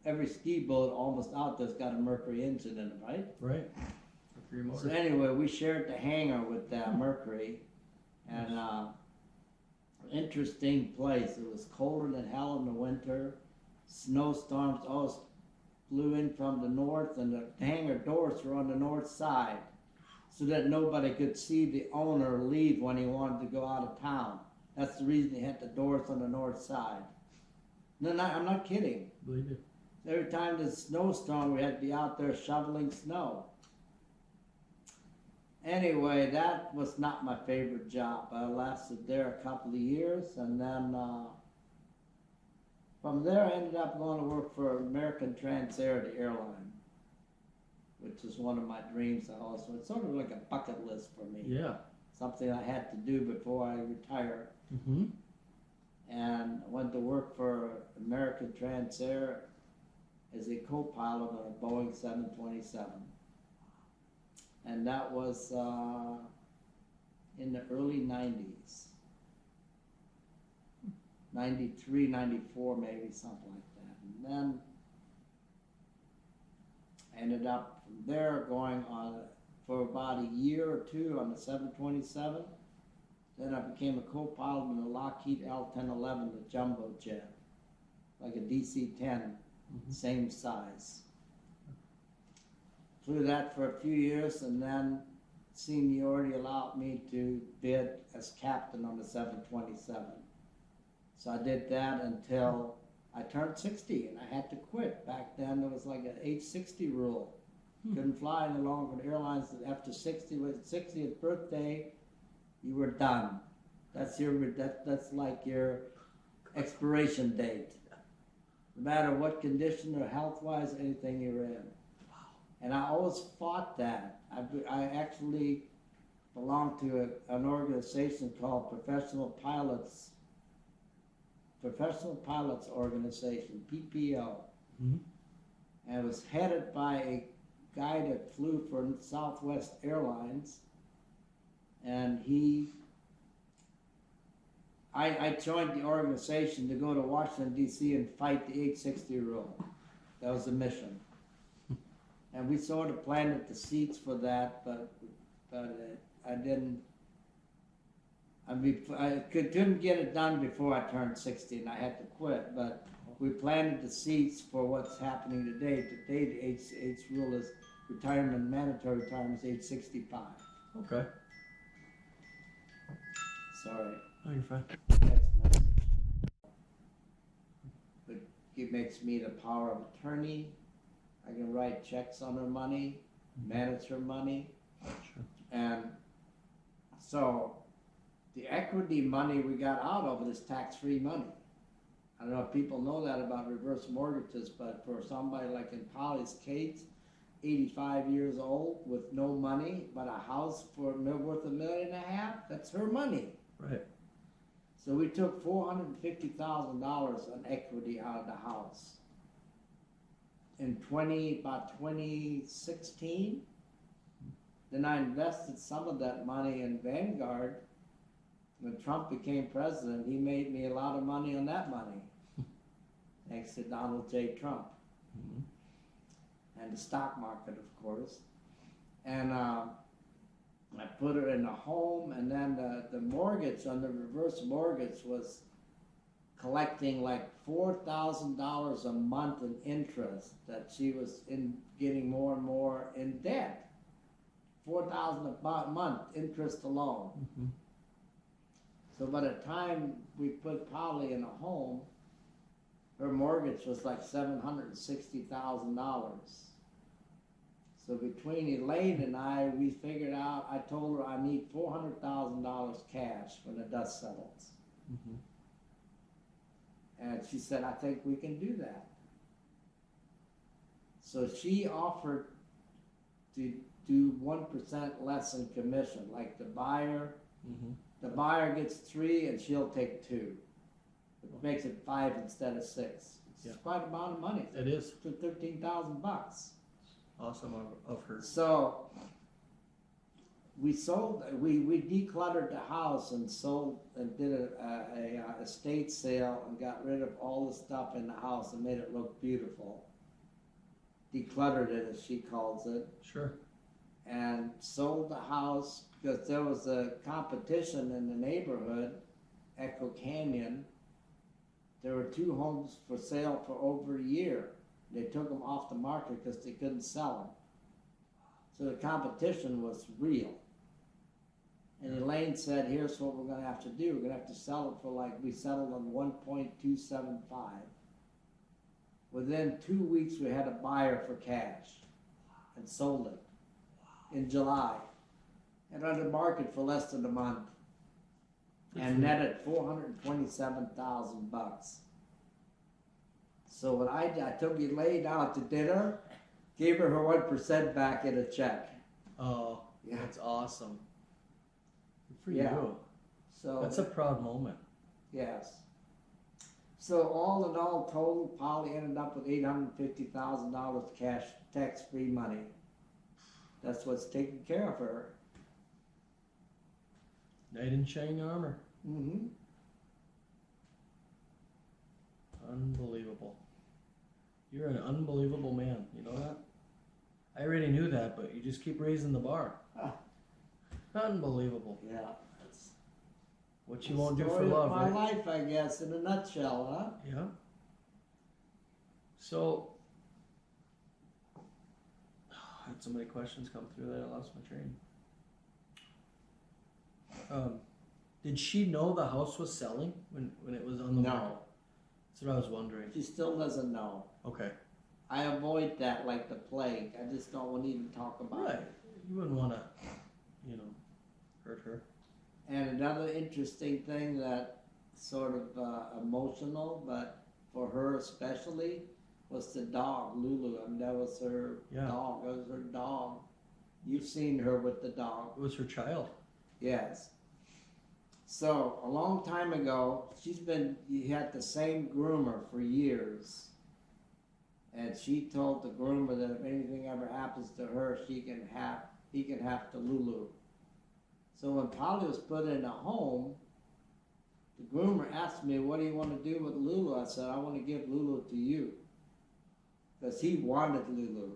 every ski boat almost out there's got a Mercury engine in it, right? Right. Mercury So Motors. anyway, we shared the hangar with Mercury, and interesting place. It was colder than hell in the winter. Snowstorms always blew in from the north, and the hangar doors were on the north side, so that nobody could see the owner leave when he wanted to go out of town. That's the reason they had the doors on the north side. No, I'm not kidding. Believe it. Every time there's a snowstorm, we had to be out there shoveling snow. Anyway, that was not my favorite job. I lasted there a couple of years, and then from there I ended up going to work for American Transair, the airline, which is one of my dreams also. It's sort of like a bucket list for me. Yeah. Something I had to do before I retire. Mm-hmm. And I went to work for American Transair as a co-pilot on a Boeing 727. And that was in the early 90s. 93, 94 maybe, something like that. And then I ended up from there going on for about a year or two on the 727. Then I became a co-pilot in the Lockheed L-1011, the jumbo jet, like a DC-10, same size. Flew that for a few years, and then seniority allowed me to bid as captain on the 727. So I did that until I turned 60, and I had to quit. Back then, there was like an age 60 rule. Couldn't fly any longer for the airlines after 60. With 60th birthday, you were done. That's like your expiration date. No matter what condition or health-wise, anything you're in. And I always fought that. I actually belonged to an organization called Professional Pilots Organization, PPO. Mm-hmm. And it was headed by a guy that flew for Southwest Airlines. And I joined the organization to go to Washington, D.C. and fight the 860 rule. That was the mission. And we sort of planted the seeds for that, but I didn't. I couldn't get it done before I turned 60, and I had to quit. But we planted the seeds for what's happening today. Today, the age rule is retirement, mandatory retirement is age 65. Okay. Sorry. Oh, you're fine. Text message. But it makes me the power of attorney. I can write checks on her money, manage her money. Sure. And so the equity money we got out of it is tax-free money. I don't know if people know that about reverse mortgages, but for somebody like in Polly's case, 85 years old with no money, but a house worth $1.5 million, that's her money. Right. So we took $450,000 on equity out of the house. In about 2016, then I invested some of that money in Vanguard. When Trump became president, he made me a lot of money on that money, thanks to Donald J. Trump. Mm-hmm. And the stock market, of course. And I put her in a home, and then the mortgage on the reverse mortgage was collecting like $4,000 a month in interest, that she was getting more and more in debt. $4,000 a month interest alone. Mm-hmm. So by the time we put Polly in a home, her mortgage was like $760,000. So between Elaine and I, we figured out, I told her I need $400,000 cash when the dust settles. Mm-hmm. And she said, I think we can do that. So she offered to do 1% less in commission, like the buyer. Mm-hmm. The buyer gets 3 and she'll take 2. It makes it 5 instead of 6. It's Yeah. quite a amount of money. It is. For $13,000. Awesome of her. So we decluttered the house and sold and did a estate sale and got rid of all the stuff in the house and made it look beautiful. Decluttered it, as she calls it. Sure. And sold the house because there was a competition in the neighborhood Echo Canyon, there were 2 homes for sale for over a year. They took them off the market because they couldn't sell them. So the competition was real. And Elaine said, here's what we're gonna have to do. We're gonna have to sell it for we settled on 1.275. Within 2 weeks, we had a buyer for cash and sold it in July. And on the market for less than a month. And netted $427,000. So what I did, I took Elaine out to dinner, gave her 1% back in a check. Oh, Yeah. that's awesome. Good for Yeah. you. So That's a proud moment. yes. So all in all, total, Polly ended up with $850,000 cash, tax-free money. That's what's taking care of her. Knight in shining armor. Mm-hmm. Unbelievable. You're an unbelievable man. You know that? I already knew that, but you just keep raising the bar. Ah. Unbelievable. Yeah. That's What you won't do for story of love, my right? life, I guess, in a nutshell, huh? Yeah. So, I had so many questions come through that I lost my train. Did she know the house was selling when it was on the No. market? That's what I was wondering. She still doesn't know. Okay. I avoid that like the plague. I just don't want to even talk about Right. it. You wouldn't want to, hurt her. And another interesting thing that sort of emotional, but for her especially, was the dog, Lulu. I mean, that was her dog. That was her dog. You've seen her with the dog. It was her child. Yes. So, a long time ago, you had the same groomer for years. And she told the groomer that if anything ever happens to her, he can have to Lulu. So when Polly was put in a home, the groomer asked me, what do you want to do with Lulu? I said, I want to give Lulu to you. Because he wanted Lulu.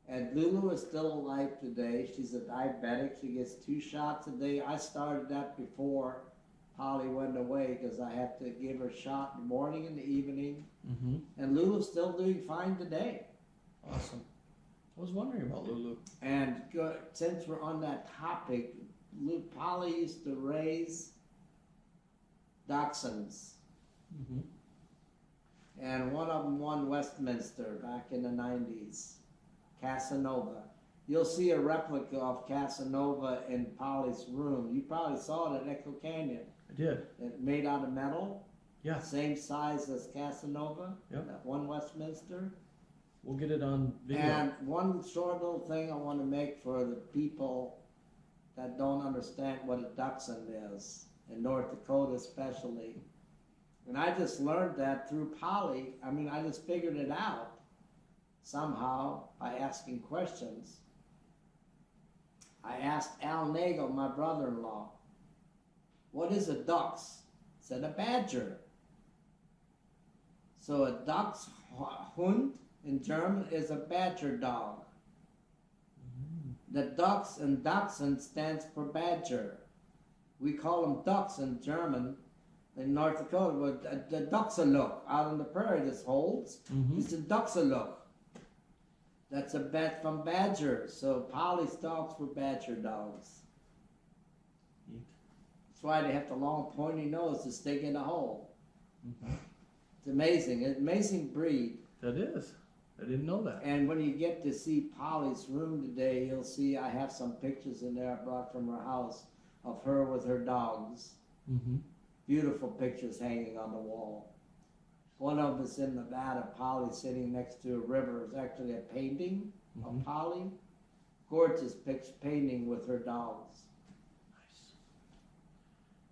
And Lulu is still alive today. She's a diabetic. She gets 2 shots a day. I started that before Polly went away because I had to give her a shot in the morning and the evening. Mm-hmm. And Lulu's still doing fine today. Awesome. I was wondering about Lulu. And since we're on that topic, Polly used to raise dachshunds. Mm-hmm. And one of them won Westminster back in the 90s. Casanova. You'll see a replica of Casanova in Polly's room. You probably saw it at Echo Canyon. I did. It made out of metal. Yeah. Same size as Casanova. Yep. That one Westminster. We'll get it on video. And one short little thing I want to make for the people that don't understand what a dachshund is, in North Dakota especially. And I just learned that through Polly. I mean, I just figured it out somehow by asking questions. I asked Al Nagel, my brother-in-law, what is a dachs? He said, a badger. So a Dachshund in German is a badger dog. The ducks and dachshund stands for badger. We call them ducks in German. In North Dakota, but the Dachshund out on the prairie, this holds. Mm-hmm. It's a Dachshund. That's a bet from badger. So Polly's dogs were badger dogs. Neat. That's why they have the long pointy nose to stick in a hole. Mm-hmm. It's amazing. It's an amazing breed. That is. I didn't know that. And when you get to see Polly's room today, you'll see I have some pictures in there I brought from her house of her with her dogs. Mm-hmm. Beautiful pictures hanging on the wall. One of them is in Nevada, Polly sitting next to a river. It's actually a painting of Polly. Gorgeous painting with her dogs.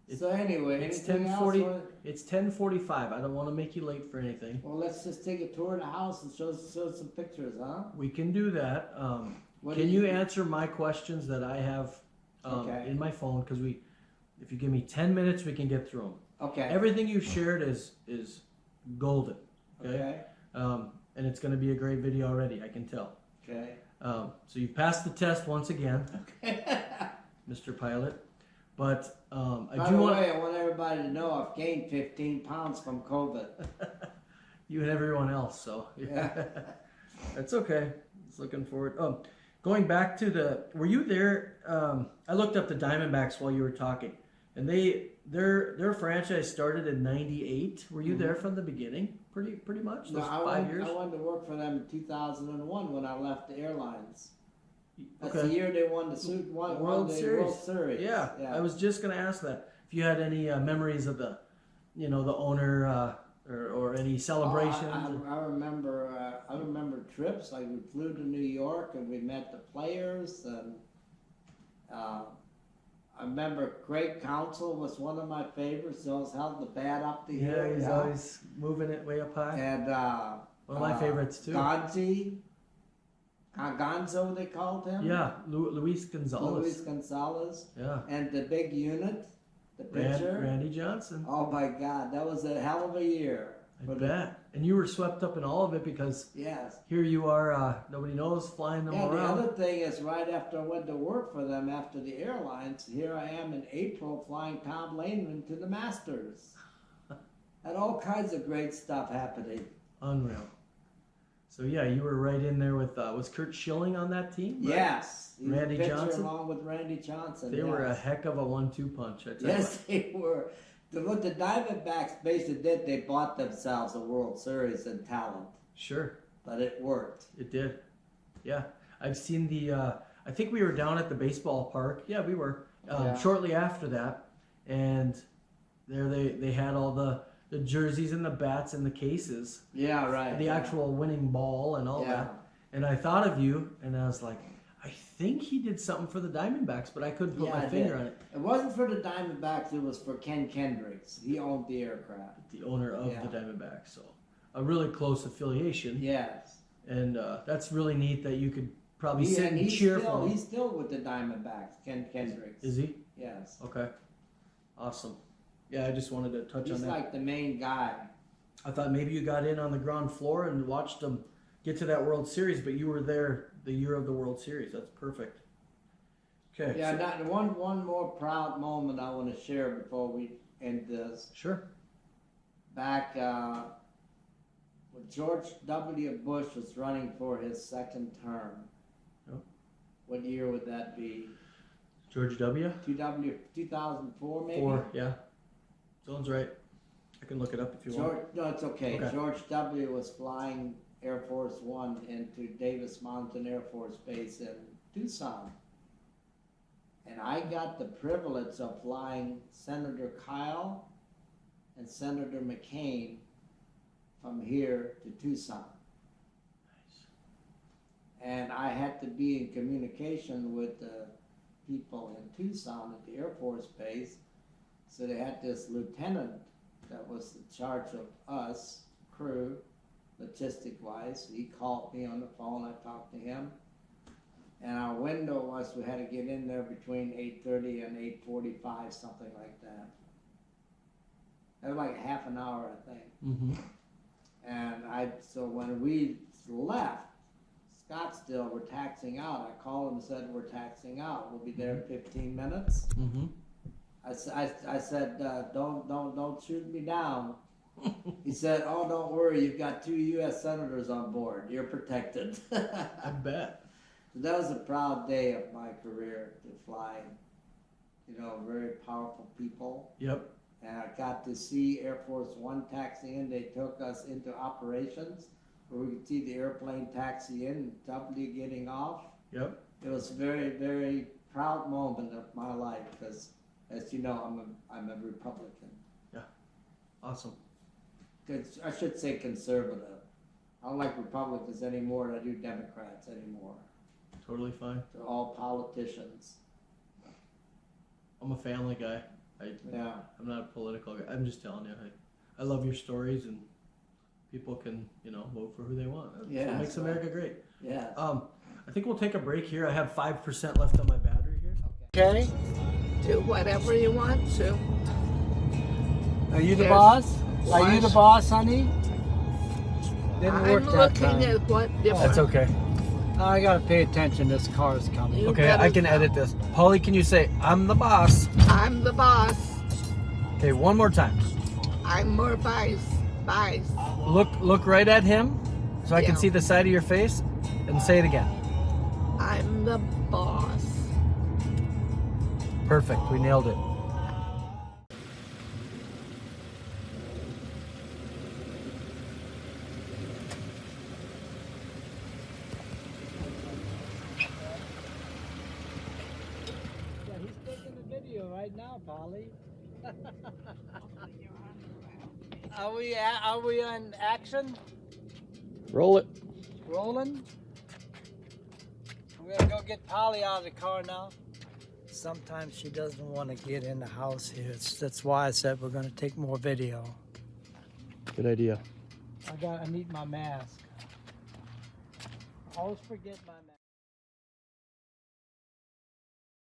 Nice. So anyway, It's anything else? 10:40. It's 10:45. I don't want to make you late for anything. Well, let's just take a tour of the house and show some pictures, huh? We can do that. What Can do you answer my questions that I have Okay. in my phone? Because if you give me 10 minutes, we can get through them. Okay. Everything you've shared is golden. Okay. Okay. And it's going to be a great video already. I can tell. Okay. So you passed the test once again, Okay. Mr. Pilot. But I By do the want way, I want everybody to know I've gained 15 pounds from COVID. you and everyone else. So Yeah. that's okay. Just looking forward. Going back to were you there? I looked up the Diamondbacks while you were talking, and their franchise started in '98. Were you there from the beginning? Pretty much. No, Those I 5 years. went to work for them in 2001 when I left the airlines. That's the Okay. year they won the World Series. Yeah, I was just gonna ask that. If you had any memories of the owner or any celebrations. I remember trips. Like we flew to New York and we met the players, and I remember Craig Counsell was one of my favorites. He always held the bat up the hill. Yeah, he's always moving it way up high. And one of my favorites too. Gonzo, they called him. Yeah, Luis Gonzalez. Luis Gonzalez. Yeah. And the big unit, the pitcher. Randy Johnson. Oh my God, that was a hell of a year. I bet. And you were swept up in all of it because Yes. here you are, nobody knows, flying them Yeah, the around. other thing is right after I went to work for them after the airlines, here I am in April flying Tom Lehman to the Masters. And all kinds of great stuff happening. Unreal. So yeah, you were right in there with, was Kurt Schilling on that team? Right? Yes. He was Randy a pitcher Johnson? along with Randy Johnson. They were a yes. heck of a 1-2 punch, I tell Yes, they were. What the Diamondbacks basically did, they bought themselves a World Series in talent. Sure. But it worked. It did. Yeah. I've seen I think we were down at the baseball park. Yeah, we were. Shortly after that. And there they had all the jerseys and the bats and the cases. Yeah, right. The actual winning ball and all that. And I thought of you, and I was like, I think he did something for the Diamondbacks, but I couldn't put my finger on it. It wasn't for the Diamondbacks, it was for Ken Kendricks. He owned the aircraft. The owner of the Diamondbacks. So a really close affiliation. Yes. And that's really neat that you could probably sit and he's cheer still, for him. He's still with the Diamondbacks, Ken Kendricks. Is he? Yes. Okay. Awesome. Yeah, I just wanted to touch on He's that. like the main guy. I thought maybe you got in on the ground floor and watched them get to that World Series, but you were there the year of the World Series. That's perfect. Okay. Yeah, one more proud moment I want to share before we end this. Sure. Back when George W. Bush was running for his second term. Yep. What year would that be? George W. 2004 maybe? 4, yeah. Sounds right. I can look it up if you want. No, it's okay. Okay. George W. was flying Air Force One into Davis Mountain Air Force Base in Tucson. And I got the privilege of flying Senator Kyle and Senator McCain from here to Tucson. Nice. And I had to be in communication with the people in Tucson at the Air Force Base. So they had this lieutenant that was in charge of us, crew, logistic-wise. He called me on the phone, I talked to him. And our window was we had to get in there between 8:30 and 8:45, something like that. That was like half an hour, I think. Mm-hmm. And so when we left Scottsdale, we're taxiing out. I called him and said, we're taxiing out. We'll be there in 15 minutes. Mm-hmm. I said, don't shoot me down. He said, oh, don't worry, you've got 2 U.S. senators on board. You're protected. I bet. So that was a proud day of my career to fly, very powerful people. Yep. And I got to see Air Force One taxi in. They took us into operations where we could see the airplane taxi in and W getting off. Yep. It was a very, very proud moment of my life because, as you know, I'm a Republican. Yeah. Awesome. I should say conservative. I don't like Republicans anymore than I do Democrats anymore. Totally fine. They're all politicians. I'm a family guy. I'm not a political guy. I'm just telling you. I love your stories, and people can, vote for who they want. That's what makes America great. Yeah. I think we'll take a break here. I have 5% left on my battery here. Okay. Do whatever you want to. Are you the There's boss? Are you lunch. the boss, honey? Didn't work I'm that looking time. at what different. That's okay. I gotta pay attention. This car's coming. You Okay, better I can go. edit this. Polly, can you say, I'm the boss? I'm the boss. Okay, one more time. I'm more vice. Look right at him so I can Yeah. see the side of your face and say it again. I'm the boss. Perfect, we nailed it. Yeah, he's taking the video right now, Polly. Are we in action? Roll it. Rolling? We're gonna go get Polly out of the car now. Sometimes she doesn't want to get in the house here. That's why I said we're gonna take more video. Good idea. I need my mask. I always forget my mask.